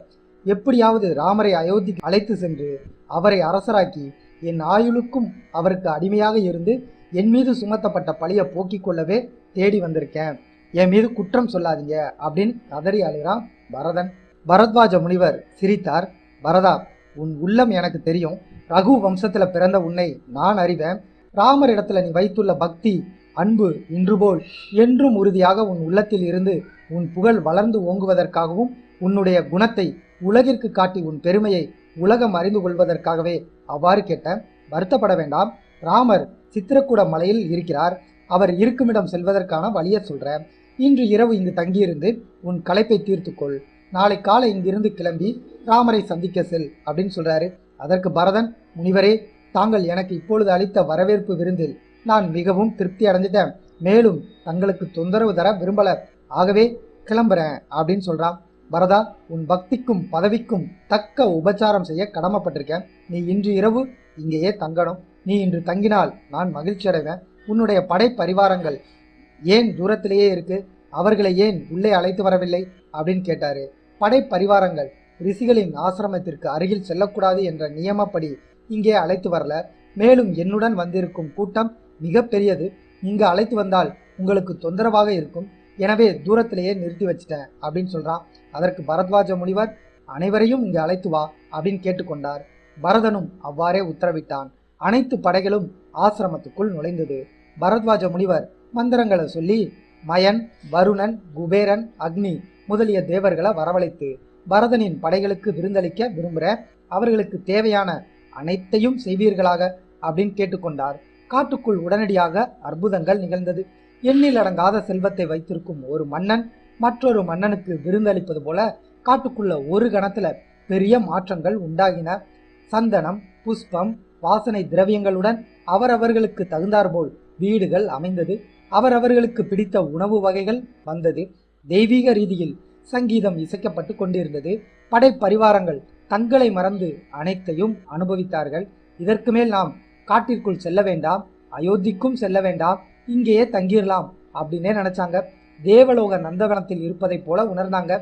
எப்படியாவது ராமரை அயோத்திக்கு அழைத்து சென்று அவரை அரசராக்கி என் ஆயுளுக்கும் அவருக்கு அடிமையாக இருந்து என் மீது சுமத்தப்பட்ட பழியை போக்கிக் கொள்ளவே தேடி வந்திருக்கேன். என் மீது குற்றம் சொல்லாதீங்க அப்படின்னு கதறி அழுகிறான் பரதன். பரத்வாஜ முனிவர் சிரித்தார். பரதா, உன் உள்ளம் எனக்கு தெரியும். ரகு வம்சத்துல பிறந்த உன்னை நான் அறிவேன். ராமர் இடத்துல நீ வைத்துள்ள பக்தி, அன்பு இன்று போல் என்றும் உறுதியாக உன் உள்ளத்தில் இருந்து உன் புகழ் வளர்ந்து ஓங்குவதற்காகவும் உன்னுடைய குணத்தை உலகிற்கு காட்டி உன் பெருமையை உலகம் அறிந்து கொள்வதற்காகவே அவ்வாறு கேட்டேன். வருத்தப்பட வேண்டாம். ராமர் சித்திரக்கூட மலையில் இருக்கிறார். அவர் இருக்குமிடம் செல்வதற்கான வழியை சொல்றேன். இன்று இரவு இங்கு தங்கியிருந்து உன் களைப்பை தீர்த்துக்கொள். நாளை காலை இங்கிருந்து கிளம்பி ராமரை சந்திக்க செல் அப்படின்னு சொல்றாரு. அதற்கு பரதன், முனிவரே, தாங்கள் எனக்கு இப்பொழுது அளித்த வரவேற்பு விருந்தில் நான் மிகவும் திருப்தி அடைஞ்சிட்டேன். மேலும் தங்களுக்கு தொந்தரவு தர விரும்பல. ஆகவே கிளம்புறேன் அப்படின்னு சொல்றான். பரதா, உன் பக்திக்கும் பதவிக்கும் தக்க உபச்சாரம் செய்ய கடமைப்பட்டிருக்கேன். நீ இன்று இரவு இங்கேயே தங்கணும். நீ இன்று தங்கினால் நான் மகிழ்ச்சி அடைவேன். உன்னுடைய படை பரிவாரங்கள் ஏன் தூரத்திலேயே இருக்கு? அவர்களை ஏன் உள்ளே அழைத்து வரவில்லை அப்படின்னு கேட்டாரு. படை பரிவாரங்கள் ரிஷிகளின் ஆசிரமத்திற்கு அருகில் செல்லக்கூடாது என்ற நியமப்படி இங்கே அழைத்து வரல. மேலும் என்னுடன் வந்திருக்கும் கூட்டம் மிக பெரியது. இங்கு அழைத்து வந்தால் உங்களுக்கு தொந்தரவாக இருக்கும். எனவே தூரத்திலேயே நிறுத்தி வச்சிட்டேன் அப்படின்னு சொல்றான். அதற்கு பரத்வாஜ முனிவர், அனைவரையும் இங்கு அழைத்து வா அப்படின்னு கேட்டுக்கொண்டார். பரதனும் அவ்வாறே உத்தரவிட்டான். அனைத்து படைகளும் ஆசிரமத்துக்குள் நுழைந்தது. பரத்வாஜ முனிவர் மந்திரங்களை சொல்லி மயன், வருணன், குபேரன், அக்னி முதலிய தேவர்களை வரவழைத்து பரதனின் படைகளுக்கு விருந்தளிக்க விரும்புகிற அவர்களுக்கு தேவையான அனைத்தையும் செய்வீர்களாக அப்படின்னு கேட்டுக்கொண்டார். காட்டுக்குள் உடனடியாக அற்புதங்கள் நிகழ்ந்தது. எண்ணில் அடங்காத செல்வத்தை வைத்திருக்கும் ஒரு மன்னன் மற்றொரு மன்னனுக்கு விருந்தளிப்பது போல காட்டுக்குள்ள ஒரு கணத்துல பெரிய மாற்றங்கள் உண்டாகின. சந்தனம், புஷ்பம், வாசனை திரவியங்களுடன் அவரவர்களுக்கு தகுந்தாற்போல் வீடுகள் அமைந்தது. அவரவர்களுக்கு பிடித்த உணவு வகைகள் வந்தது. தெய்வீக ரீதியில் சங்கீதம் இசைக்கப்பட்டு கொண்டிருந்தது. படை பரிவாரங்கள் தங்களை மறந்து அனைத்தையும் அனுபவித்தார்கள். இதற்கு மேல் நாம் காட்டிற்குள் செல்ல வேண்டாம், அயோத்திக்கும் செல்ல வேண்டாம், இங்கேயே தங்கிடலாம் அப்படின்னே நினைச்சாங்க. தேவலோக நந்தவனத்தில் இருப்பதைப் போல உணர்ந்தாங்க.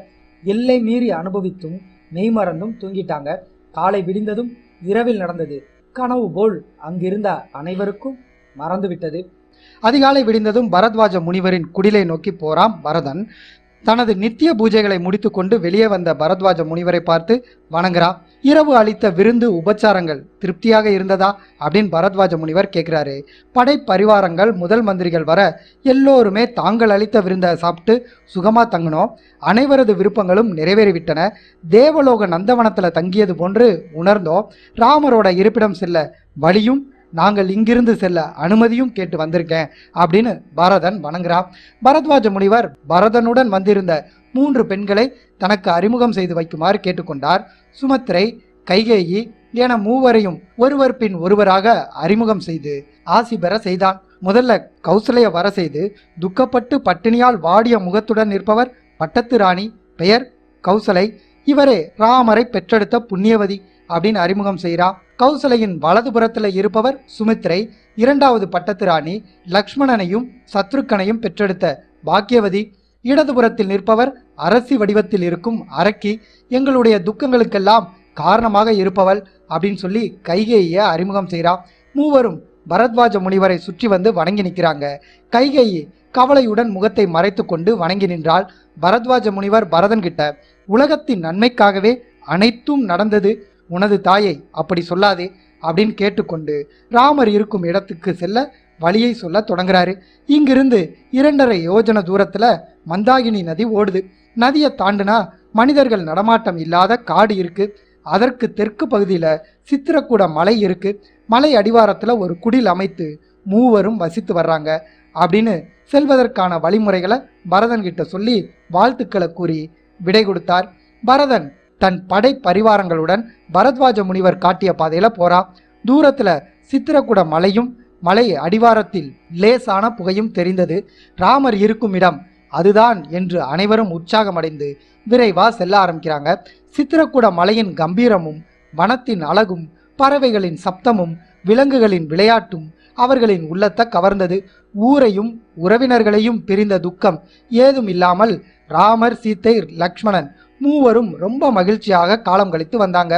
எல்லை மீறி அனுபவித்தும் மெய்மறந்தும் தூங்கிட்டாங்க. காலை விடிந்ததும் இரவில் நடந்தது கனவு போல் அங்கிருந்த அனைவருக்கும் மறந்துவிட்டது. அதிகாலை விடிந்ததும் பரத்வாஜ முனிவரின் குடிலை நோக்கி போறான் பரதன். தனது நித்திய பூஜைகளை முடித்துக்கொண்டு வெளியே வந்த பரத்வாஜ முனிவரை பார்த்து வணங்குறான். இரவு அளித்த விருந்து உபச்சாரங்கள் திருப்தியாக இருந்ததா அப்படின்னு பரத்வாஜ முனிவர் கேட்குறாரு. படை பரிவாரங்கள் முதல் மந்திரிகள் வர எல்லோருமே தாங்கள் அளித்த விருந்தை சாப்பிட்டு சுகமாக தங்கினோம். அனைவரது விருப்பங்களும் நிறைவேறிவிட்டன. தேவலோக நந்தவனத்தில் தங்கியது போன்று உணர்ந்தோம். ராமரோட இருப்பிடம் செல்ல வழியும் நாங்கள் இங்கிருந்து செல்ல அனுமதியும் கேட்டு வந்திருக்கேன் அப்படின்னு பரதன் வணங்குறான். பரத்வாஜ முனிவர் பரதனுடன் வந்திருந்த 3 பெண்களை தனக்கு அறிமுகம் செய்து வைக்குமாறு கேட்டுக்கொண்டார். சுமத்திரை, கைகேயி என மூவரையும் ஒருவர் பின் ஒருவராக அறிமுகம் செய்து ஆசி பெற செய்தான். முதல்ல கௌசலைய வர செய்து துக்கப்பட்டு பட்டினியால் வாடிய முகத்துடன் நிற்பவர் பட்டத்து ராணி, பெயர் கௌசலை. இவரே ராமரை பெற்றெடுத்த புண்ணியவதி அப்படின்னு அறிமுகம் செய்கிறான். கௌசலையின் வலதுபுறத்தில் இருப்பவர் சுமித்ரை, 2வது பட்டத்து ராணி. லக்ஷ்மணனையும் சத்ருக்கனையும் பெற்றெடுத்த பாக்கியவதி. இடதுபுறத்தில் நிற்பவர் அரசி வடிவத்தில் இருக்கும் அரக்கி, எங்களுடைய துக்கங்களுக்கெல்லாம் காரணமாக இருப்பவள் அப்படின்னு சொல்லி கைகேயியை அறிமுகம் செய்கிறான். மூவரும் பரத்வாஜ முனிவரை சுற்றி வந்து வணங்கி நிற்கிறாங்க. கைகேயி கவலையுடன் முகத்தை மறைத்து கொண்டு வணங்கி நின்றாள். பரத்வாஜ முனிவர் பரதன் கிட்ட, உலகத்தின் நன்மைக்காகவே அனைத்தும் நடந்தது, உனது தாயை அப்படி சொல்லாதே அப்படின்னு கேட்டுக்கொண்டு ராமர் இருக்கும் இடத்துக்கு செல்ல வழியை சொல்ல தொடங்குறாரு. இங்கிருந்து 2.5 யோஜன தூரத்துல மந்தாகினி நதி ஓடுது. நதியை தாண்டுனா மனிதர்கள் நடமாட்டம் இல்லாத காடு இருக்கு. அதற்கு தெற்கு பகுதியில சித்திரக்கூட மலை இருக்கு. மலை அடிவாரத்துல ஒரு குடில் அமைத்து மூவரும் வசித்து வர்றாங்க அப்படின்னு செல்வதற்கான வழிமுறைகளை பரதன் கிட்ட சொல்லி வாழ்த்துக்களை கூறி விடை கொடுத்தார். பரதன் தன் படை பரிவாரங்களுடன் பரத்வாஜ முனிவர் காட்டிய பாதையில போறான். தூரத்துல சித்திரக்கூட மலையும் மலை அடிவாரத்தில் லேசான புகையும் தெரிந்தது. ராமர் இருக்கும் இடம் அதுதான் என்று அனைவரும் உற்சாகமடைந்து விரைவா செல்ல ஆரம்பிக்கிறாங்க. சித்திரக்கூட மலையின் கம்பீரமும் வனத்தின் அழகும் பறவைகளின் சப்தமும் விலங்குகளின் விளையாட்டும் அவர்களின் உள்ளத்தை கவர்ந்தது. ஊரையும் உறவினர்களையும் பிரிந்த துக்கம் ஏதும் இல்லாமல் ராமர், சீத்தை, லக்ஷ்மணன் மூவரும் ரொம்ப மகிழ்ச்சியாக காலம் கழித்து வந்தாங்க.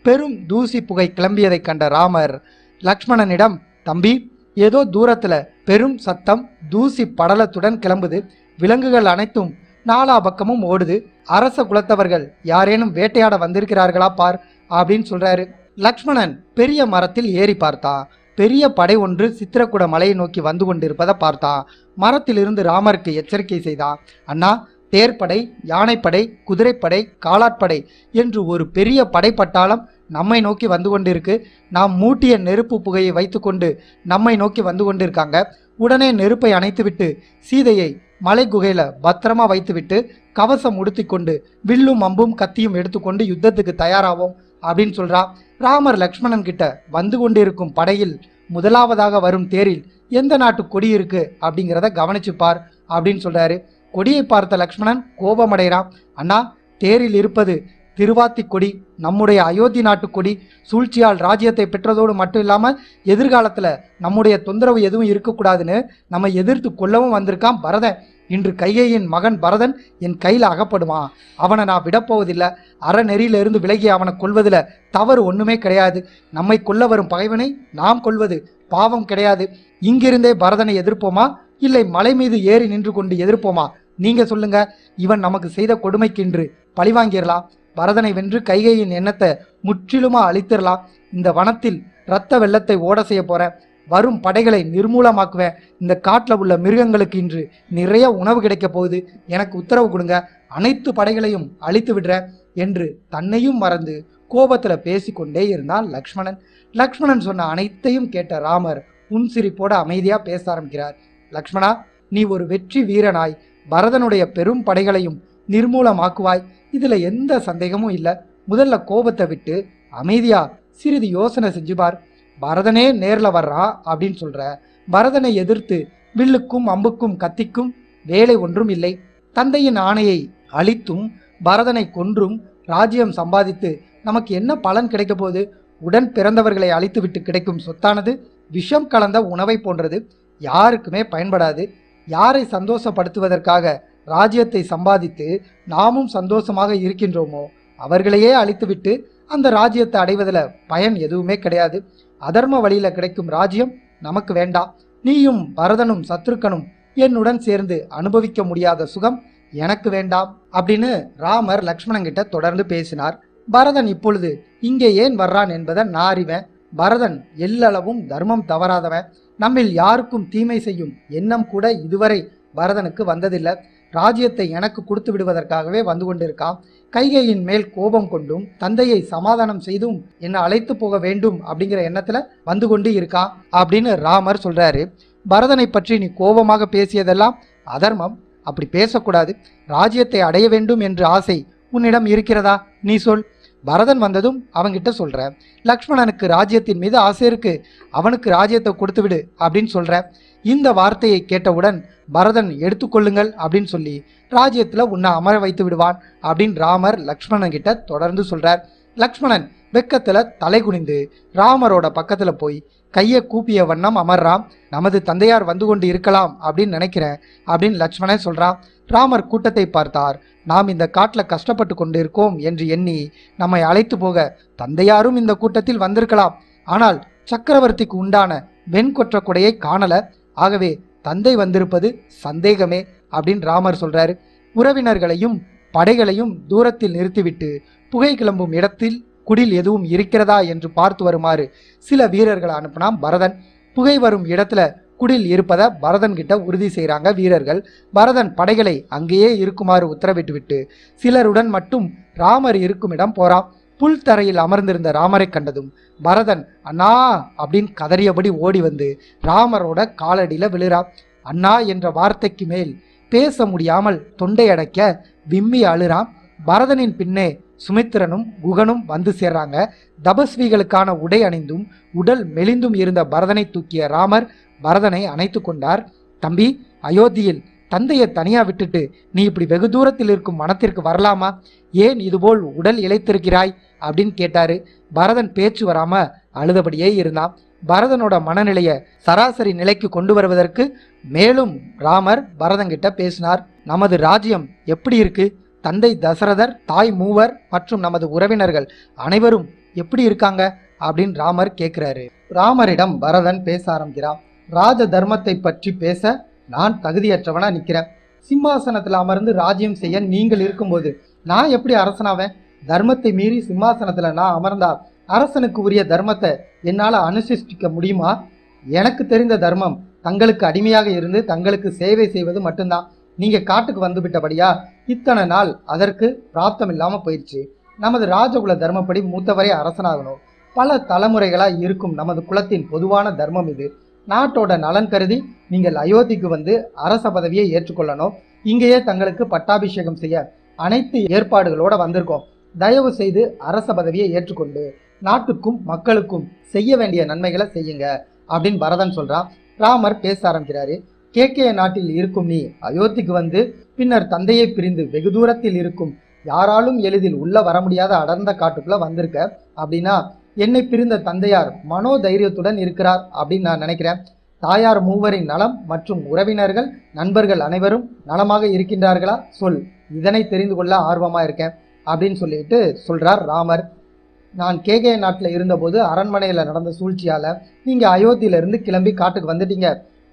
பெரும் தூசி புகை கிளம்பியதை கண்ட ராமர் லக்ஷ்மணனிடம், தம்பி, ஏதோ தூரத்துல பெரும் சத்தம் தூசி படலத்துடன் கிளம்புது. விலங்குகள் அனைத்தும் நாலா பக்கமும் ஓடுது. அரச குலத்தவர்கள் யாரேனும் வேட்டையாட வந்திருக்கிறார்களா பார் அப்படின்னு சொல்றாரு. லக்ஷ்மணன் பெரிய மரத்தில் ஏறி பார்த்தான். பெரிய படை ஒன்று சித்திரக்கூட மலையை நோக்கி வந்து கொண்டிருப்பதை பார்த்தான். மரத்திலிருந்து ராமருக்கு எச்சரிக்கை செய்தான். அண்ணா, தேர்ப்படை, யானைப்படை, குதிரைப்படை, காலாட்படை என்று ஒரு பெரிய படைப்பட்டாளம் நம்மை நோக்கி வந்து கொண்டிருக்கு. நாம் மூட்டிய நெருப்பு புகையை வைத்துக்கொண்டு நம்மை நோக்கி வந்து கொண்டிருக்காங்க. உடனே நெருப்பை அணைத்துவிட்டு சீதையை மலை குகையில பத்திரமா வைத்துவிட்டு கவசம் உடுத்தி கொண்டு வில்லும் அம்பும் கத்தியும் எடுத்துக்கொண்டு யுத்தத்துக்கு தயாராவோம் அப்படின்னு சொல்றா. ராமர் லக்ஷ்மணன் கிட்ட வந்து கொண்டிருக்கும் படையில் முதலாவதாக வரும் தேரில் எந்த நாட்டு கொடி இருக்கு அப்படிங்கிறத கவனிச்சுப்பார் அப்படின்னு சொல்றாரு. கொடியை பார்த்த லக்ஷ்மணன் கோபமடைகிறான். அண்ணா, தேரில் இருப்பது திருவாத்தி கொடி, நம்முடைய அயோத்தி நாட்டு கொடி. சூழ்ச்சியால் ராஜ்யத்தை பெற்றதோடு மட்டும் இல்லாமல் எதிர்காலத்தில் நம்முடைய தொந்தரவு எதுவும் இருக்கக்கூடாதுன்னு நம்ம எதிர்த்து கொல்லவும் வந்திருக்கான் பரதன். இன்று கைகேயின் மகன் பரதன் என் கையில் அகப்படுவான். அவனை நான் விடப்போவதில்லை. அறநெறியிலிருந்து விலகி அவனை கொல்வதில் தவறு ஒன்றுமே கிடையாது. நம்மை கொல்ல வரும் பகைவனை நாம் கொல்வது பாவம் கிடையாது. இங்கிருந்தே பரதனை எதிர்ப்போமா, இல்லை மலை மீது ஏறி நின்று கொண்டு எதிர்ப்போமா? நீங்க சொல்லுங்க. இவன் நமக்கு செய்த கொடுமைக்கு இன்று பழிவாங்கிடலாம். பரதனை வென்று கைகேயின் எண்ணத்தை முற்றிலுமா அழித்திடலாம். இந்த வனத்தில் இரத்த வெள்ளத்தை ஓட செய்ய போறேன். வரும் படைகளை நிர்மூலமாக்குவேன். இந்த காட்டில் உள்ள மிருகங்களுக்கு இன்று நிறைய உணவு கிடைக்க போகுது. எனக்கு உத்தரவு கொடுங்க. அனைத்து படைகளையும் அழித்து விடுறேன் என்று தன்னையும் மறந்து கோபத்தில் பேசிக்கொண்டே இருந்தான் லக்ஷ்மணன். லக்ஷ்மணன் சொன்ன அனைத்தையும் கேட்ட ராமர் புன்சிரிப்போட அமைதியாக பேச ஆரம்பிக்கிறார். லக்ஷ்மணா, நீ ஒரு வெற்றி வீரனாய் பரதனுடைய பெரும் படைகளையும் நிர்மூலமாக்குவாய். இதுல எந்த சந்தேகமும் இல்லை. முதல்ல கோபத்தை விட்டு அமைதியா சிறிது யோசனை செஞ்சு பார். பரதனே நேரில் வர்றா அப்படின்னு சொல்ற. பரதனை எதிர்த்து வில்லுக்கும் அம்புக்கும் கத்திக்கும் வேலை ஒன்றும் இல்லை. தந்தையின் ஆணையை அழித்தும் பரதனை கொன்றும் ராஜ்யம் சம்பாதித்து நமக்கு என்ன பலன் கிடைக்க போகுது? உடன் பிறந்தவர்களை அழித்து விட்டு கிடைக்கும் சொத்தானது விஷம் கலந்த உணவை போன்றது. யாருக்குமே பயன்படாது. யாரை சந்தோஷப்படுத்துவதற்காக ராஜ்யத்தை சம்பாதித்து நாமும் சந்தோஷமாக இருக்கின்றோமோ அவர்களையே அழித்துவிட்டு அந்த ராஜ்யத்தை அடைவதில் பயன் எதுவுமே கிடையாது. அதர்ம வழியில் கிடைக்கும் ராஜ்யம் நமக்கு வேண்டாம். நீயும் பரதனும் சத்ருக்கனும் என்னுடன் சேர்ந்து அனுபவிக்க முடியாத சுகம் எனக்கு வேண்டாம் அப்படின்னு ராமர் லக்ஷ்மணன் கிட்ட தொடர்ந்து பேசினார். பரதன் இப்பொழுது இங்கே ஏன் வர்றான் என்பதை நான் அறிவேன். பரதன் எல்லளவும் தர்மம் தவறாதவன். நம்மில் யாருக்கும் தீமை செய்யும் எண்ணம் கூட இதுவரை பரதனுக்கு வந்ததில்லை. ராஜ்யத்தை எனக்கு கொடுத்து விடுவதற்காகவே வந்து கொண்டிருக்கான். கைகையின் மேல் கோபம் கொண்டும் தந்தையை சமாதானம் செய்தும் என்னை அழைத்து போக வேண்டும் அப்படிங்கிற எண்ணத்துல வந்து கொண்டு இருக்கான் அப்படின்னு ராமர் சொல்றாரு. பரதனை பற்றி நீ கோபமாக பேசியதெல்லாம் அதர்மம். அப்படி பேசக்கூடாது. ராஜ்யத்தை அடைய வேண்டும் என்ற ஆசை உன்னிடம் இருக்கிறதா? நீ சொல். பரதன் வந்ததும் அவன்கிட்ட சொல்ற, லக்ஷ்மணனுக்கு ராஜ்யத்தின் மீது ஆசை இருக்கு, அவனுக்கு ராஜ்யத்தை கொடுத்து விடு அப்படின்னு சொல்ற. இந்த வார்த்தையை கேட்டவுடன் பரதன் எடுத்துக்கொள்ளுங்கள் அப்படின்னு சொல்லி ராஜ்யத்துல உன்னை அமர வைத்து விடுவான் அப்படின்னு ராமர் லக்ஷ்மணன் கிட்ட தொடர்ந்து சொல்றார். லக்ஷ்மணன் வெக்கத்துல தலை குனிந்து ராமரோட பக்கத்துல போய் கையை கூப்பிய வண்ணம் அமர்றான். நமது தந்தையார் வந்து கொண்டு இருக்கலாம் அப்படின்னு நினைக்கிறேன் அப்படின்னு லக்ஷ்மணன் சொல்றான். ராமர் கூட்டத்தை பார்த்தார். நாம் இந்த காட்டில் கஷ்டப்பட்டு கொண்டு இருக்கோம் என்று எண்ணி நம்மை அழைத்து போக தந்தையாரும் இந்த கூட்டத்தில் வந்திருக்கலாம். ஆனால் சக்கரவர்த்திக்கு உண்டான வெண்கொற்ற கொடையை காணல. ஆகவே தந்தை வந்திருப்பது சந்தேகமே அப்படின்னு ராமர் சொல்றாரு. உறவினர்களையும் படைகளையும் தூரத்தில் நிறுத்திவிட்டு புகை கிளம்பும் இடத்தில் குடில் எதுவும் இருக்கிறதா என்று பார்த்து வருமாறு சில வீரர்களை அனுப்பினான் பரதன். புகை வரும் இடத்துல குடில் இருப்பதை பரதன் கிட்ட உறுதி செய்கிறாங்க வீரர்கள். பரதன் படைகளை அங்கேயே இருக்குமாறு உத்தரவிட்டு விட்டு சிலருடன் மட்டும் ராமர் இருக்கும் இடம் போறான். புல் தரையில் அமர்ந்திருந்த ராமரை கண்டதும் பரதன் அண்ணா அப்படின்னு கதறியபடி ஓடி வந்து ராமரோட காலடியில விழுறான். அண்ணா என்ற வார்த்தைக்கு மேல் பேச முடியாமல் தொண்டை அடைக்க விம்மி அழுறான். பரதனின் பின்னே சுமித்திரனும் குகனும் வந்து சேர்றாங்க. தபஸ்விகளுக்கான உடை அணிந்தும் உடல் மெலிந்தும் இருந்த பரதனை தூக்கிய ராமர் பரதனை அணைத்து கொண்டார். தம்பி, அயோத்தியில் தந்தையை தனியா விட்டுட்டு நீ இப்படி வெகு தூரத்தில் இருக்கும் வனத்திற்கு வரலாமா? ஏன் இதுபோல் உடல் இழைத்திருக்கிறாய் அப்படின்னு கேட்டாரு. பரதன் பேச்சு வராம அழுதபடியே இருந்தான். பரதனோட மனநிலையை சராசரி நிலைக்கு கொண்டு வருவதற்கு மேலும் ராமர் பரதன்கிட்ட பேசினார். நமது ராஜ்யம் எப்படி இருக்கு? தந்தை தசரதர், தாய் மூவர் மற்றும் நமது உறவினர்கள் அனைவரும் எப்படி இருக்காங்க அப்படின்னு ராமர் கேட்கிறாரு. ராமரிடம் பரதன் பேச ஆரம்பிக்கிறான். ராஜ தர்மத்தை பற்றி பேச நான் தகுதியற்றவனா நிற்கிறேன். சிம்மாசனத்தில் அமர்ந்து ராஜ்யம் செய்ய நீங்கள் இருக்கும்போது நான் எப்படி அரசனாவேன்? தர்மத்தை மீறி சிம்மாசனத்தில் நான் அமர்ந்தா அரசனுக்கு உரிய தர்மத்தை என்னால் அனுஷ்டிக்க முடியுமா? எனக்கு தெரிந்த தர்மம் தங்களுக்கு அடிமையாக இருந்து தங்களுக்கு சேவை செய்வது மட்டும்தான். நீங்கள் காட்டுக்கு வந்து விட்டபடியா இத்தனை நாள் அதற்கு பிராப்தம் இல்லாமல் போயிடுச்சு. நமது ராஜகுல தர்மப்படி மூத்தவரே அரசனாகணும். பல தலைமுறைகளாக இருக்கும் நமது குலத்தின் பொதுவான தர்மம் இது. நாட்டோட நலன் கருதி நீங்கள் அயோத்திக்கு வந்து அரச பதவியை ஏற்றுக்கொள்ளணும். இங்கேயே தங்களுக்கு பட்டாபிஷேகம் செய்ய அனைத்து ஏற்பாடுகளோட வந்திருக்கோம். தயவு செய்து அரச பதவியை ஏற்றுக்கொண்டு நாட்டுக்கும் மக்களுக்கும் செய்ய வேண்டிய நன்மைகளை செய்யுங்க அப்படின்னு பரதன் சொல்றான். ராமர் பேச ஆரம்பிக்கிறாரு. கேகய நாட்டில் இருக்கும் நீ அயோத்திக்கு வந்து பின்னர் தந்தையை பிரிந்து வெகு தூரத்தில் இருக்கும் யாராலும் எளிதில் உள்ள வர முடியாத அடர்ந்த காட்டுக்குள்ள வந்திருக்க அப்படின்னா என்னை பிரிந்த தந்தையார் மனோதைரியத்துடன் இருக்கிறார் அப்படின்னு நான் நினைக்கிறேன். தாயார் மூவரின் நலம் மற்றும் உறவினர்கள் நண்பர்கள் அனைவரும் நலமாக இருக்கின்றார்களா? சொல், இதனை தெரிந்து கொள்ள ஆர்வமா இருக்கேன் அப்படின்னு சொல்லிட்டு சொல்றார் ராமர். நான் கேகய நாட்டில் இருந்தபோது அரண்மனையில் நடந்த சூழ்ச்சியால நீங்க அயோத்தியிலிருந்து கிளம்பி காட்டுக்கு வந்துட்டீங்க.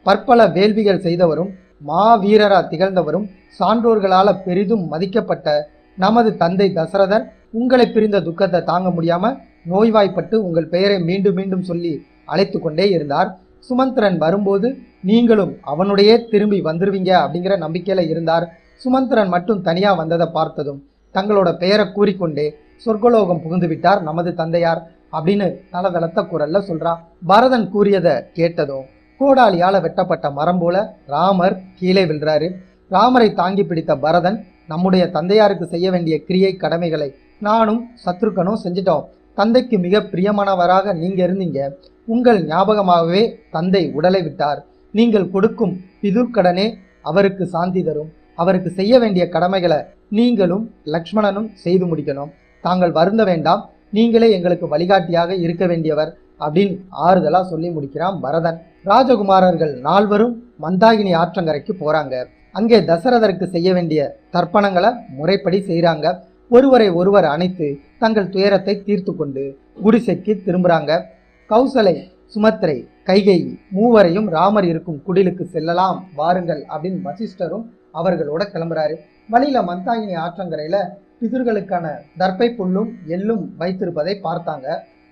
பற்பல வேள்விகள் செய்தவரும் மாவீரரா திகழ்ந்தவரும் சான்றோர்களால பெரிதும் மதிக்கப்பட்ட நமது தந்தை தசரதர் உங்களை பிரிந்த துக்கத்தை தாங்க முடியாம நோய்வாய்ப்பட்டு உங்கள் பெயரை மீண்டும் மீண்டும் சொல்லி அழைத்து கொண்டே இருந்தார். சுமந்திரன் வரும்போது நீங்களும் அவனுடைய திரும்பி வந்துருவீங்க அப்படிங்கிற நம்பிக்கையில இருந்தார். சுமந்திரன் மட்டும் தனியா வந்ததை பார்த்ததும் தங்களோட பெயரை கூறிக்கொண்டே சொர்க்கலோகம் புகுந்து விட்டார் நமது தந்தையார் அப்படின்னு தளதளத்த குரல்ல சொல்றான். பரதன் கூறியதை கேட்டதும் கோடாலியால வெட்டப்பட்ட மரம் போல ராமர் கீழே விழுறாரு. ராமரை தாங்கி பிடித்த பரதன், நம்முடைய தந்தையாருக்கு செய்ய வேண்டிய கிரியை கடமைகளை நானும் சத்ருக்கனும் செஞ்சிட்டோம். தந்தைக்கு மிக பிரியமானவராக நீங்க இருந்தீங்க. உங்கள் ஞாபகமாகவே தந்தை உடலை விட்டார். நீங்கள் கொடுக்கும் பிதுர்க்கடனே அவருக்கு சாந்தி தரும். அவருக்கு செய்ய வேண்டிய கடமைகளை நீங்களும் லக்ஷ்மணனும் செய்து முடிக்கணும். தாங்கள் வருந்த வேண்டாம், நீங்களே எங்களுக்கு வழிகாட்டியாக இருக்க வேண்டியவர் அப்படின்னு ஆறுதலா சொல்லி முடிக்கிறான் பரதன். ராஜகுமாரர்கள் 4 மந்தாகினி ஆற்றங்கரைக்கு போறாங்க. அங்கே தசரதருக்கு செய்ய வேண்டிய தர்ப்பணங்களை முறைப்படி செய்கிறாங்க. ஒருவரை ஒருவர் அணைத்து தங்கள் துயரத்தை தீர்த்து கொண்டு குடிசைக்கு திரும்புறாங்க. கௌசலை, சுமத்திரை, கைகேயி மூவரையும் ராமர் இருக்கும் குடிலுக்கு செல்லலாம் வாருங்கள் அப்படின்னு வசிஷ்டரும் அவர்களோட கிளம்புறாரு. வழியில மந்தாகினி ஆற்றங்கரையில பிதர்களுக்கான தர்ப்பை புல்லும் எள்ளும் வைத்திருப்பதை பார்த்தாங்க.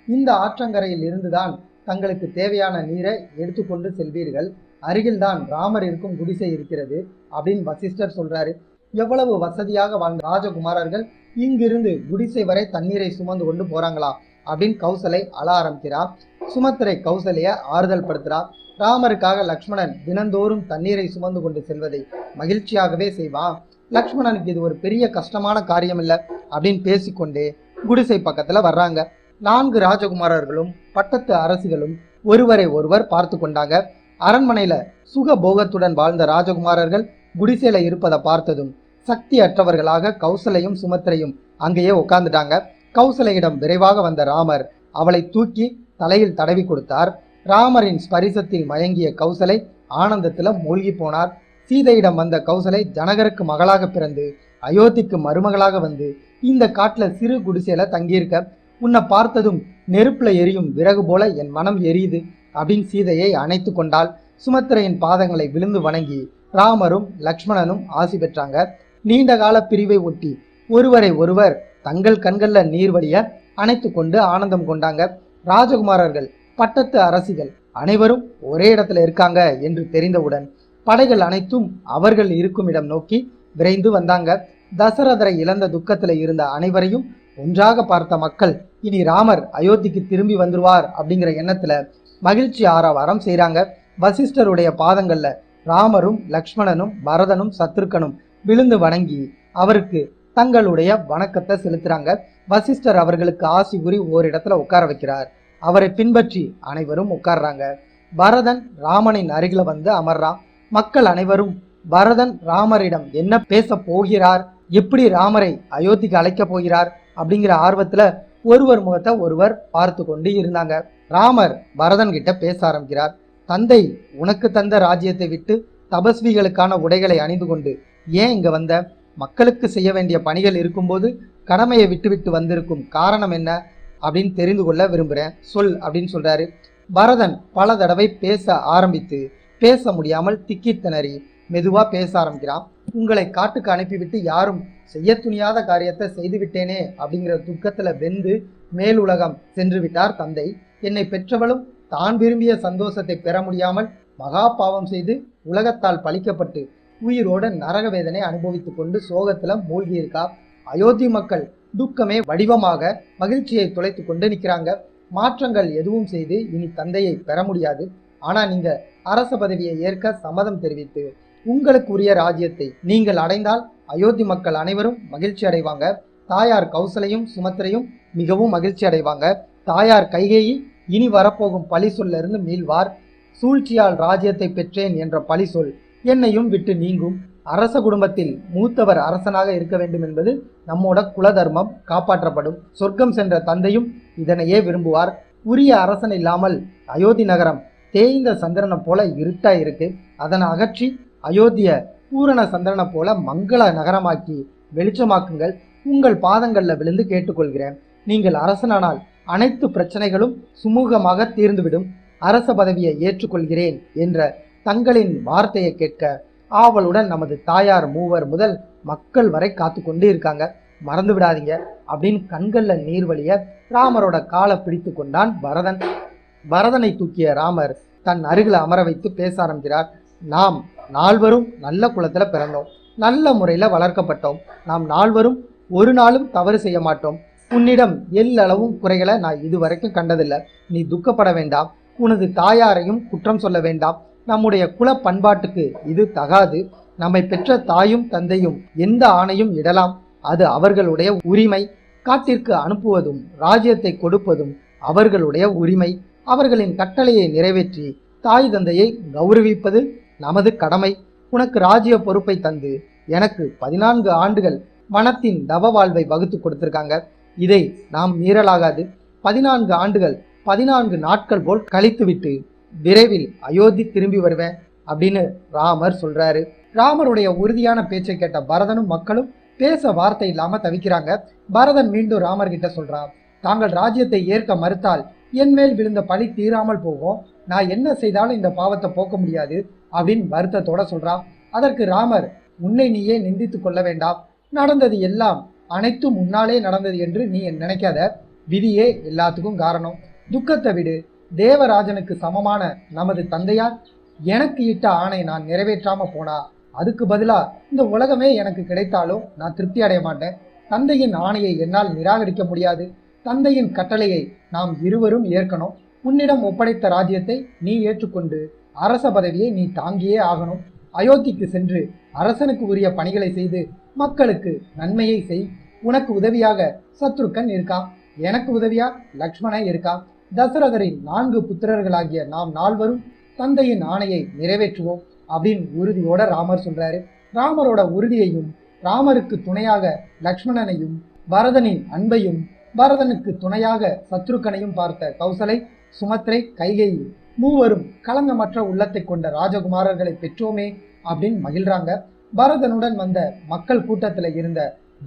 இந்த ஆற்றங்கரையில் இருந்துதான் தங்களுக்கு தேவையான நீரை எடுத்துக்கொண்டு செல்வீர்கள். அருகில்தான் ராமர் இருக்கும் குடிசை இருக்கிறது அப்படின்னு வசிஷ்டர் சொல்றாரு. எவ்வளவு வசதியாக வாழ்ந்த ராஜகுமாரர்கள் இங்கிருந்து குடிசை வரை தண்ணீரை சுமந்து கொண்டு போறாங்களா அப்படின்னு கௌசலை அழ ஆரம்பிக்கிறார். சுமத்திரை கௌசலைய ஆறுதல் படுத்துறார். ராமருக்காக லக்ஷ்மணன் தினந்தோறும் தண்ணீரை சுமந்து கொண்டு செல்வதை மகிழ்ச்சியாகவே செய்வான். லக்ஷ்மணனுக்கு இது ஒரு பெரிய கஷ்டமான காரியம் இல்லை அப்படின்னு பேசிக்கொண்டே குடிசை பக்கத்துல வர்றாங்க. 4 ராஜகுமாரர்களும் பட்டத்து அரசிகளும் ஒருவரை ஒருவர் பார்த்து கொண்டாங்க. அரண்மனையில சுக போகத்துடன் வாழ்ந்த ராஜகுமாரர்கள் குடிசையில இருப்பதை பார்த்ததும் சக்தி அற்றவர்களாக கௌசலையும் சுமத்திரையும் அங்கேயே உட்கார்ந்துட்டாங்க. கௌசலையிடம் விரைவாக வந்த ராமர் அவளை தூக்கி தலையில் தடவி கொடுத்தார். ராமரின் ஸ்பரிசத்தில் மயங்கிய கௌசலை ஆனந்தத்துல மூழ்கி போனார். சீதையிடம் வந்த கௌசலை ஜனகருக்கு மகளாக பிறந்து அயோத்திக்கு மருமகளாக வந்து இந்த காட்டுல சிறு குடிசையில தங்கியிருக்க, உன்னை பார்த்ததும் நெருப்புல எரியும் விறகு போல என் மனம் எரியுது அப்படின்னு சீதையை அணைத்து கொண்டாள். சுமத்திரையின் பாதங்களை விழுந்து வணங்கி ராமரும் லக்ஷ்மணனும் ஆசி பெற்றாங்க. நீண்ட கால பிரிவை ஒட்டி ஒருவரை ஒருவர் தங்கள் கண்கள்ல நீர் வடிய அணைத்து கொண்டு ஆனந்தம் கொண்டாங்க. ராஜகுமாரர்கள் பட்டத்து அரசிகள் அனைவரும் ஒரே இடத்துல இருக்காங்க என்று தெரிந்தவுடன் படைகள் அனைத்தும் அவர்கள் இருக்கும் இடம் நோக்கி விரைந்து வந்தாங்க. தசரதரை இழந்த துக்கத்துல இருந்த அனைவரையும் ஒன்றாக பார்த்த மக்கள் இனி ராமர் அயோத்திக்கு திரும்பி வந்துருவார் அப்படிங்கிற எண்ணத்துல மகிழ்ச்சி ஆரவாரம் செய்கிறாங்க. வசிஷ்டருடைய பாதங்கள்ல ராமரும் லக்ஷ்மணனும் பரதனும் சத்ருக்கனும் விழுந்து வணங்கி அவருக்கு தங்களுடைய வணக்கத்தை செலுத்துறாங்க. வசிஷ்டர் அவர்களுக்கு ஆசி கூறி ஓரிடத்துல உட்கார வைக்கிறார். அவரை பின்பற்றி அனைவரும் உட்கார்றாங்க. பரதன் ராமனின் அருகில வந்து அமர்றான். மக்கள் அனைவரும் பரதன் ராமரிடம் என்ன பேச போகிறார், எப்படி ராமரை அயோத்திக்கு அழைக்க போகிறார் அப்படிங்கிற ஆர்வத்துல ஒருவர் முகத்தை ஒருவர் பார்த்து கொண்டு இருந்தாங்க. ராமர் பரதன் கிட்ட பேச ஆரம்பிக்கிறார். தந்தை உனக்கு தந்த ராஜ்யத்தை விட்டு தபஸ்விகளுக்கான உடைகளை அணிந்து கொண்டு ஏன் இங்க வந்த? மக்களுக்கு செய்ய வேண்டிய பணிகள் இருக்கும்போது கடமையை விட்டு வந்திருக்கும் காரணம் என்ன அப்படின்னு தெரிந்து கொள்ள விரும்புகிறேன், சொல் அப்படின்னு சொல்றாரு. பரதன் பல தடவை பேச ஆரம்பித்து பேச முடியாமல் திக்கி திணறி மெதுவா பேச ஆரம்பிக்கிறான். உங்களை காட்டுக்கு அனுப்பிவிட்டு யாரும் செய்ய துணியாத காரியத்தை செய்து விட்டேனே அப்படிங்கிற துக்கத்துல வெந்து மேலுலகம் சென்று விட்டார் தந்தை. என்னை பெற்றவளும் தான் விரும்பிய சந்தோஷத்தை பெற முடியாமல் மகா பாவம் செய்து உலகத்தால் பழிக்கப்பட்டு உயிரோட நரக வேதனை அனுபவித்துக் கொண்டு சோகத்துல மூழ்கி இருக்கா. அயோத்தி மக்கள் துக்கமே வடிவமாக மகிழ்ச்சியை தொலைத்து கொண்டு நிற்கிறாங்க. மாற்றங்கள் எதுவும் செய்து இனி தந்தையை பெற முடியாது. ஆனா நீங்க அரச பதவியை ஏற்க சம்மதம் தெரிவித்து உங்களுக்கு உரிய ராஜ்யத்தை நீங்கள் அடைந்தால் அயோத்தி மக்கள் அனைவரும் மகிழ்ச்சி அடைவாங்க. தாயார் கௌசலையும் சுமத்திரையும் மிகவும் மகிழ்ச்சி அடைவாங்க. தாயார் கைகேயி இனி வரப்போகும் பழி சொல்ல இருந்து மீள்வார். சூழ்ச்சியால் ராஜ்யத்தை பெற்றேன் என்ற பழி சொல் என்னையும் விட்டு நீங்கும். அரச குடும்பத்தில் மூத்தவர் அரசனாக இருக்க வேண்டும் என்பது நம்மோட குலதர்மம், காப்பாற்றப்படும். சொர்க்கம் சென்ற தந்தையும் இதனையே விரும்புவார். உரிய அரசன் இல்லாமல் அயோத்தி நகரம் தேய்ந்த சந்திரனை போல இருட்டா இருக்கு. அதனை அகற்றி அயோத்திய பூரண சந்திரனை போல மங்கள நகரமாக்கி வெளிச்சமாக்குங்கள். உங்கள் பாதங்கள்ல விழுந்து கேட்டுக்கொள்கிறேன். நீங்கள் அரசனானால் அனைத்து பிரச்சனைகளும் சுமூகமாக தீர்ந்துவிடும். அரச பதவியை ஏற்றுக்கொள்கிறேன் என்ற தங்களின் வார்த்தையை கேட்க ஆவலுடன் நமது தாயார் மூவர் முதல் மக்கள் வரை காத்து கொண்டு இருக்காங்க. மறந்து விடாதீங்க அப்படின்னு கண்கள்ல நீர் வழிய ராமரோட காலை பிடித்து கொண்டான் பரதன். பரதனை தூக்கிய ராமர் தன் அருகில் அமர வைத்து பேச ஆரம்பிக்கிறார். நாம் 4 நல்ல குலத்துல பிறந்தோம், நல்ல முறையில வளர்க்கப்பட்டோம். நாம் 4 ஒரு நாளும் தவறு செய்ய மாட்டோம். உன்னிடம் எல்லளவும் குறைகளை நான் இதுவரைக்கும் கண்டதில்லை. நீ துக்கப்பட வேண்டாம். உனது தாயாரையும் குற்றம் சொல்ல வேண்டாம். நம்முடைய குல பண்பாட்டுக்கு இது தகாது. நம்மை பெற்ற தாயும் தந்தையும் எந்த ஆணையும் இடலாம், அது அவர்களுடைய உரிமை. காட்டிற்கு அனுப்புவதும் ராஜ்யத்தை கொடுப்பதும் அவர்களுடைய உரிமை. அவர்களின் கட்டளையை நிறைவேற்றி தாய் தந்தையை கௌரவிப்பது நமது கடமை. உனக்கு ராஜ்ய பொறுப்பை தந்து எனக்கு 14 ஆண்டுகள் வனத்தின் தவ வாழ்வை வகுத்து கொடுத்திருக்காங்க. இதை நாம் மீறலாகாது. 14 ஆண்டுகள் 14 நாட்கள் போல் கழித்துவிட்டு விரைவில் அயோத்தி திரும்பி வருவேன் அப்படின்னு ராமர் சொல்றாரு. ராமருடைய உறுதியான பேச்சை கேட்ட பரதனும் மக்களும் பேச வார்த்தை இல்லாம தவிக்கிறாங்க. பரதன் மீண்டும் ராமர் கிட்ட சொல்றான், தாங்கள் ராஜ்யத்தை ஏற்க மறுத்தால் என் மேல் விழுந்த பழி தீராமல் போகும், நான் என்ன செய்தாலும் இந்த பாவத்தை போக்க முடியாது அப்படின்னு வருத்தத்தோட சொல்றான். அதற்கு ராமர், உன்னை நீயே நிந்தித்துக் கொள்ள வேண்டாம், நடந்தது எல்லாம் அனைத்தும் முன்னாலே நடந்தது என்று நீ நினைக்காத, விதியே எல்லாத்துக்கும் காரணம், துக்கத்தை விடு, தேவராஜனுக்கு சமமான நமது தந்தையார் எனக்கு இட்ட ஆணை நான் நிறைவேற்றாம போனா அதுக்கு பதிலா இந்த உலகமே எனக்கு கிடைத்தாலும் நான் திருப்தி அடைய மாட்டேன். தந்தையின் ஆணையை என்னால் நிராகரிக்க முடியாது. தந்தையின் கட்டளையை நாம் இருவரும் ஏற்கணும். உன்னிடம் ஒப்படைத்த ராஜ்யத்தை நீ ஏற்றுக்கொண்டு அரச பதவியை நீ தாங்கியே ஆகணும். அயோத்திக்கு சென்று அரசனுக்கு உரிய பணிகளை செய்து மக்களுக்கு நன்மையை செய். உனக்கு உதவியாக சத்ருக்கன் இருக்கான், எனக்கு உதவியா லக்ஷ்மணன் இருக்கான். தசரதரின் 4 புத்திரர்களாகிய நாம் 4வரும் தந்தையின் ஆணையை நிறைவேற்றுவோம் அப்படின்னு உறுதியோட ராமர் சொல்றாரு. ராமரோட உறுதியையும் ராமருக்கு துணையாக லக்ஷ்மணனையும் பரதனின் அன்பையும் பரதனுக்கு துணையாக சத்ருக்கனையும் பார்த்த கௌசலை, சுமத்ரை, கைகேயி மூவரும் களங்கமற்ற உள்ளத்தை கொண்ட ராஜகுமாரர்களை பெற்றோமே அப்படின்னு மகிழ்றாங்க. பரதனுடன் வந்த மக்கள் கூட்டத்தில் இருந்த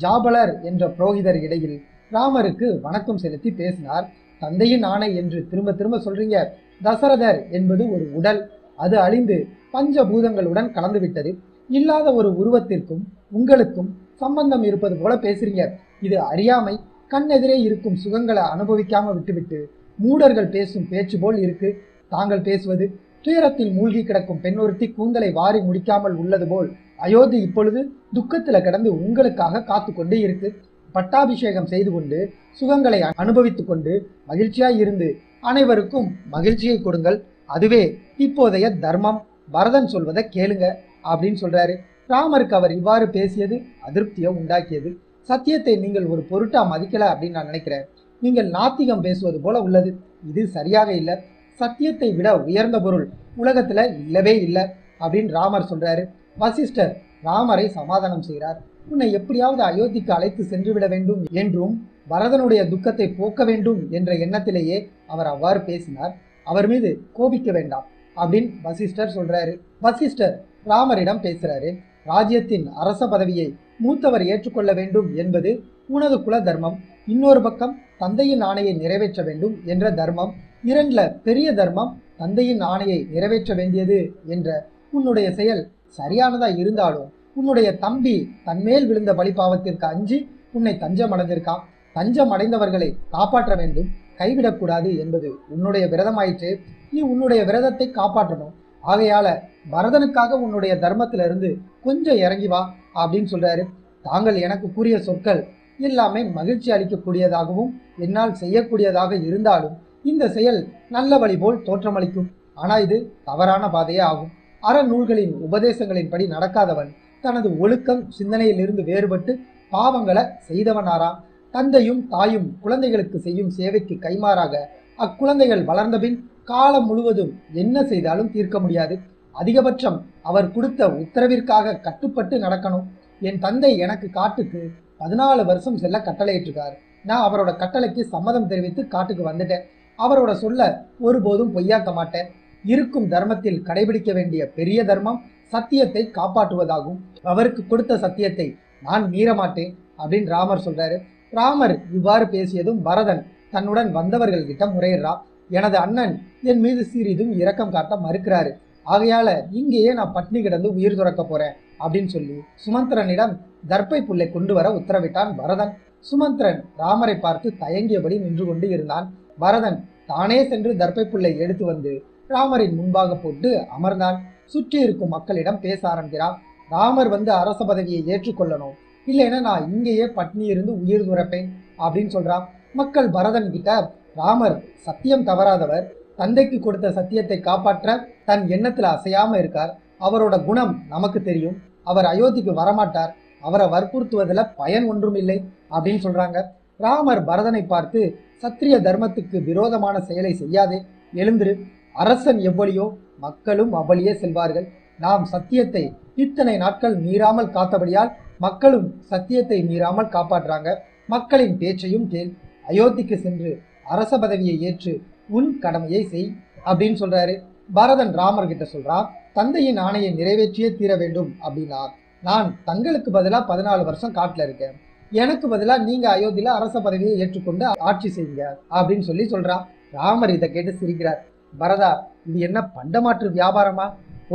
ஜாபலர் என்ற புரோகிதர் இடையில் ராமருக்கு வணக்கம் செலுத்தி பேசினார். தந்தையின் ஆணை என்று திரும்ப திரும்ப சொல்றீங்க, தசரதர் என்பது ஒரு உடல், அது அழிந்து பஞ்சபூதங்களுடன் கலந்து விட்டது. இல்லாத ஒரு உருவத்திற்கும் உங்களுக்கும் சம்பந்தம் இருப்பது போல பேசுறீங்க. இது அறியாமை. கண்ணெதிரே இருக்கும் சுகங்களை அனுபவிக்காம விட்டுவிட்டு மூடர்கள் பேசும் பேச்சு போல் இருக்கு தாங்கள் பேசுவது. துயரத்தில் மூழ்கி கிடக்கும் பெண்ணொருத்தி கூந்தலை வாரி முடிக்காமல் உள்ளது போல் அயோத்தி இப்பொழுது துக்கத்துல கிடந்து உங்களுக்காக காத்து கொண்டு இருக்கு. பட்டாபிஷேகம் செய்து கொண்டு சுகங்களை அனுபவித்துக் கொண்டு மகிழ்ச்சியாய் இருந்து அனைவருக்கும் மகிழ்ச்சியை கொடுங்கள், அதுவே இப்போதைய தர்மம். பரதன் சொல்வதை கேளுங்க அப்படின்னு சொல்றாரு. ராமருக்கு அவர் இவ்வாறு பேசியது அதிருப்தியை உண்டாக்கியது. சத்தியத்தை நீங்கள் ஒரு பொருட்டா மதிக்கல அப்படின்னு நான் நினைக்கிறேன். நீங்கள் நாத்திகம் பேசுவது போல உள்ளது. இது சரியாக இல்லை. சத்தியத்தை விட உயர்ந்த பொருள் உலகத்துல இல்லவே இல்லை அப்படின்னு ராமர் சொல்றாரு. வசிஷ்டர் ராமரை சமாதானம் செய்கிறார். உன்னை எப்படியாவது அயோத்திக்கு அழைத்து சென்று விட வேண்டும் என்றும் பரதனுடைய துக்கத்தை போக்க வேண்டும் என்ற எண்ணத்திலேயே அவர் அவ்வாறு பேசினார். அவர் மீது கோபிக்க வேண்டாம் அப்படின்னு வசிஷ்டர் சொல்றாரு. வசிஷ்டர் ராமரிடம் பேசுறாரு. ராஜ்யத்தின் அரச பதவியை மூத்தவர் ஏற்றுக்கொள்ள வேண்டும் என்பது உனது குல தர்மம். இன்னொரு பக்கம் தந்தையின் ஆணையை நிறைவேற்ற வேண்டும் என்ற தர்மம். இரண்டுல பெரிய தர்மம் தந்தையின் ஆணையை நிறைவேற்ற வேண்டியது என்ற உன்னுடைய செயல் சரியானதா இருந்தாலும் உன்னுடைய தம்பி தன்மேல் விழுந்த பழிபாவத்திற்கு அஞ்சி உன்னை தஞ்சம் அடைந்திருக்கான். தஞ்சம் அடைந்தவர்களை காப்பாற்ற வேண்டும், கைவிடக்கூடாது என்பது உன்னுடைய விரதமாயிற்று. நீ உன்னுடைய விரதத்தை காப்பாற்றணும். ஆகையால பரதனுக்காக உன்னுடைய தர்மத்திலிருந்து கொஞ்சம் இறங்கி வா அப்படின்னு சொல்றாரு. தாங்கள் எனக்கு கூறிய சொற்கள் எல்லாமே மகிழ்ச்சி அளிக்கக்கூடியதாகவும் என்னால் செய்யக்கூடியதாக இருந்தாலும் இந்த செயல் நல்ல வழி போல் தோற்றமளிக்கும். ஆனா இது தவறான பாதையே ஆகும். அறநூல்களின் உபதேசங்களின்படி நடக்காதவன் தனது ஒழுக்கம் சிந்தனையிலிருந்து வேறுபட்டு பாவங்களை செய்தவனாராம். தந்தையும் தாயும் குழந்தைகளுக்கு செய்யும் சேவைக்கு கைமாறாக அக்குழந்தைகள் வளர்ந்தபின் காலம் முழுவதும் என்ன செய்தாலும் தீர்க்க முடியாது. அதிகபட்சம் அவர் கொடுத்த உத்தரவிற்காக கட்டுப்பட்டு நடக்கணும். என் தந்தை எனக்கு காட்டுக்கு 14 வருஷம் செல்ல கட்டளையிட்டிருக்கார். நான் அவரோட கட்டளைக்கு சம்மதம் தெரிவித்து காட்டுக்கு வந்துட்டேன். அவரோட சொல்ல ஒருபோதும் பொய்யாக்க மாட்டேன். இருக்கும் தர்மத்தில் கடைபிடிக்க வேண்டிய பெரிய தர்மம் சத்தியத்தை காப்பாற்றுவதாகும். அவருக்கு கொடுத்த சத்தியத்தை நான் மீற மாட்டேன் அப்படின்னு ராமர் சொல்றாரு. ராமர் இவ்வாறு பேசியதும் பரதன் தன்னுடன் வந்தவர்கள் கிட்ட முறையிடுறான். எனது அண்ணன் என் மீது சிறிதும் இரக்கம் காட்ட மறுக்கிறாரு. ஆகையால இங்கேயே நான் பட்னி கிடந்து உயிர் துறக்க போறேன் அப்படின்னு சொல்லி சுமந்திரனிடம் தர்ப்பை புல்லை கொண்டு வர உத்தரவிட்டான் பரதன். சுமந்திரன் ராமரை பார்த்து தயங்கியபடி நின்று கொண்டு இருந்தான். பரதன் தானே சென்று தர்ப்பை புல்லை எடுத்து வந்து ராமரின் முன்பாக போட்டு அமர்ந்தான். சுற்றி இருக்கும் மக்களிடம் பேச ஆரம்பிக்கிறான். ராமர் வந்து அரச பதவியை ஏற்றுக்கொள்ளணும், இல்லைன்னா நான் இங்கேயே பட்னி இருந்து உயிர் துறப்பேன் அப்படின்னு சொல்றான். மக்கள் பரதன் கிட்ட, ராமர் சத்தியம் தவறாதவர், தந்தைக்கு கொடுத்த சத்தியத்தை காப்பாற்ற தன் எண்ணத்துல அசையாம இருக்கார். அவரோட குணம் நமக்கு தெரியும். அவர் அயோத்திக்கு வரமாட்டார். அவரை வற்புறுத்துவதில் பயன் ஒன்றும் இல்லை அப்படின்னு சொல்றாங்க. ராமர் பரதனை பார்த்து, சத்திரிய தர்மத்துக்கு விரோதமான செயலை செய்யாதே, எழுந்திரு. அரசன் எவ்வளியோ மக்களும் அவ்வளியே செல்வார்கள். நாம் சத்தியத்தை இத்தனை நாட்கள் மீறாமல் காத்தபடியால் மக்களும் சத்தியத்தை மீறாமல் காப்பாற்றுறாங்க. மக்களின் பேச்சையும் கேள். அயோத்திக்கு சென்று அரச பதவியை ஏற்று உன் கடமையை செய் அப்படின்னு சொல்றாரு. பரதன் ராமர் கிட்ட சொல்றான், தந்தையின் ஆணையை நிறைவேற்றியே தீர வேண்டும் அப்படின்னா நான் தங்களுக்கு பதிலா 14 வருஷம் காட்டுல இருக்கேன், எனக்கு பதிலா நீங்க அயோத்தியில அரச பதவியை ஏற்றுக்கொண்டு ஆட்சி செய்யுங்க அப்படின்னு சொல்றான். ராமர் இதை கேட்டு சிரிக்கிறார். பரதா, இது என்ன பண்டமாற்று வியாபாரமா?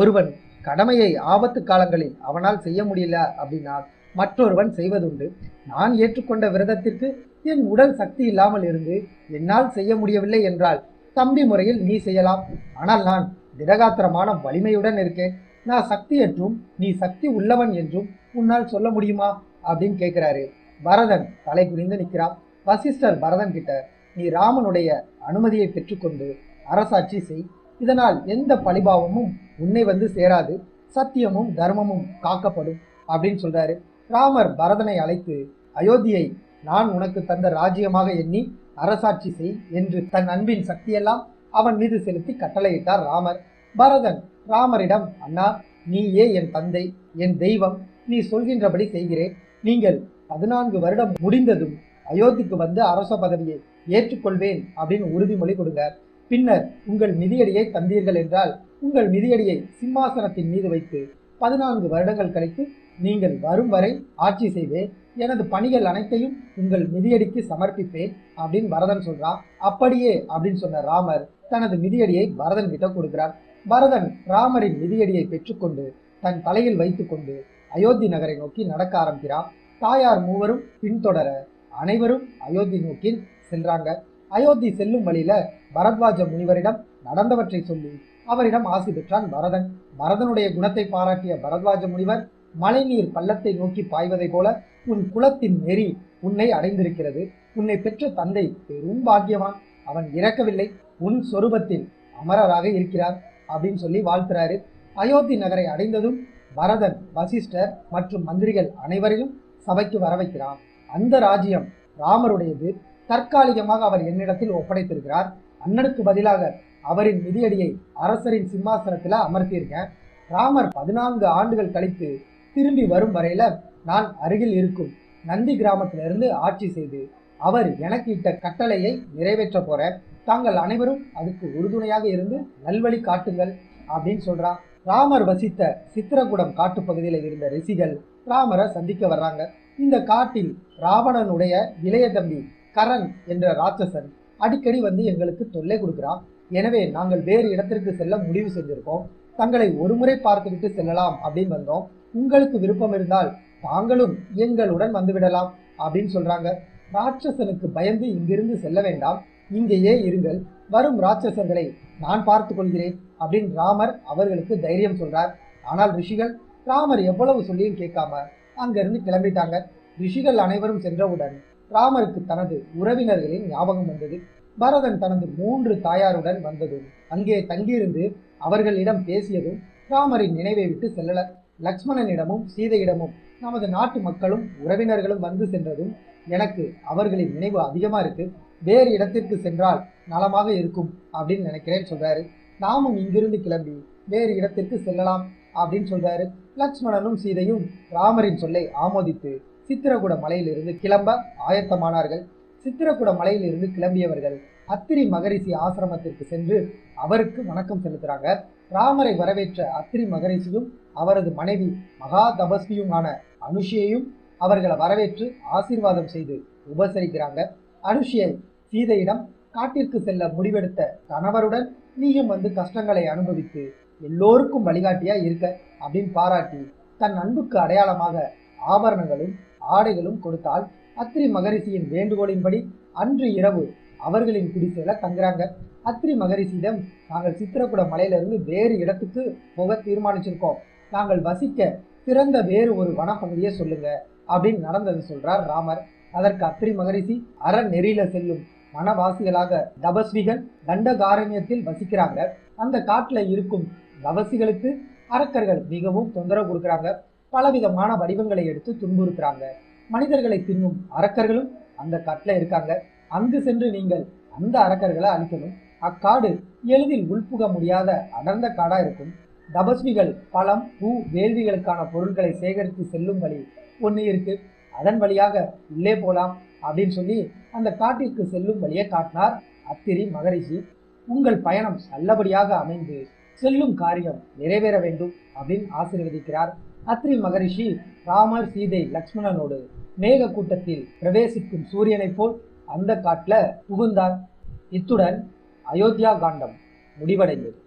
ஒருவன் கடமையை ஆபத்து காலங்களில் அவனால் செய்ய முடியல அப்படின்னா மற்றொருவன் செய்வதுண்டு. நான் ஏற்றுக்கொண்ட விரதத்திற்கு என் உடல் சக்தி இல்லாமல் இருந்து என்னால் செய்ய முடியவில்லை என்றால் தம்பி முறையில் நீ செய்யலாம். ஆனால் நான் திடகாத்திரமான வலிமையுடன் இருக்கேன். நான் சக்தியற்றும் நீ சக்தி உள்ளவன் என்றும் உன்னால் சொல்ல முடியுமா அப்படின்னு கேட்கிறாரு. பரதன் தலை குனிந்து நிற்கிறான். வசிஷ்டர் பரதன் கிட்ட, நீ ராமனுடைய அனுமதியை பெற்றுக்கொண்டு அரசாட்சி செய், இதனால் எந்த பழிபாவமும் உன்னை வந்து சேராது, சத்தியமும் தர்மமும் காக்கப்படும் அப்படின்னு சொல்றாரு. ராமர் பரதனை அழைத்து, அயோத்தியை நான் உனக்கு தந்த ராஜ்யமாக எண்ணி அரசாட்சி செய் என்று தன் அன்பின் சக்தியெல்லாம் அவன் மீது செலுத்தி கட்டளையிட்டார் ராமர். பரதன் ராமரிடம், அண்ணா, நீயே என் தந்தை, என் தெய்வம், நீ சொல்கின்றபடி செய்கிறேன். நீங்கள் 14 வருடம் முடிந்ததும் அயோத்திக்கு வந்து அரச பதவியை ஏற்றுக்கொள்வேன் அப்படின்னு உறுதிமொழி கொடுங்க. பின்னர் உங்கள் மிதியடியை தந்தீர்கள் என்றால் உங்கள் மிதியடியை சிம்மாசனத்தின் மீது வைத்து 14 வருடங்கள் கழித்து நீங்கள் வரும் வரை ஆட்சி செய்வேன். எனது பணிகள் அனைத்தையும் உங்கள் மிதியடிக்கு சமர்ப்பிப்பேன் அப்படின்னு பரதன் சொல்றான். அப்படியே அப்படின்னு சொன்ன ராமர் தனது மிதியடியை பரதன் கிட்ட கொடுக்கிறார். பரதன் ராமரின் மிதியடியை பெற்றுக்கொண்டு தன் தலையில் வைத்து கொண்டு அயோத்தி நகரை நோக்கி நடக்க ஆரம்பிக்கிறான். தாயார் மூவரும் பின்தொடர அனைவரும் அயோத்தி நோக்கி சென்றாங்க. அயோத்தி செல்லும் வழியில பரத்வாஜ முனிவரிடம் நடந்தவற்றை சொல்லி அவரிடம் ஆசி பெற்றான் பரதன். பரதனுடைய குணத்தை பாராட்டிய பரத்வாஜ முனிவர், மழைநீர் பள்ளத்தை நோக்கி பாய்வதை போல உன் குலத்தின் நெறி உன்னை அடைந்திருக்கிறது. உன்னை பெற்ற தந்தை பெரும் பாக்கியவான், அவன் இறக்கவில்லை, உன் சொரூபத்தில் அமரராக இருக்கிறார் அப்படின்னு சொல்லி வாழ்த்துறாரு. அயோத்தி நகரை அடைந்ததும் பரதன் வசிஷ்டர் மற்றும் மந்திரிகள் அனைவரையும் சபைக்கு வர வைக்கிறான். அந்த ராஜ்யம் ராமருடையது. தற்காலிகமாக அவர் என்னிடத்தில் ஒப்படைத்திருக்கிறார். அண்ணனுக்கு பதிலாக அவரின் மிதியடியை அரசரின் சிம்மாசனத்தில் அமர்த்தியிருக்கேன். ராமர் 14 ஆண்டுகள் கழித்து திரும்பி வரும் வரையில நான் அருகில் இருக்கும் நந்தி கிராமத்திலிருந்து ஆட்சி செய்து அவர் எனக்கு இட்ட கட்டளையை நிறைவேற்ற போறேன். தாங்கள் அனைவரும் அதுக்கு உறுதுணையாக இருந்து நல்வழி காட்டுங்கள் அப்படின்னு சொல்றான். ராமர் வசித்த சித்திரகூடம் காட்டு பகுதியில் இருந்த ரிஷிகள் ராமரை சந்திக்க வர்றாங்க. இந்த காட்டில் ராவணனுடைய இளைய தம்பி கரண் என்ற ராட்சசன் அடிக்கடி வந்து எங்களுக்கு தொல்லை கொடுக்கிறான். எனவே நாங்கள் வேறு இடத்திற்கு செல்ல முடிவு செஞ்சிருக்கோம். தங்களை ஒருமுறை பார்த்துவிட்டு செல்லலாம் அப்படின்னு வந்தோம். உங்களுக்கு விருப்பம் இருந்தால் தாங்களும் எங்களுடன் வந்துவிடலாம் அப்படின்னு சொல்றாங்க. ராட்சசனுக்கு பயந்து இங்கிருந்து செல்ல வேண்டாம், இங்கேயே இருங்கள், வரும் ராட்சசங்களை நான் பார்த்து கொள்கிறேன் அப்படின்னு ராமர் அவர்களுக்கு தைரியம் சொல்றார். ஆனால் ரிஷிகள் ராமர் எவ்வளவு சொல்லியும் கேட்காம அங்கிருந்து கிளம்பிட்டாங்க. ரிஷிகள் அனைவரும் சென்றவுடன் ராமருக்கு தனது உறவினர்களின் ஞாபகம் வந்தது. பரதன் தனது 3 தாயாருடன் வந்ததும் அங்கே தங்கியிருந்து அவர்களிடம் பேசியதும் ராமரின் நினைவை விட்டு செல்லல. லக்ஷ்மணனிடமும் சீதையிடமும் நமது நாட்டு மக்களும் உறவினர்களும் வந்து சென்றதும் எனக்கு அவர்களின் நினைவு அதிகமா இருக்கு. வேறு இடத்திற்கு சென்றால் நலமாக இருக்கும் அப்படின்னு நினைக்கிறேன்னு சொல்றாரு. நாமும் இங்கிருந்து கிளம்பி வேறு இடத்திற்கு செல்லலாம் அப்படின்னு சொல்றாரு. லக்ஷ்மணனும் சீதையும் ராமரின் சொல்லை ஆமோதித்து சித்திரகூட மலையிலிருந்து கிளம்ப ஆயத்தமானார்கள். சித்திரகூட மலையிலிருந்து கிளம்பியவர்கள் அத்திரி மகரிஷி ஆசிரமத்திற்கு சென்று அவருக்கு வணக்கம் செலுத்துறாங்க. ராமரை வரவேற்ற அத்திரி மகரிஷியும் அவரது மனைவி மகா தபஸ்வியுமான அனுஷியையும் அவர்களை வரவேற்று ஆசீர்வாதம் செய்து உபசரிக்கிறாங்க. அனுஷியை சீதையிடம், காட்டிற்கு செல்ல முடிவெடுத்த கணவருடன் நீயும் வந்து கஷ்டங்களை அனுபவித்து எல்லோருக்கும் வழிகாட்டியா இருக்க அப்படின்னு பாராட்டி தன் அன்புக்கு அடையாளமாக ஆபரணங்களும் ஆடைகளும் கொடுத்தால் அத்திரி மகரிஷியின் வேண்டுகோளின்படி அன்று இரவு அவர்களின் குடிசையில தங்குறாங்க. அத்திரி மகரிஷியிடம், நாங்கள் சித்திரகூட மலையிலிருந்து வேறு இடத்துக்கு போக தீர்மானிச்சிருக்கோம், நாங்கள் வசிக்க சிறந்த வேறு ஒரு வனப்பகுதியை சொல்லுங்க அப்படின்னு நடந்தது சொல்றார் ராமர். அதற்கு அத்திரி மகரிஷி, அறநெறியில செல்லும் வனவாசிகளாக தபஸ்விகள் தண்டகாரண்யத்தில் வசிக்கிறாங்க. அந்த காட்டுல இருக்கும் தபசிகளுக்கு அரக்கர்கள் மிகவும் தொந்தரவு கொடுக்குறாங்க, பலவிதமான வடிவங்களை எடுத்து துன்புறுத்துறாங்க. மனிதர்களை தின்னும் அரக்கர்களும் அந்த காட்டுல இருக்காங்க. அங்கு சென்று நீங்கள் அந்த அரக்கர்களை அழிக்கணும். அக்காடு எளிதில் உள்புக முடியாத அடர்ந்த காடா இருக்கும். தபஸ்விகள் பழம், பூ, வேள்விகளுக்கான பொருட்களை சேகரித்து செல்லும் வழி ஒன்று இருக்கு, அதன் வழியாக உள்ளே போலாம் அப்படின்னு சொல்லி அந்த காட்டிற்கு செல்லும் வழியை காட்டினார் அத்திரி மகரிஷி. உங்கள் பயணம் நல்லபடியாக அமைந்து செல்லும் காரியம் நிறைவேற வேண்டும் அப்படின்னு ஆசீர்வதிக்கிறார். அத்ரி மகரிஷி ராமர், சீதை, லக்ஷ்மணனோடு மேக கூட்டத்தில் பிரவேசிக்கும் சூரியனைப் போல் அந்த காட்டுல புகுந்தார். இத்துடன் அயோத்தியா காண்டம் முடிவடைந்தது.